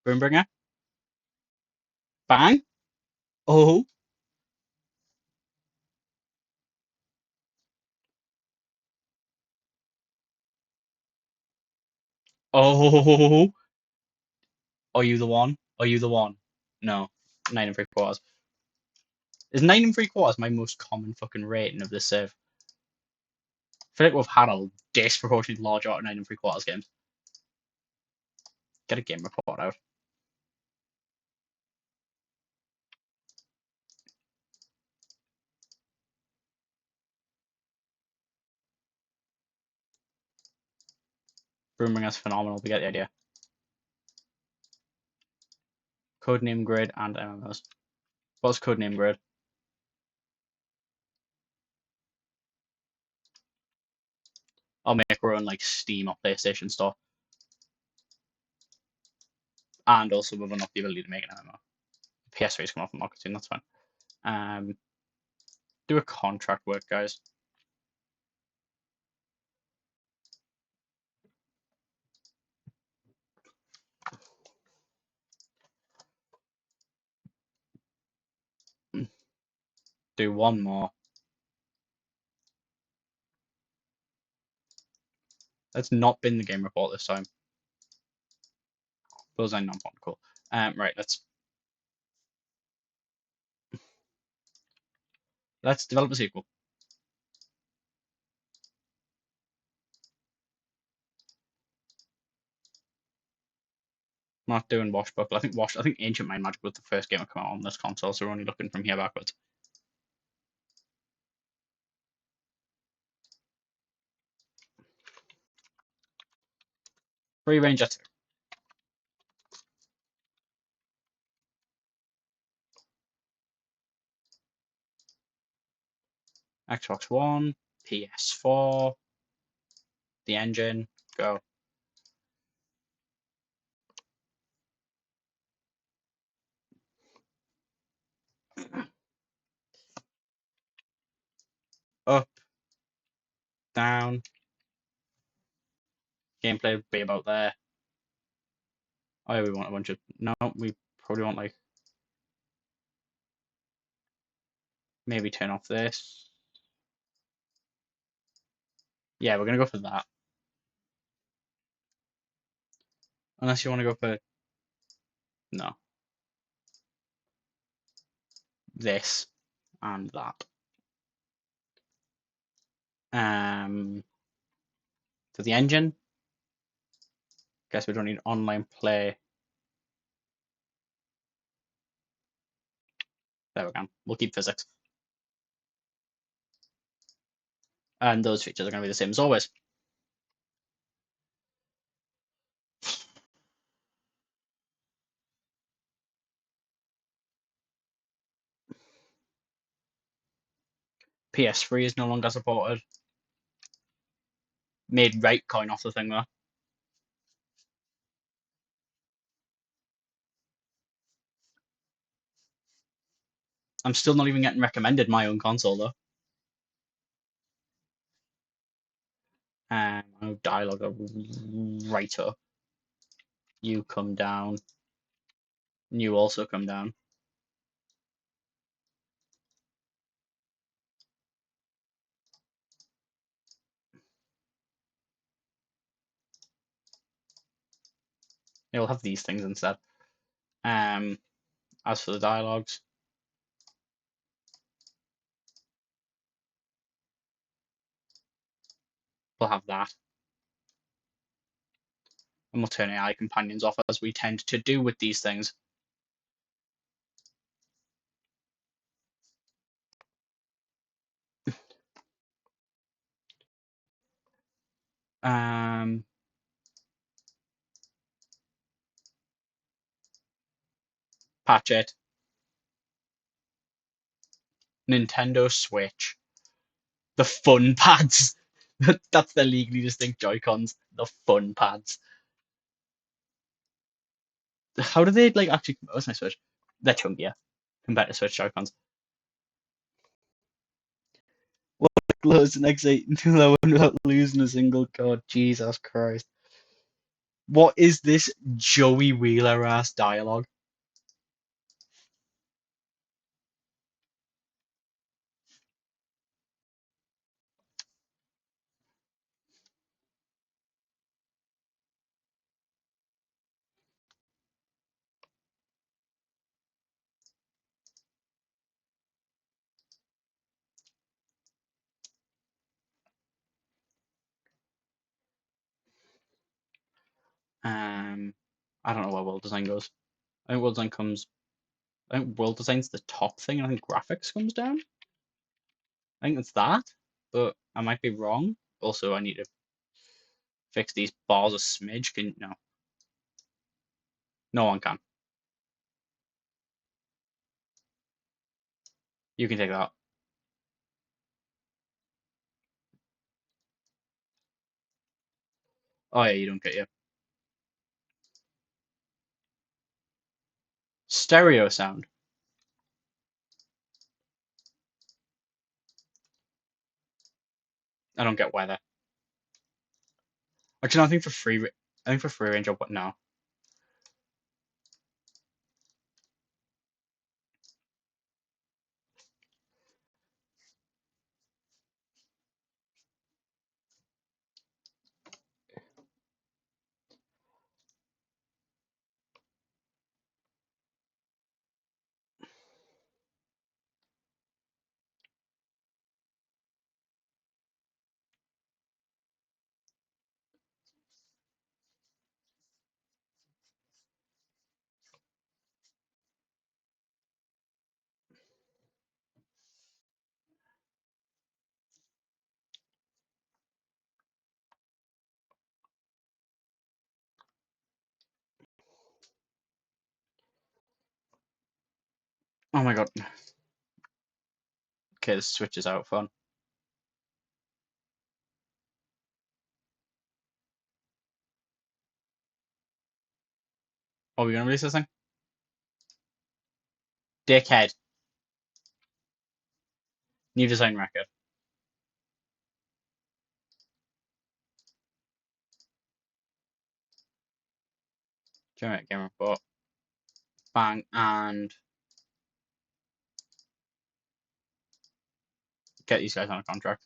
Boombringer. Bang. Oh. Oh. Are you the one? Are you the one? No. 9 3/4. Is 9 3/4 my most common fucking rating of this save? I feel like we've had a disproportionately large amount of 9 3/4 games. Get a game report out. Boomeranger's phenomenal, we get the idea. Codename Grid and MMOs. What's Codename Grid? I'll make our own like Steam or PlayStation store. And also we've unlocked the ability to make an MMO. PS3 is coming off the market soon, that's fine. Do a contract work, guys. Do one more. That's not been the game report this time. Bullseye non-point, cool. Right, let's develop a sequel. I'm not doing Washbuckle. I think Ancient Mind Magic was the first game to come out on this console, so we're only looking from here backwards. Free Ranger 2. Xbox One, PS4, the engine, go. Up, down. Gameplay would be about there. Oh yeah, we want a bunch of. No, we probably want like. Maybe turn off this. Yeah, we're gonna go for that. Unless you want to go for. No. This and that. For the engine, guess we don't need online play. There we go. We'll keep physics. And those features are going to be the same as always. PS3 is no longer supported. Made right coin off the thing though. I'm still not even getting recommended my own console though. Oh, dialogue writer. You come down. You also come down. Yeah, we'll have these things instead. As for the dialogues, we'll have that. And we'll turn AI companions off as we tend to do with these things. Patch it. Nintendo Switch. The fun pads. That's the legally distinct Joy-Cons. The fun pads. How do they like actually? Oh, it's my Switch. They're chunkier compared to Switch Joy-Cons. What close the next 8 without losing a single card? Jesus Christ! What is this Joey Wheeler ass dialogue? I don't know where world design goes. I think world design comes. I think world design's the top thing, and I think graphics comes down. I think it's that, but I might be wrong. Also, I need to fix these bars a smidge. Can no, no one can. You can take that. Oh yeah, you don't get your stereo sound. I don't get weather. Actually, no, I think for free. I think for free range, what no. Oh my god. Okay, the Switch is out fun. Are we gonna release this thing? Dickhead. New design record. Generate game report. Bang and get these guys on a contract.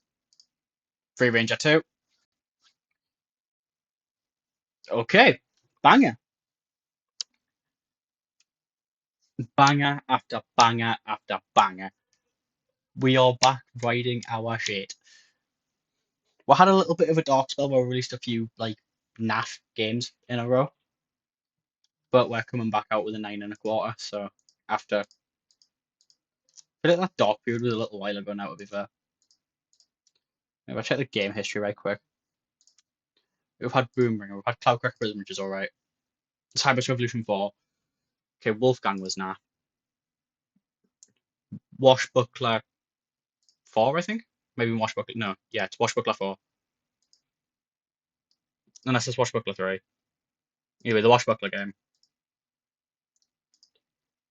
Free Ranger 2. Okay. Banger. Banger after banger after banger. We are back riding our shit. We had a little bit of a dark spell where we released a few like naff games in a row, but we're coming back out with a 9.25. So after I feel like that dark period was a little while ago now, to be fair. If I check the game history right quick, we've had Boomerang, we've had Cloudcrack Prism, which is alright. Cyber Revolution 4. Okay, Wolfgang was naff. Washbuckler 4, I think. Maybe Washbuckler. No, yeah, it's Washbuckler 4. Unless it's Washbuckler 3. Anyway, the Washbuckler game.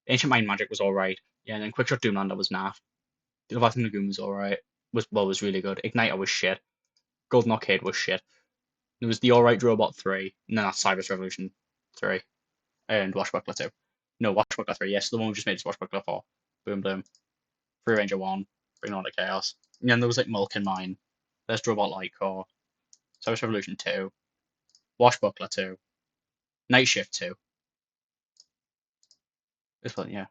Ancient Mind Magic was alright. Yeah, and then Quickshot Doomlander was naff. The Leviathan Lagoon was alright. Was really good. Igniter was shit. Golden Arcade was shit. There was the alright Robot 3, and then that's Cyrus Revolution 3. And Washbuckler 2. No, Washbuckler 3, yes, the one we just made is Washbuckler 4. Boom Bloom. Free Ranger 1. Bring on the Chaos. And then there was like Mulkin Mine. There's Robot Light Core. Cyrus Revolution 2. Washbuckler 2. Night Shift 2. This one, yeah.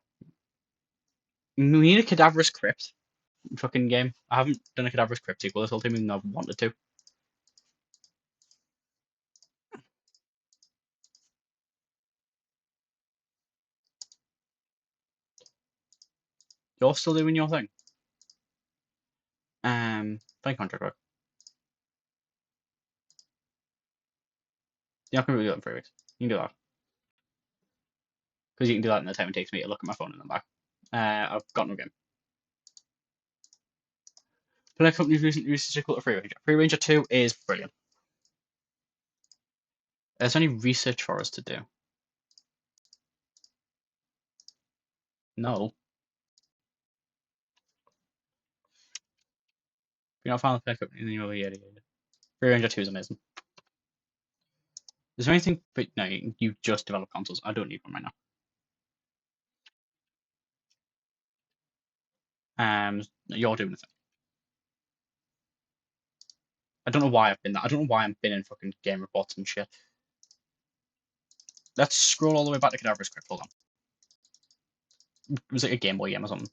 We need a Cadaverous Crypt fucking game. I haven't done a Cadaverous Crypt sequel this whole time, even though I've wanted to. You're still doing your thing. Play contract work. You're not gonna do that in 3 weeks. You can do that. Because you can do that in the time it takes me to look at my phone and then back. I've got no game. Play Company's recently released a sequel to Free Ranger. Free Ranger 2 is brilliant. There's only research for us to do. No. If you're not found the Play Company, then you're yada yada. Free Ranger 2 is amazing. Is there anything? But no, you just develop consoles. I don't need one right now. You're doing the thing. I don't know why I've been that. I don't know why I've been in fucking game reports and shit. Let's scroll all the way back to Cadaverous Crypt. Hold on. Was it a Game Boy game or something?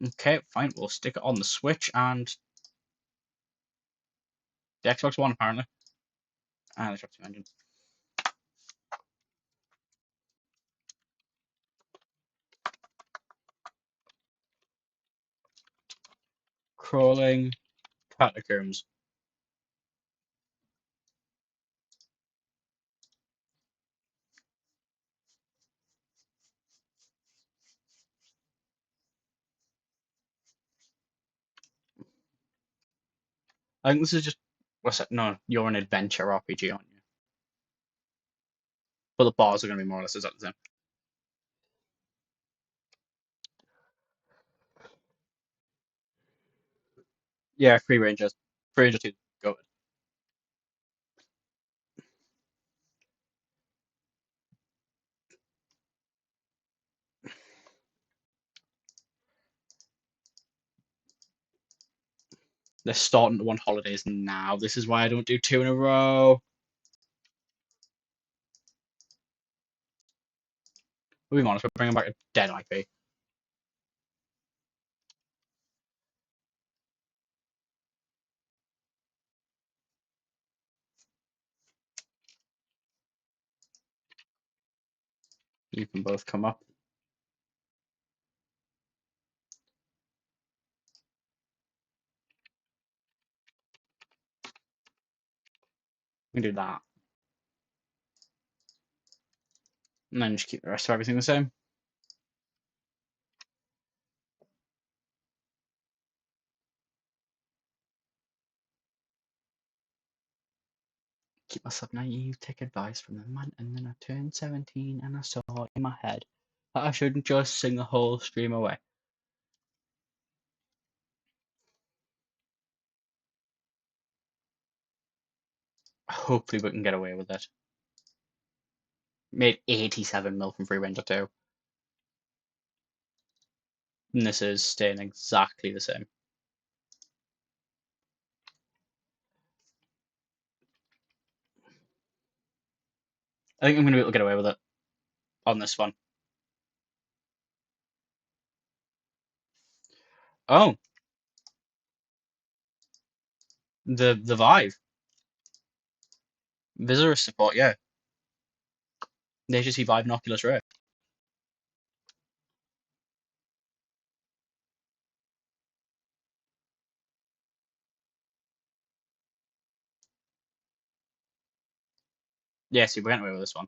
Okay, fine. We'll stick it on the Switch and the Xbox One, apparently. And the Xbox Engine. Crawling Catacombs. I think this is just. What's that? No, you're an adventure RPG, aren't you? But the bars are going to be more or less exactly the same. Yeah, Free Rangers. Free Ranger 2. Go. They're starting to want holidays now. This is why I don't do 2 in a row. We'll be honest, we're bringing back a dead IP. You can both come up. We can do that. And then just keep the rest of everything the same. Keep myself naive, take advice from the man, and then I turned 17 and I saw in my head that I shouldn't just sing the whole stream away. Hopefully we can get away with it. Made 87 mil from Free Ranger 2. And this is staying exactly the same. I think I'm going to be able to get away with it on this one. Oh, the Vive. Visitor support, yeah. The HTC Vive and Oculus Rift. Yeah, see, we're getting away with this one.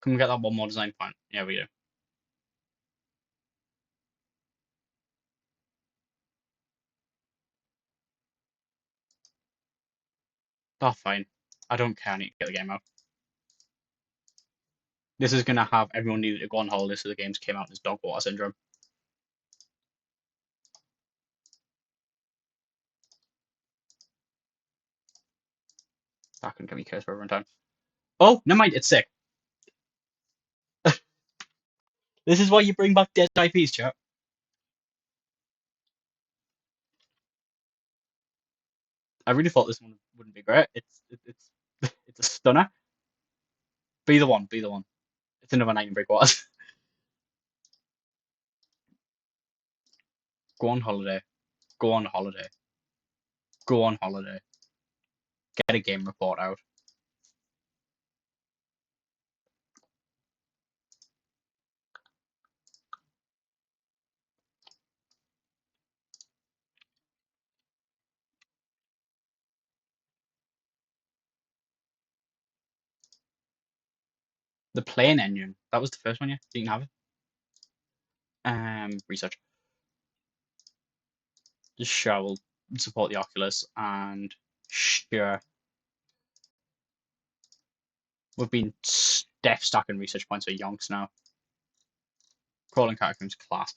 Can we get that one more design point? Yeah, we do. Oh, fine. I don't care. I need to get the game out. This is gonna have everyone needed to go on holiday, so the games came out as dog water syndrome. That can get me cursed for every time. Oh, never mind. It's sick. This is why you bring back dead IPs, chat. I really thought this one wouldn't be great. It's it's a stunner. Be the one. Be the one. It's another night in break waters. Go on holiday. Go on holiday. Go on holiday. Get a game report out. The plane engine. That was the first one, yeah. You can have it. Research. Just sure will support the Oculus and sure. We've been def stacking research points for yonks now. Crawling Catacombs class.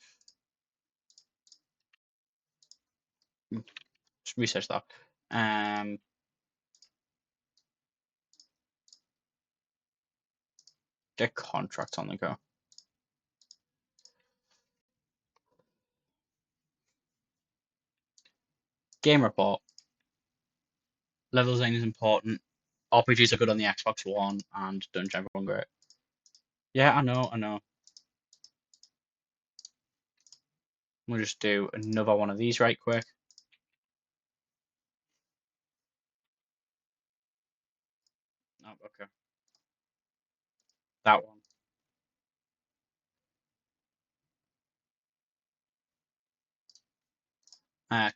Just research that. Get contracts on the go. Game report. Level design is important. RPGs are good on the Xbox One and Dungeon Everyone great. Yeah, I know, I know. We'll just do another one of these right quick. Oh, okay. That one.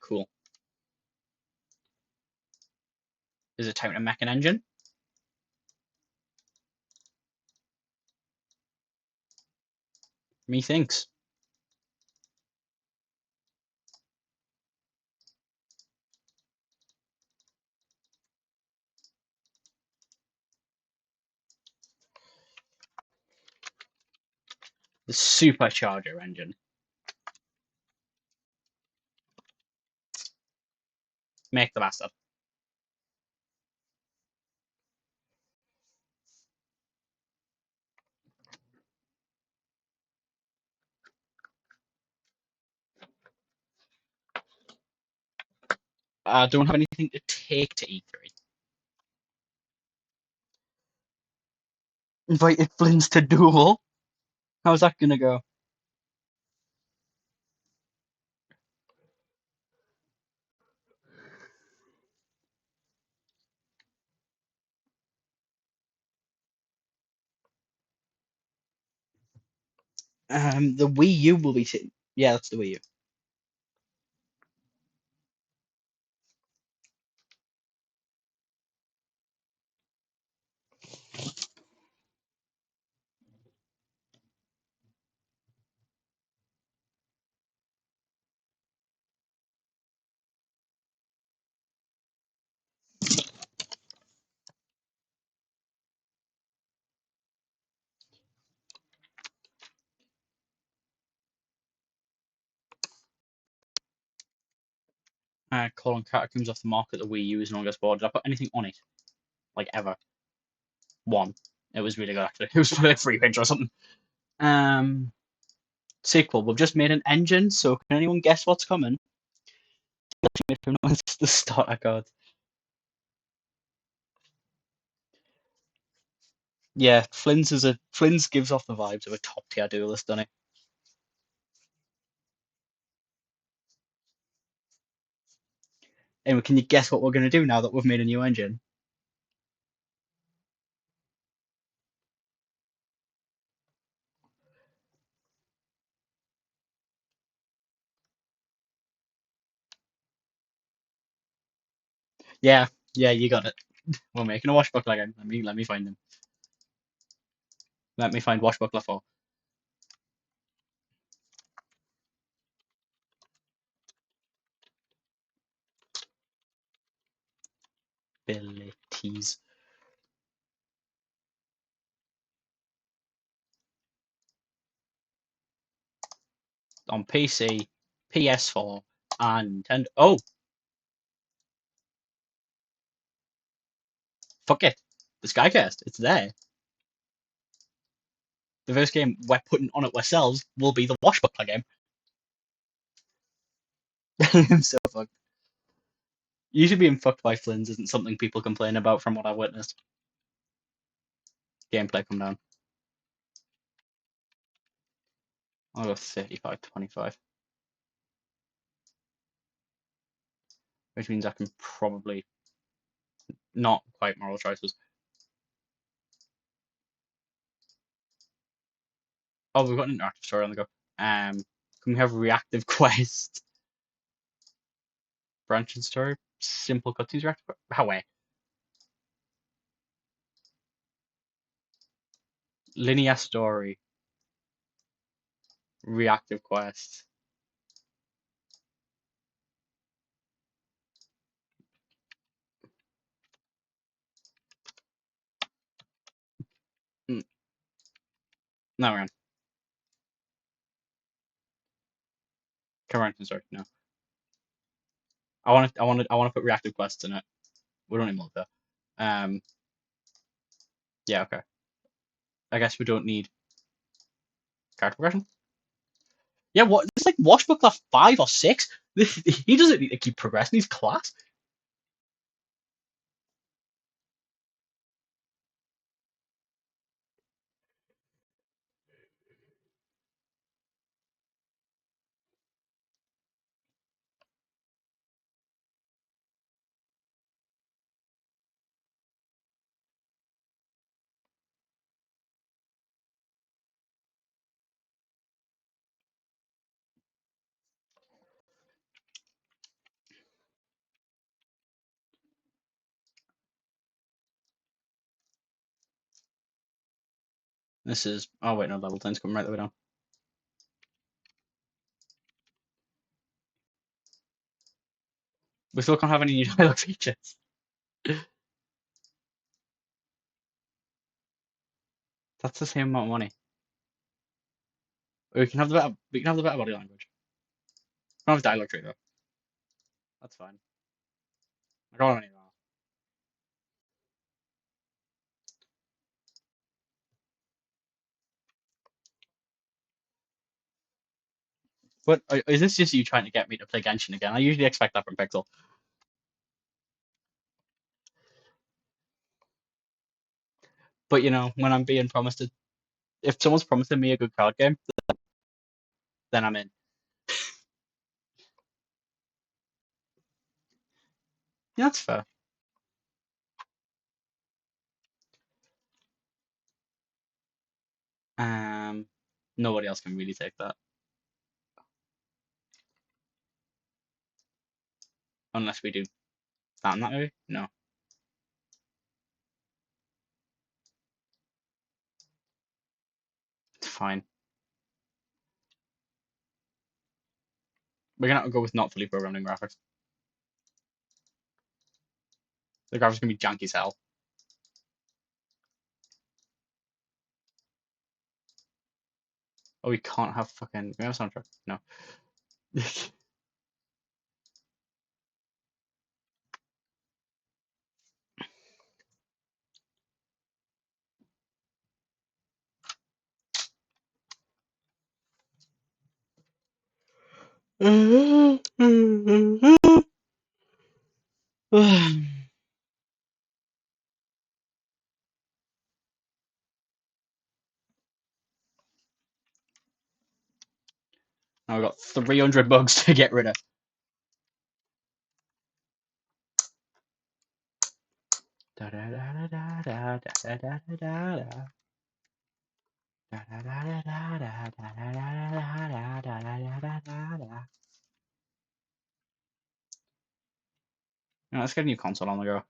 Cool. Is it time to make an engine? Methinks. The supercharger engine. Make the bastard. I don't have anything to take to E3. Invited Flynn's to duel. How's that gonna go? The Wii U will be sitting. Yeah, that's the Wii U. Calling Catacombs off the market. The Wii U is no longer supported. Did I put anything on it? Like ever? One. It was really good actually. It was like free range or something. Sequel. We've just made an engine, so can anyone guess what's coming? It's the starter card. Yeah, Flynn's gives off the vibes of a top tier duelist, doesn't he? Anyway, can you guess what we're gonna do now that we've made a new engine? Yeah, yeah, you got it. We're making a washbook again. Let me find them. Let me find Washbuckler 4. Abilities. On PC, PS4, and Nintendo. Oh, fuck it. The Skycast. It's there. The first game we're putting on it ourselves will be the Washbuckler game. I'm so fucked. Usually being fucked by Flins isn't something people complain about from what I've witnessed. Gameplay come down. I'll go 35-25. Which means I can probably not quite moral choices. Oh, we've got an interactive story on the go. Can we have reactive quest? Branching story? Simple cutscenes reactive? How way? Linear story. Reactive quest. Mm, no, we're on. Branching story. No. I want to put reactive quests in it. We don't need more though. Yeah, okay. I guess we don't need character progression. Yeah, what? It's like Washbuckler 5 or 6. He doesn't need to keep progressing. He's class. This is. Oh wait, no, level 10's coming right the way down. We still can't have any new dialogue features. That's the same amount of money. We can have the better. We can have the better body language. We don't have dialogue tree though. That's fine. I don't want any of that. But is this just you trying to get me to play Genshin again? I usually expect that from Pixel. But you know, when I'm being promised it, if someone's promising me a good card game, then I'm in. Yeah, that's fair. Um, Nobody else can really take that unless we do stand that maybe. No, it's fine. We're gonna go with not fully programmed in graphics. The graphics gonna be janky as hell. Oh, we can't have fucking. We have a soundtrack. No. Now we've got 300 bugs to get rid of. Let's get a new console on the go.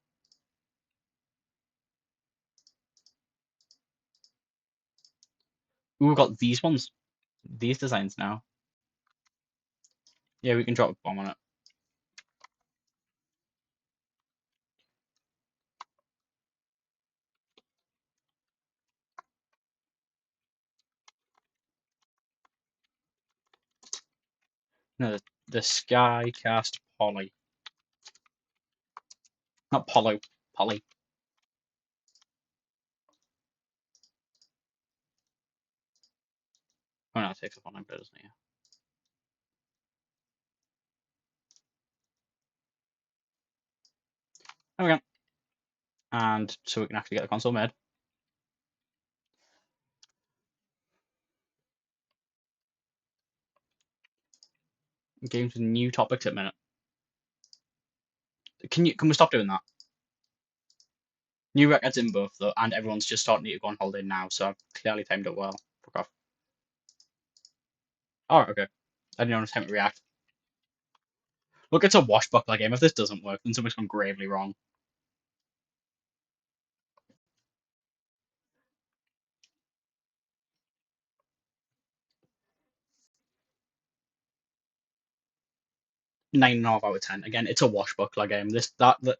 Ooh, we've got these ones. These designs now. Yeah, we can drop a bomb on it. No, the Skycast Polly. Not Polo, Polly. Oh no, it takes up on it, doesn't it? There we go. And so we can actually get the console made. Games with new topics at minute. Can we stop doing that? New records in both though, and everyone's just starting to go on holiday now, so I've clearly timed it well. Fuck off. Oh, okay. I didn't know time to react. Look, it's a washbuckler game. If this doesn't work, then something's gone gravely wrong. Nine and a half out of 10. Again, it's a washbuckler game. That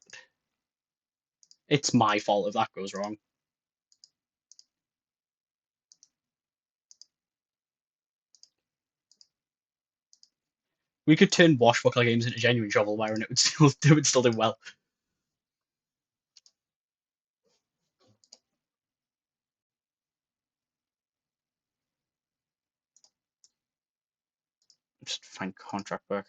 it's my fault if that goes wrong. We could turn washbuckler games into genuine shovelware, and it would still do well. Just find contract work.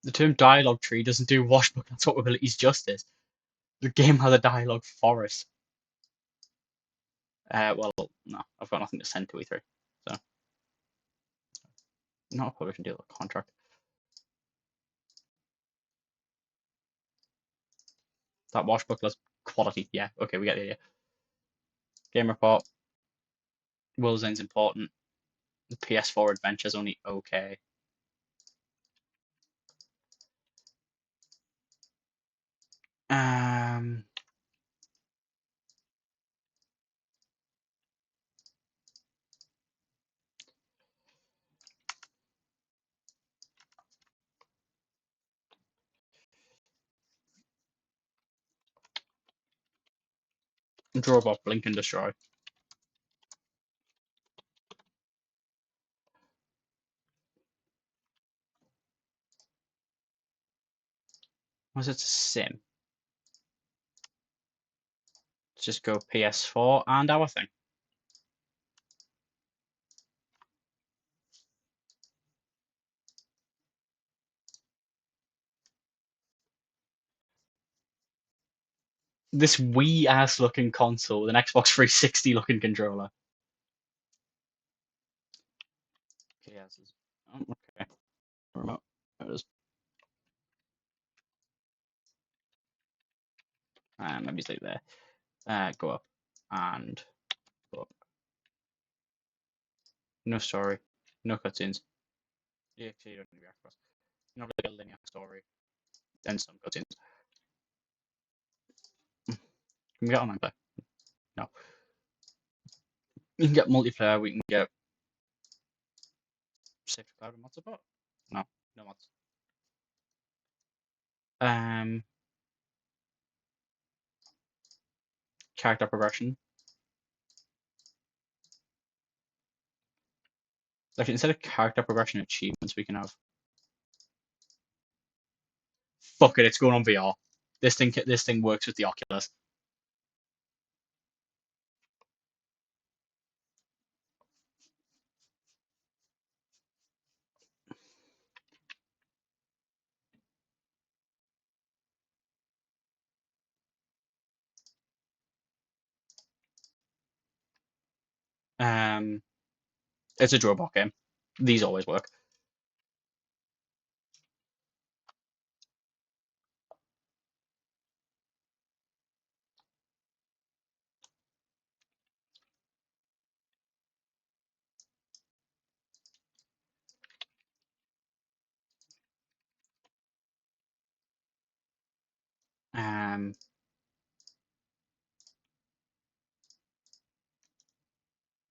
The term dialogue tree doesn't do washbuckler swappability's justice. The game has a dialogue forest. Well, no, I've got nothing to send to E3, so not a publishing deal, a contract. That washbuckler's quality. Yeah, okay, we get the idea. Game report. World's End's important. The PS4 adventure's only okay. Um, Drawbot, Blink and Destroy. Was it a sim? Let's just go PS4 and our thing. This Wii ass looking console with an Xbox 360 looking controller. Okay, yeah, okay. Remote. There it is. Maybe stay there. Go up and go up. No story. No cutscenes. Yeah, you don't need to react fast. Not really a linear story. And some cutscenes. Can we get online play? No. We can get multiplayer. We can get safe to cloud and mod support. No, no mods. Um, Character progression. Actually, instead of character progression achievements, we can have. Fuck it, it's going on VR. This thing works with the Oculus. Um, it's a drawbot game. These always work.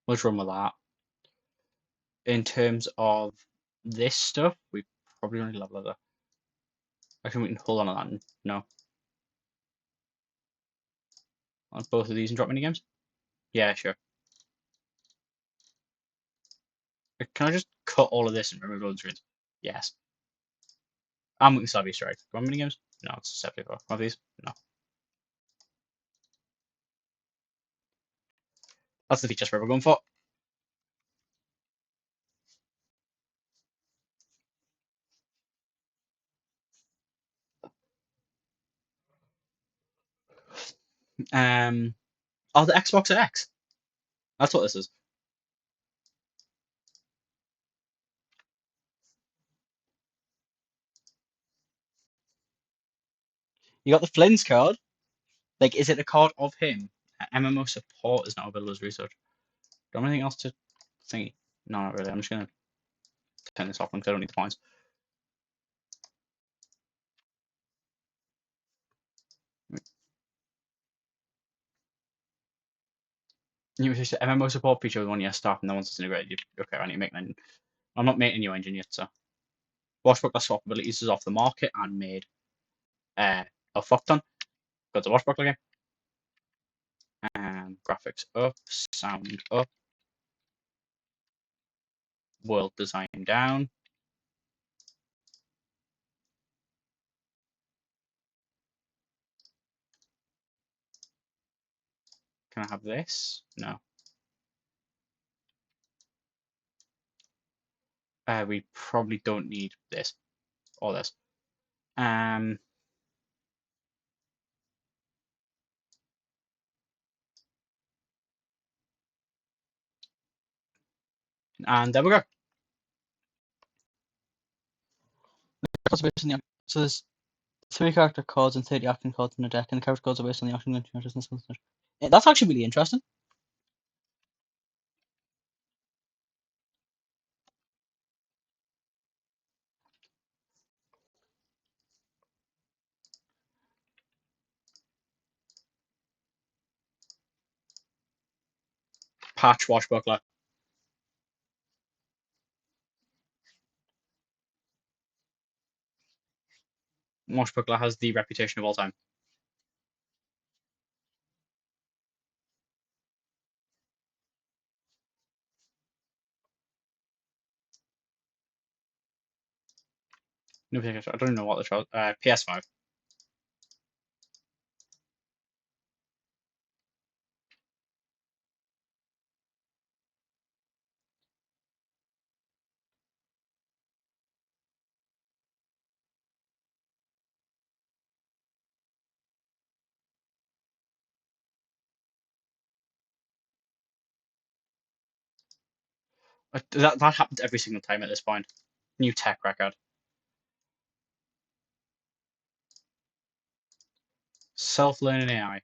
Let's run with that. In terms of this stuff, we probably only level it. Actually, we can hold on to that. No. On both of these and drop mini games? Yeah, sure. Can I just cut all of this and remove all the screens? Yes. I'm looking Savvy Strike. Do I want mini games? No, it's separate. One of these? No. That's the feature spread we're going for. Oh, the Xbox X. That's what this is. You got the Flynn's card. Like, is it a card of him? MMO support is not available as research. Do I have anything else to thingy? No, not really. I'm just gonna turn this off because I don't need the points. You just MMO support feature with one year start and then once it's integrated, okay, I need to make an engine. I'm not making a new engine yet, so. Washbuckler swap abilities is off the market and made a fuck ton. Got the Washbuckler game. Graphics up, sound up, world design down. Can I have this? No. We probably don't need this or this. And there we go. So there's 3 character cards and 30 action cards in the deck, and the character cards are based on the action characters. That's actually really interesting. Patch Washbuckler. Washbuckler has the reputation of all time. No, I don't even know what the show. PS5. That happens every single time at this point. New tech record. Self-learning AI.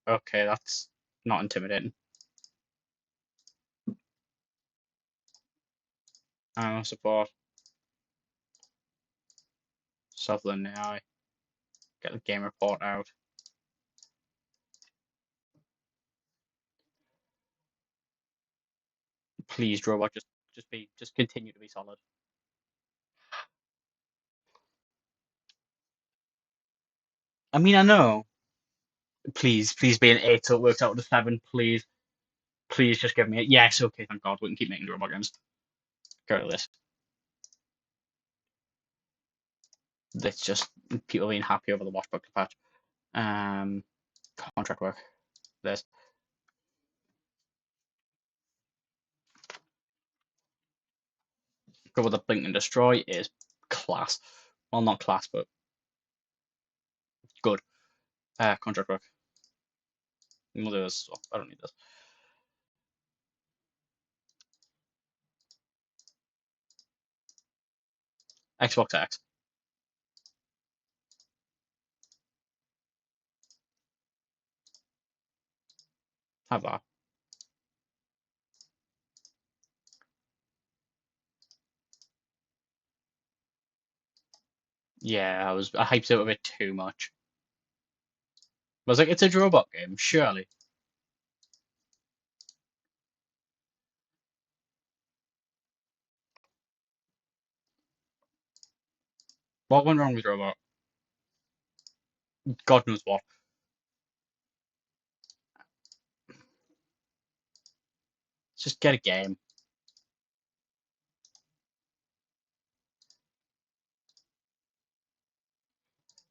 Okay, that's not intimidating. Support. Self-learning AI. Get the game report out. Please, robot, just continue to be solid. I mean, I know. Please be an 8 so it works out with a 7, please. Please just give me it. Yes, okay, thank God. We can keep making robot games. Go to this. That's just people being happy over the Washbuckler patch. Contract work. This. Go with the blink and destroy is class. Well, not class, but good. Contract work. We'll do this. Oh, I don't need this. Xbox X. Have that. Yeah, I hyped it a bit too much. was like, it's a robot game, surely. What went wrong with robot? God knows what. Just get a game.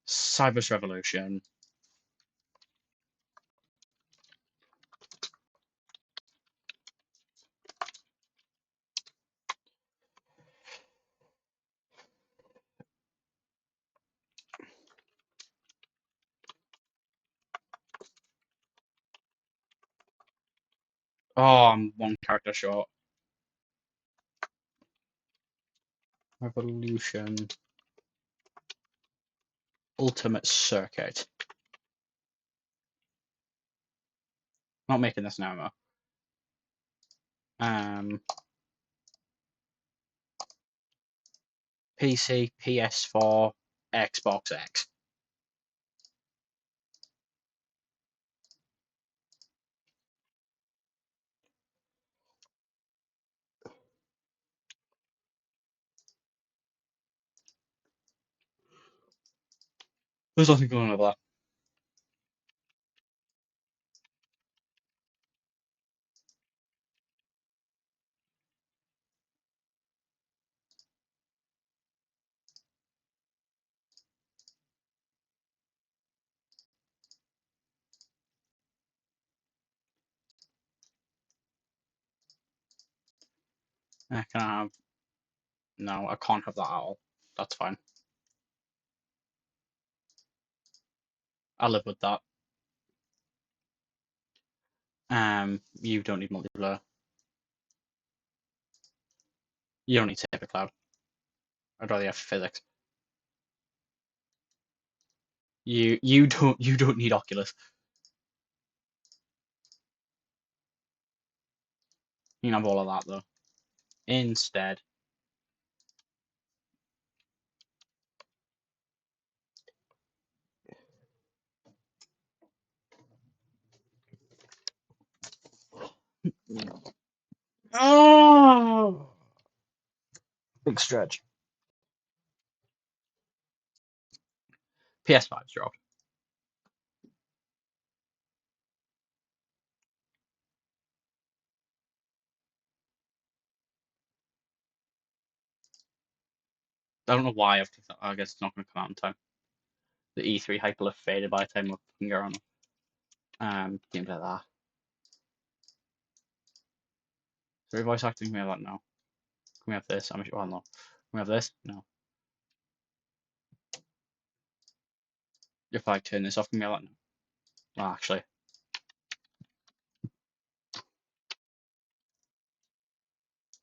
Cyber's Revolution. Oh, I'm one character short. Revolution. Ultimate Circuit. Not making this now, though. PC, PS4, Xbox X. There's nothing going on over there. Can I have? No, I can't have that at all. That's fine. I live with that. You don't need multiplayer. You don't need Saber Cloud. I'd rather have physics. You don't need Oculus. You can have all of that though. Instead. Oh, big stretch. PS5's dropped. I don't know why I've. I guess it's not going to come out in time. The E3 hype will have faded by the time we can get on. Games like that. So voice acting, can we have that? No. Can we have this? I'm sure. Well, no. Can we have this? No. If I turn this off, can we have that? No. Well, actually.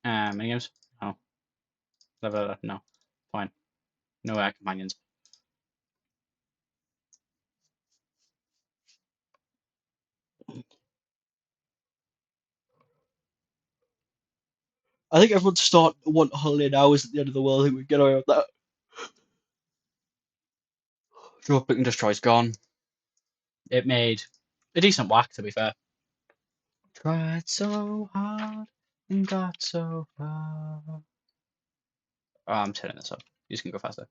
Minigames? No. No. Fine. No air companions. I think everyone's start want holiday now is at the end of the world. I think we get away with that. Drop Pick and Destroy's gone. It made a decent whack, to be fair. Tried so hard and got so far. Oh, I'm turning this up. You just can go faster.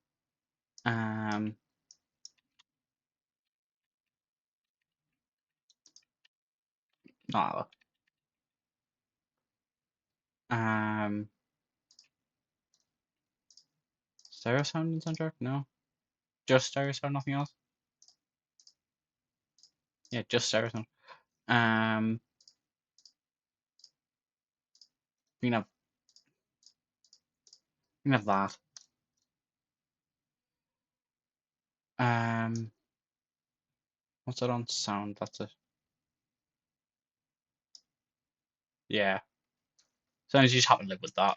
Not stereo sound in soundtrack? No. Just stereo sound, nothing else? Yeah, just stereo sound. We can have that. What's that on sound? That's it. Yeah. Sometimes you just have to live with that.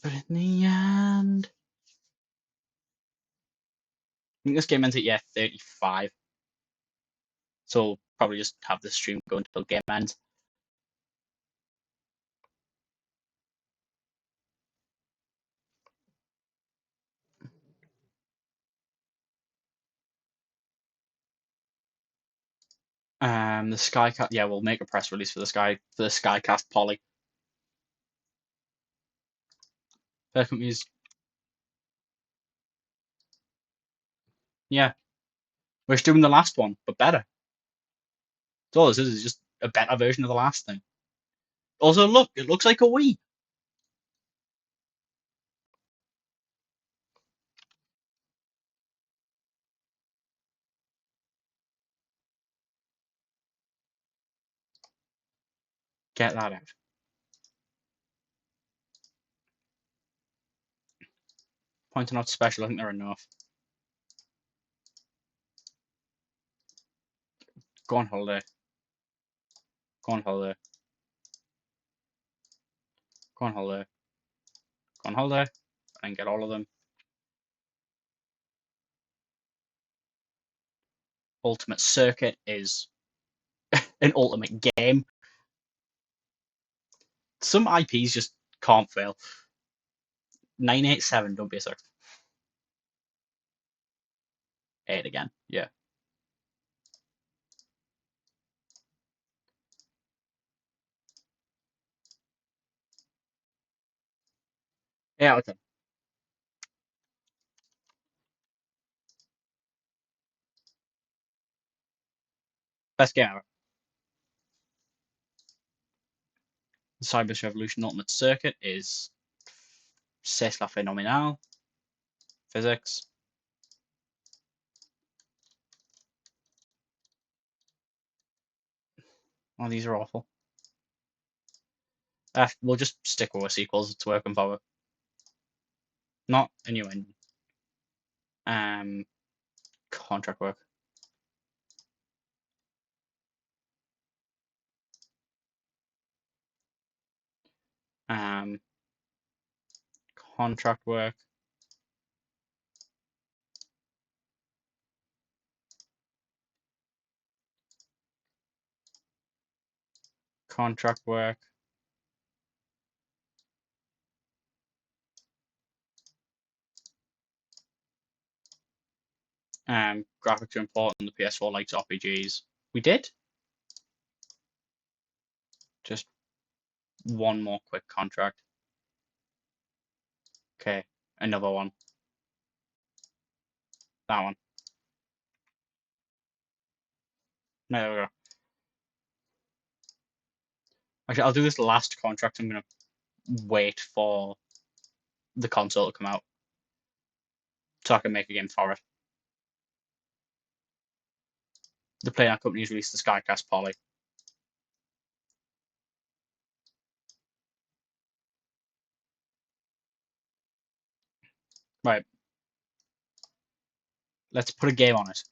But in the end, I think this game ends at year 35. So we'll probably just have the stream go until game ends. The Skycast. Yeah, we'll make a press release for the Skycast Poly. Fair companies. Yeah, we're just doing the last one, but better. All this is just a better version of the last thing. Also, look, it looks like a Wii. Get that out. Pointing out special, I think they're enough. Go on holiday. Go on holiday. Go on holiday. Go on holiday. And get all of them. Ultimate Circuit is an ultimate game. Some IPs just can't fail. 987, don't be a sucker. 8 again. Yeah. Yeah, okay. Best game ever. The Cyber Revolution Ultimate Circuit is c'est la phénoménal. Physics. Oh, these are awful. We'll just stick with sequels. It's working for it. Not a new engine. Contract work. Um, contract work. Contract work. Graphics are important. The PS4 likes RPGs. We did. Just one more quick contract. Okay, another one. That one. There we go. Actually, I'll do this last contract. I'm gonna wait for the console to come out so I can make a game for it. The Player Company's released the Skycast Poly. Right. Let's put a game on it.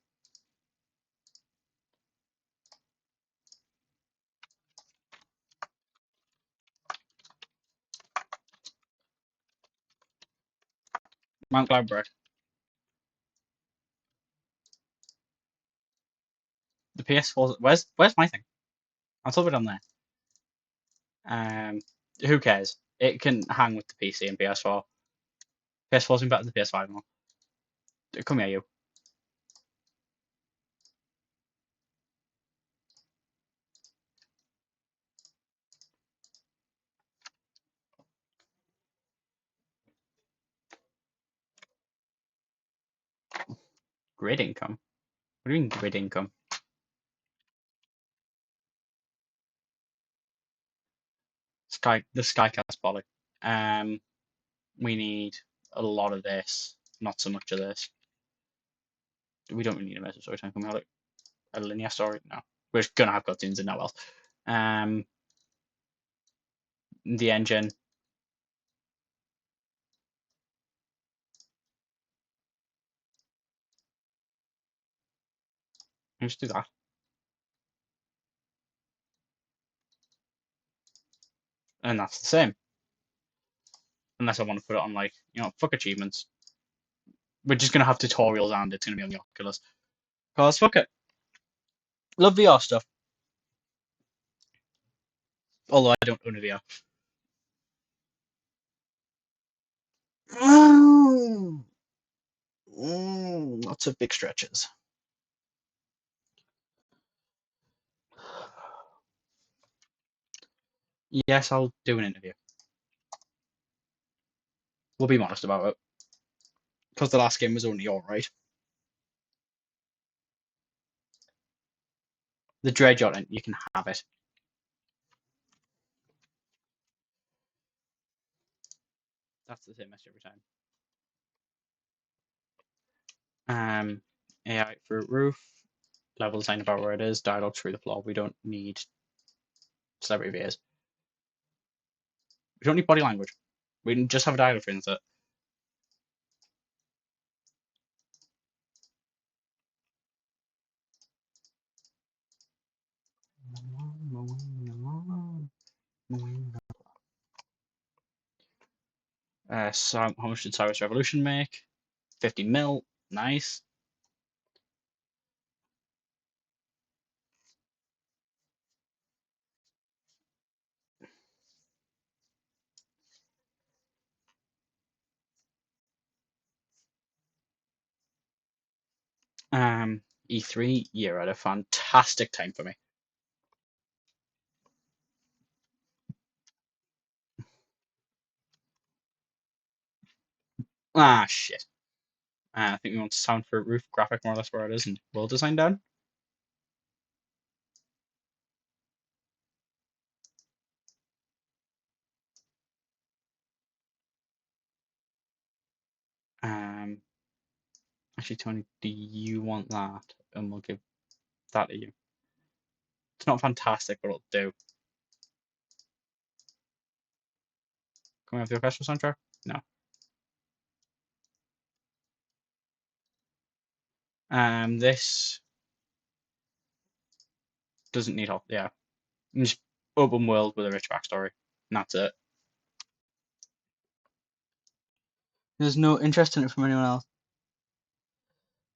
Mount Cloudberry. The PS4. Where's my thing? I saw it on there. Who cares? It can hang with the PC and PS4. PS4's been better than the PS5 now. Come here, you. Grid income. What do you mean grid income? The Skycast Poly. We need a lot of this, not so much of this. We don't really need a message story time coming out. A linear story? No. We're just gonna have cutscenes in now else. The engine. Let's do that. And that's the same. Unless I want to put it on like, fuck achievements. We're just gonna have tutorials and it's gonna be on the Oculus. Cause fuck it. Love VR stuff. Although I don't own a VR. Lots of big stretches. Yes, I'll do an interview. We'll be honest about it. Because the last game was only alright. The dredge on it, you can have it. That's the same message every time. AI for roof, level design about where it is, dialogue through the floor. We don't need celebrity VAs. We don't need body language. We can just have a dialogue for it. So how much did Cyrus Revolution make? 50 mil. Nice. E3, you're at a fantastic time for me. Ah, shit. I think we want sound for roof graphic more or less where it is and world design down. Um, Actually, Tony, do you want that? And we'll give that to you. It's not fantastic, but it'll do. Can we have the orchestral soundtrack? No. This doesn't need help. Yeah, just open world with a rich backstory, and that's it. There's no interest in it from anyone else.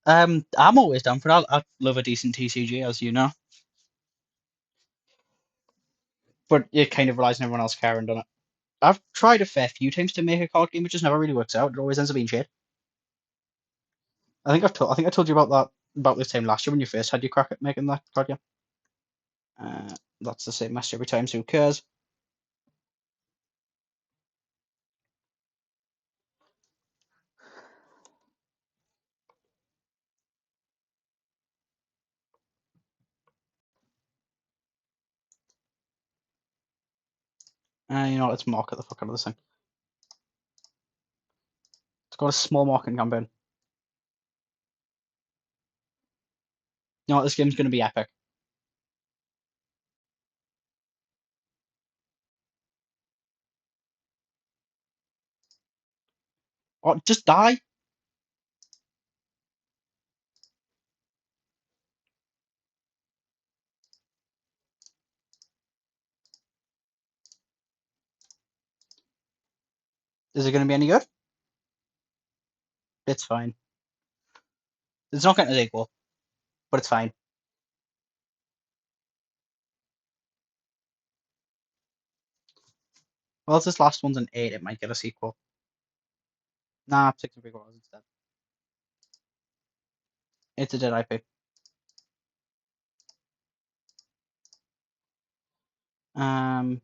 I'm always down for that. I love a decent TCG, as you know, but it kind of relies on everyone else caring, doesn't it? I've tried a fair few times to make a card game, which just never really works out. It always ends up being shit. I think I told you about this time last year when you first had your crack at making that card game. That's the same message every time, so who cares? You know, let's market the fuck out of this thing. It's got a small marketing campaign. You know what? This game's going to be epic. Oh, just die. Is it going to be any good? It's fine. It's not getting as equal, but it's fine. Well, if this last one's an 8, it might get a sequel. Nah, 6 and 3 quarters instead. It's a dead IP. Um,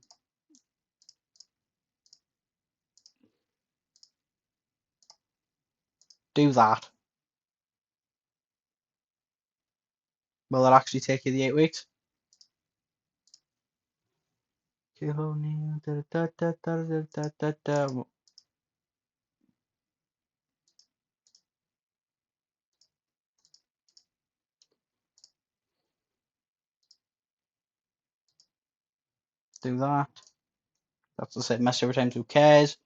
do that. Will it actually take you the 8 weeks? Do that. That's the same message every time. Who cares?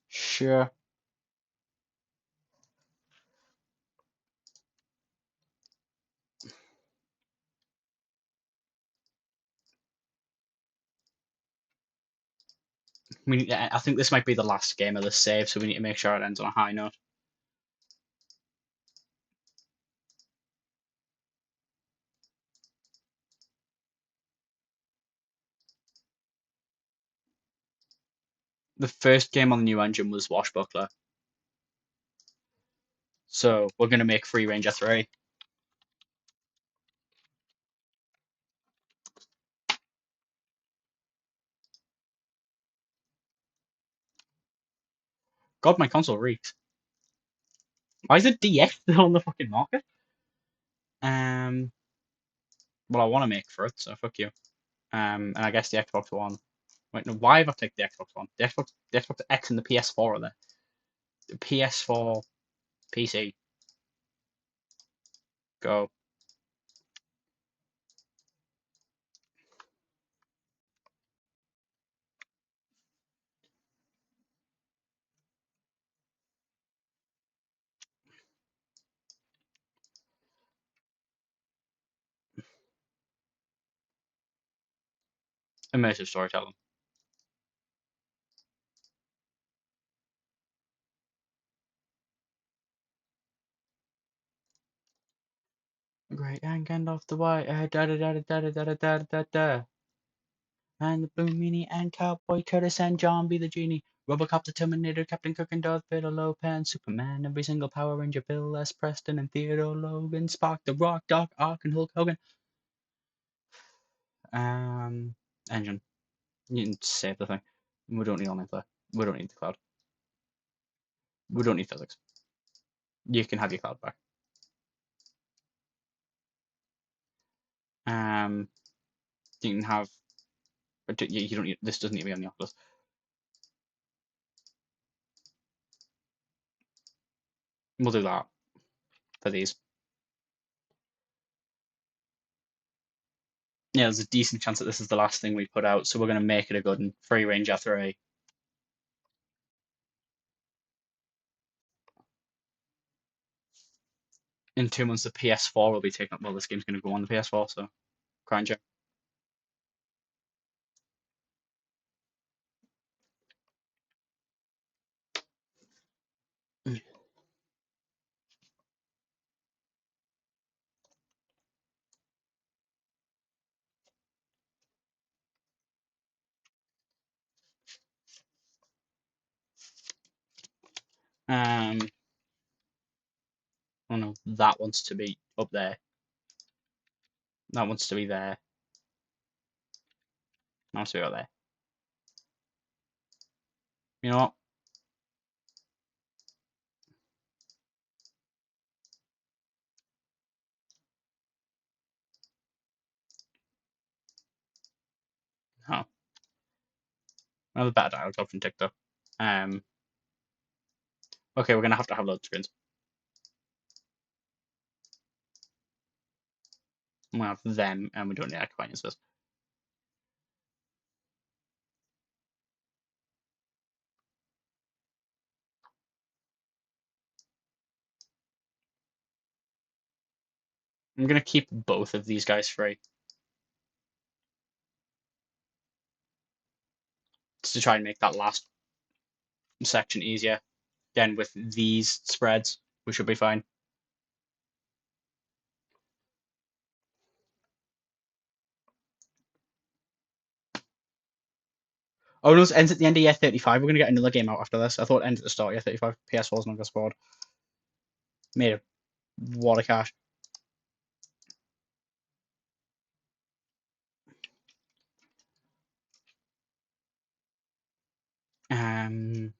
Sure. I think this might be the last game of the save, so we need to make sure it ends on a high note. The first game on the new engine was Washbuckler, so we're gonna make Free Ranger 3. God, my console reeks. Why is it DS still on the fucking market? Well, I want to make for it, so fuck you. And I guess the Xbox One. Wait, no, why have I taken the Xbox One? The Xbox X and the PS4 are there. The PS4, PC, go. Immersive storytelling. Great and Gandalf the White, da da da da da da da da da da. And the Blue Meanie and Cowboy Curtis and John B. the Genie. Robocop the Terminator, Captain Kirk and Darth Vader, Lopan, Superman, every single Power Ranger, Bill S. Preston and Theodore Logan, Spock, The Rock, Doc Ock, and Hulk Hogan. Engine. You can save the thing. We don't need online play. We don't need the cloud. We don't need physics. You can have your cloud back. Um, you can have. You don't need. This doesn't need to be on the Oculus. We'll do that for these. Yeah, there's a decent chance that this is the last thing we put out, so we're going to make it a good one. Free range after a. In 2 months, the PS4 will be taken up. Well, this game's going to go on the PS4, so crying check. Oh no, that wants to be up there. That wants to be there. That wants to be up there. You know what? Oh, another better dialogue option TikTok. Okay, we're gonna have to have loads of screens. We have them, and we don't need accompanying space. I'm gonna keep both of these guys free, just to try and make that last section easier. Then with these spreads, we should be fine. Oh no, it ends at the end of year 35. We're gonna get another game out after this. I thought it ended at the start of year 35. PS4's not gonna spawn. Made a what a cash. Um,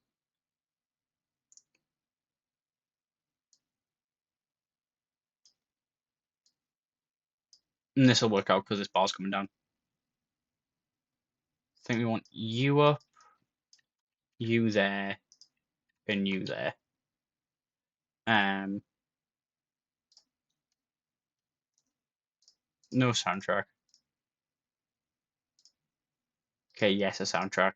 and this will work out because this bar's coming down. I think we want you up, you there, and you there. Um, no soundtrack. Okay, yes, a soundtrack.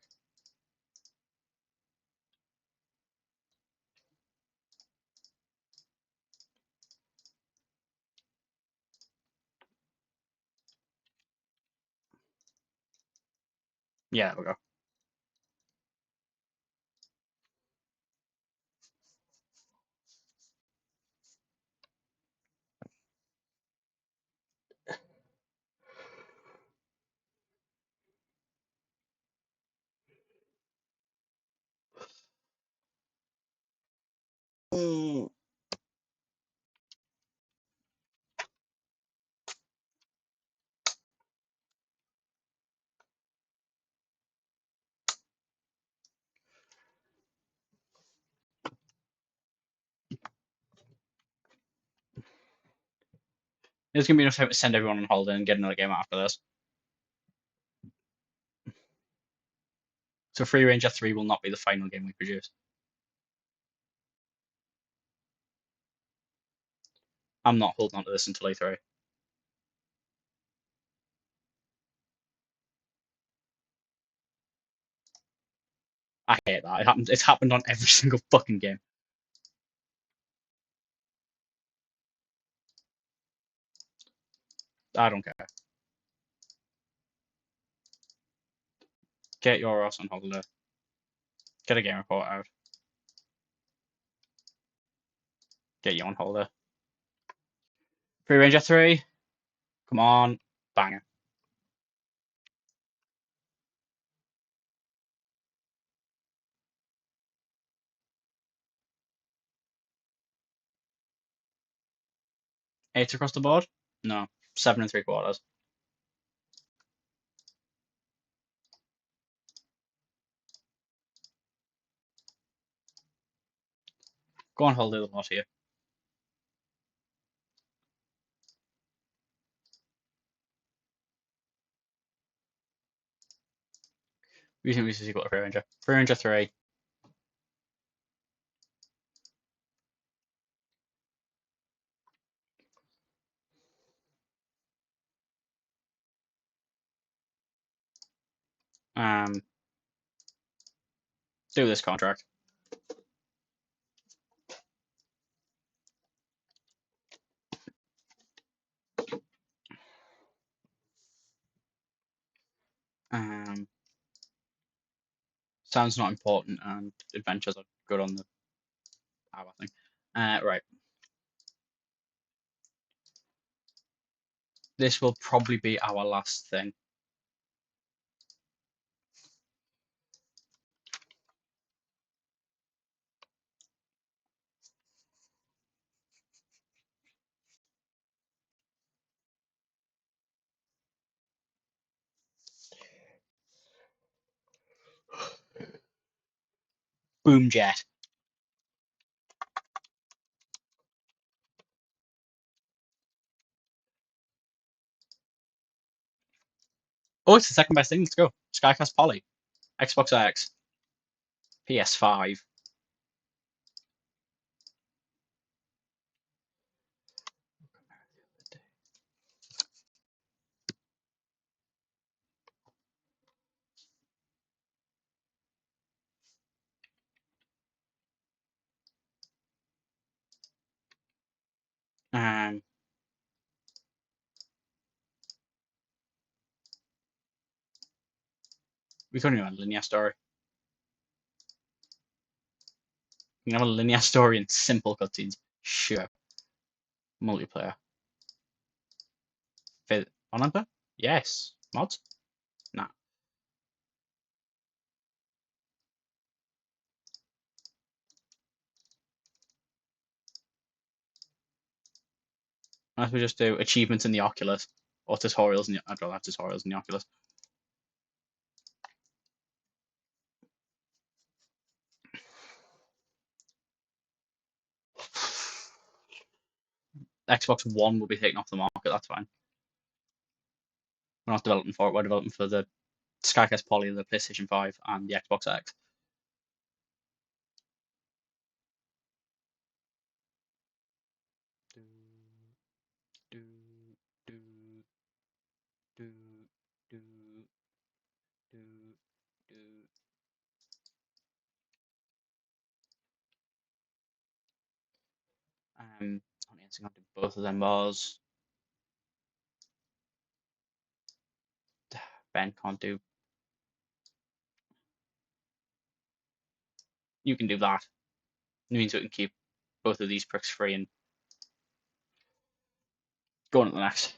Yeah, there we go. There's gonna be enough time to send everyone on holiday and get another game after this. So Free Ranger 3 will not be the final game we produce. I'm not holding on to this until E3. I hate that. It happens. It's happened on every single fucking game. I don't care. Get your ass on holiday. Get a game report out. Get you on holiday. Free Ranger 3. Come on. Banger. Eight across the board? No. 7 3/4. Go on holiday, the lot here. Recently sequel to Free Ranger. Free Ranger 3. Do this contract. Sounds not important, and adventures are good on the hour thing. Right. This will probably be our last thing. Boom Jet. Oh, it's the second best thing. Let's go. Skycast Poly. Xbox X. PS5. Um, we couldn't even have a linear story. We can have a linear story and simple cutscenes. Sure. Multiplayer. Online player? Yes. Mods? Nah. Unless we just do achievements in the Oculus or tutorials in the. I'd rather have tutorials in the Oculus. Xbox One will be taken off the market. That's fine. We're not developing for it. We're developing for the Skycast Poly, the PlayStation 5, and the Xbox X. On Instagram, both of them bars. Ben can't do. You can do that. It means we can keep both of these pricks free and go on to the next.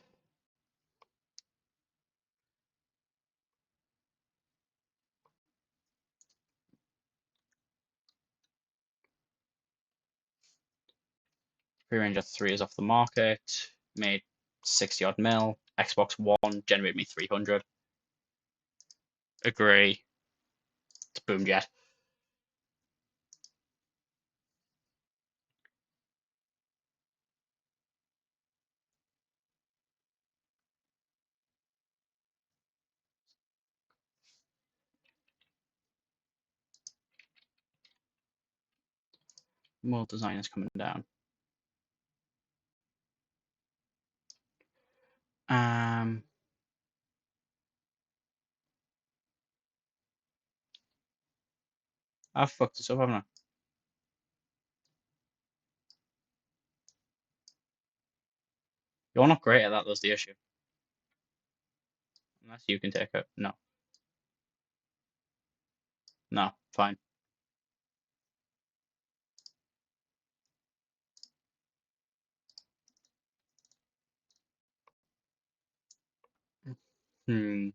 Free Ranger 3 is off the market. Made 60 odd mil. Xbox One generated me 300. Agree. It's Boom Jet. More designers coming down. I've fucked this up, haven't I? You're not great at that, that's the issue. Unless you can take it. No. No, fine. Hmm.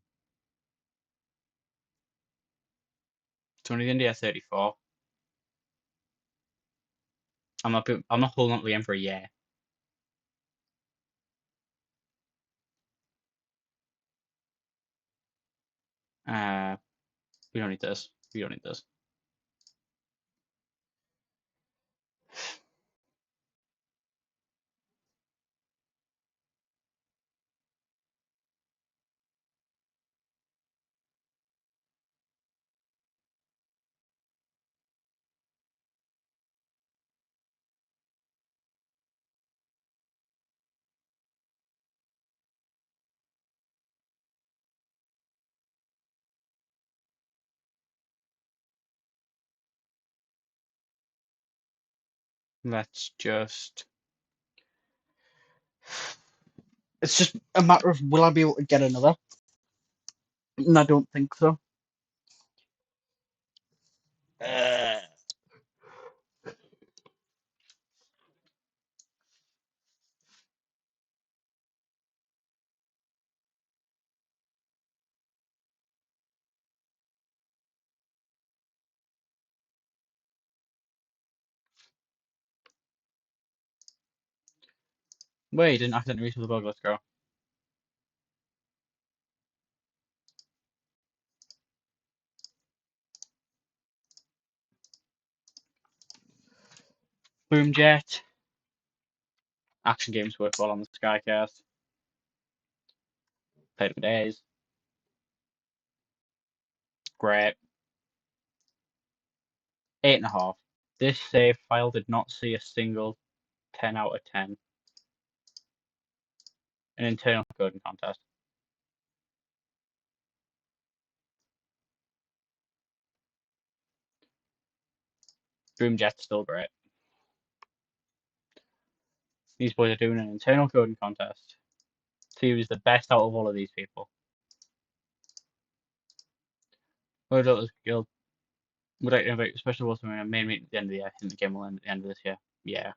Tony's India 34. I'm not holding on to the game for a year. Uh, we don't need this. We don't need this. Let's just. It's just a matter of will I be able to get another? And I don't think so. Wait, didn't accidentally reach the bug. Let's go. Boomjet. Action games work well on the Skycast. Played for days. Great. 8.5. This save file did not see a single 10 out of 10. An internal coding contest. Boomjet's still great. These boys are doing an internal coding contest. See who's the best out of all of these people. Would I invite special rules from a main meeting at the end of the year? I think the game will end at the end of this year. Yeah.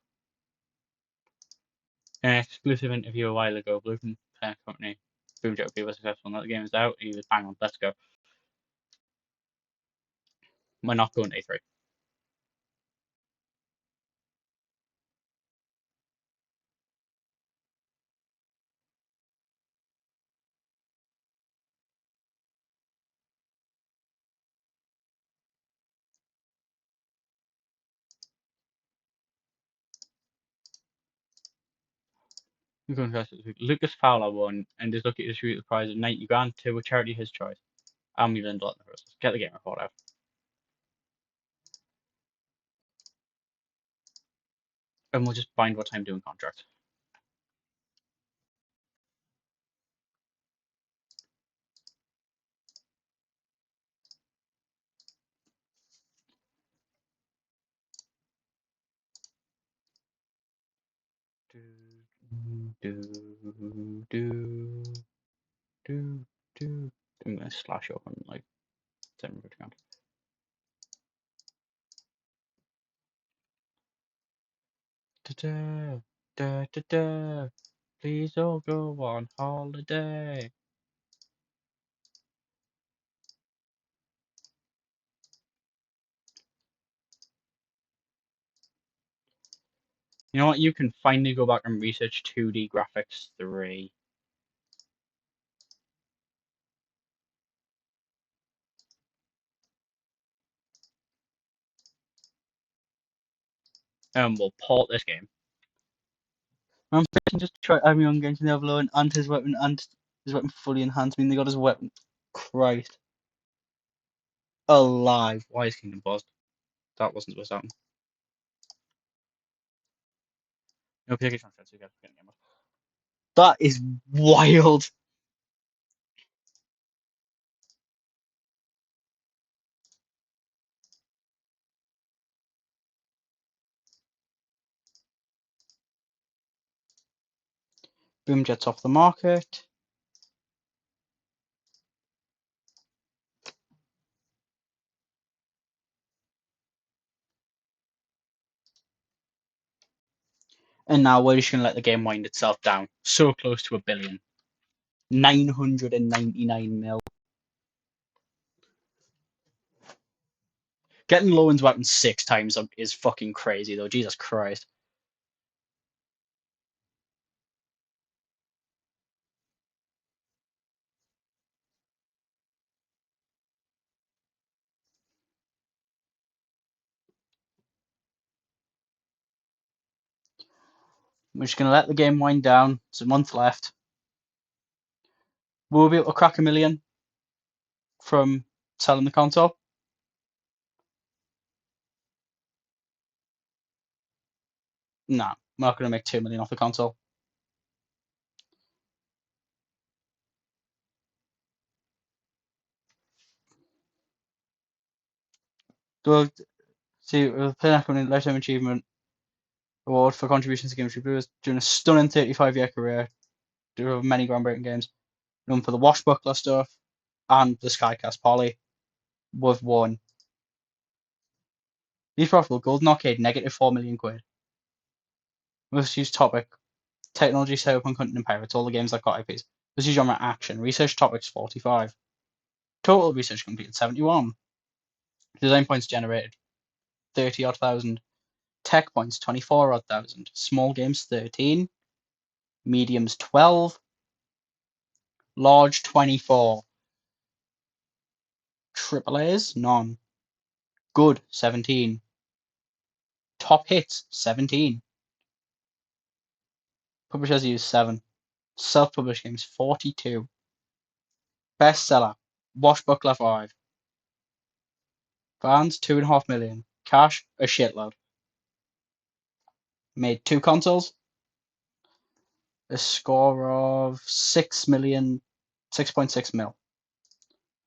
An exclusive interview a while ago. Blueprint Parent Company. Boomjet will be successful. Now the game is out. He was bang on. Let's go. We're not going to A3. We're going to Lucas Fowler won and is looking to distribute the prize of 90 grand to a charity of his choice. I'm leaving the process. Get the game report out. And we'll just find what time doing contracts. I'm gonna slash open like 750 grand. Da, da, da, da. Please all go on holiday. You know what? You can finally go back and research 2D graphics 3. And we'll port this game. I'm thinking just try everyone going to Diablo and his weapon fully enhanced. I mean, they got his weapon. Christ. Alive. Why is Kingdom paused? That wasn't supposed to happen. No PK transfer, so you get a game. That is wild. Boomjet's off the market. And now we're just going to let the game wind itself down. So close to $1 billion. 999 mil. Getting Lowen's weapon 6 times is fucking crazy, though. Jesus Christ. We're just going to let the game wind down. There's a month left. Will we be able to crack $1 million from selling the console? No, I'm not going to make $2 million off the console. We'll see, we'll play an upcoming lifetime achievement award for contributions to games reviewers during a stunning 35-year career. There are many groundbreaking games. Known for the Washbuckler stuff and the Skycast Poly. We've won. These profitable Golden Arcade -4 million quid. Most used topic: technology, cyberpunk, hunting, and pirates. All the games that got IPs. Most used genre: action. Research topics: 45. Total research completed: 71. Design points generated: 30-odd thousand. Tech points: 24-odd thousand. Small games: 13. Mediums: 12. Large: 24. Triple A's: none. Good: 17. Top hits: 17. Publishers used: 7. Self-published games: 42. Bestseller: Washbuckler 5. Fans: 2.5 million. Cash: a shitload. Made 2 consoles. A score of 6 million, 6.6 mil.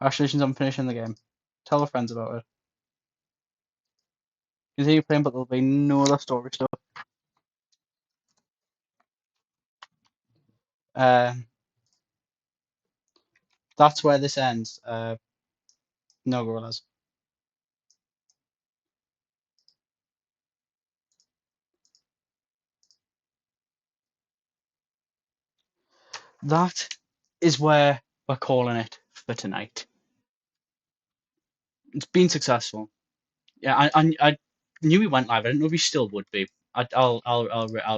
Congratulations on finishing the game. Tell your friends about it. Continue playing, but there'll be no other story stuff. That's where this ends. No gorillas. That is where we're calling it for tonight. It's been successful. Yeah, I knew he went live. I didn't know if he still would be. I'll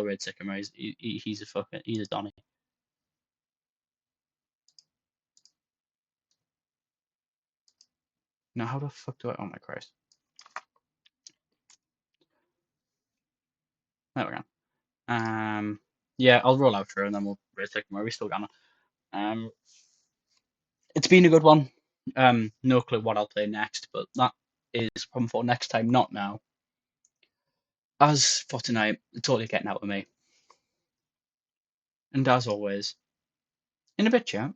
read Sycamore. He's a Donny. Now how the fuck do I? Oh my Christ! There we go. Yeah, I'll roll out through and then we'll read Sycamore. We still gonna. It's been a good one. No clue what I'll play next, but that is problem for next time, not now. As for tonight, it's all you're getting out of me. And as always, in a bit, chat.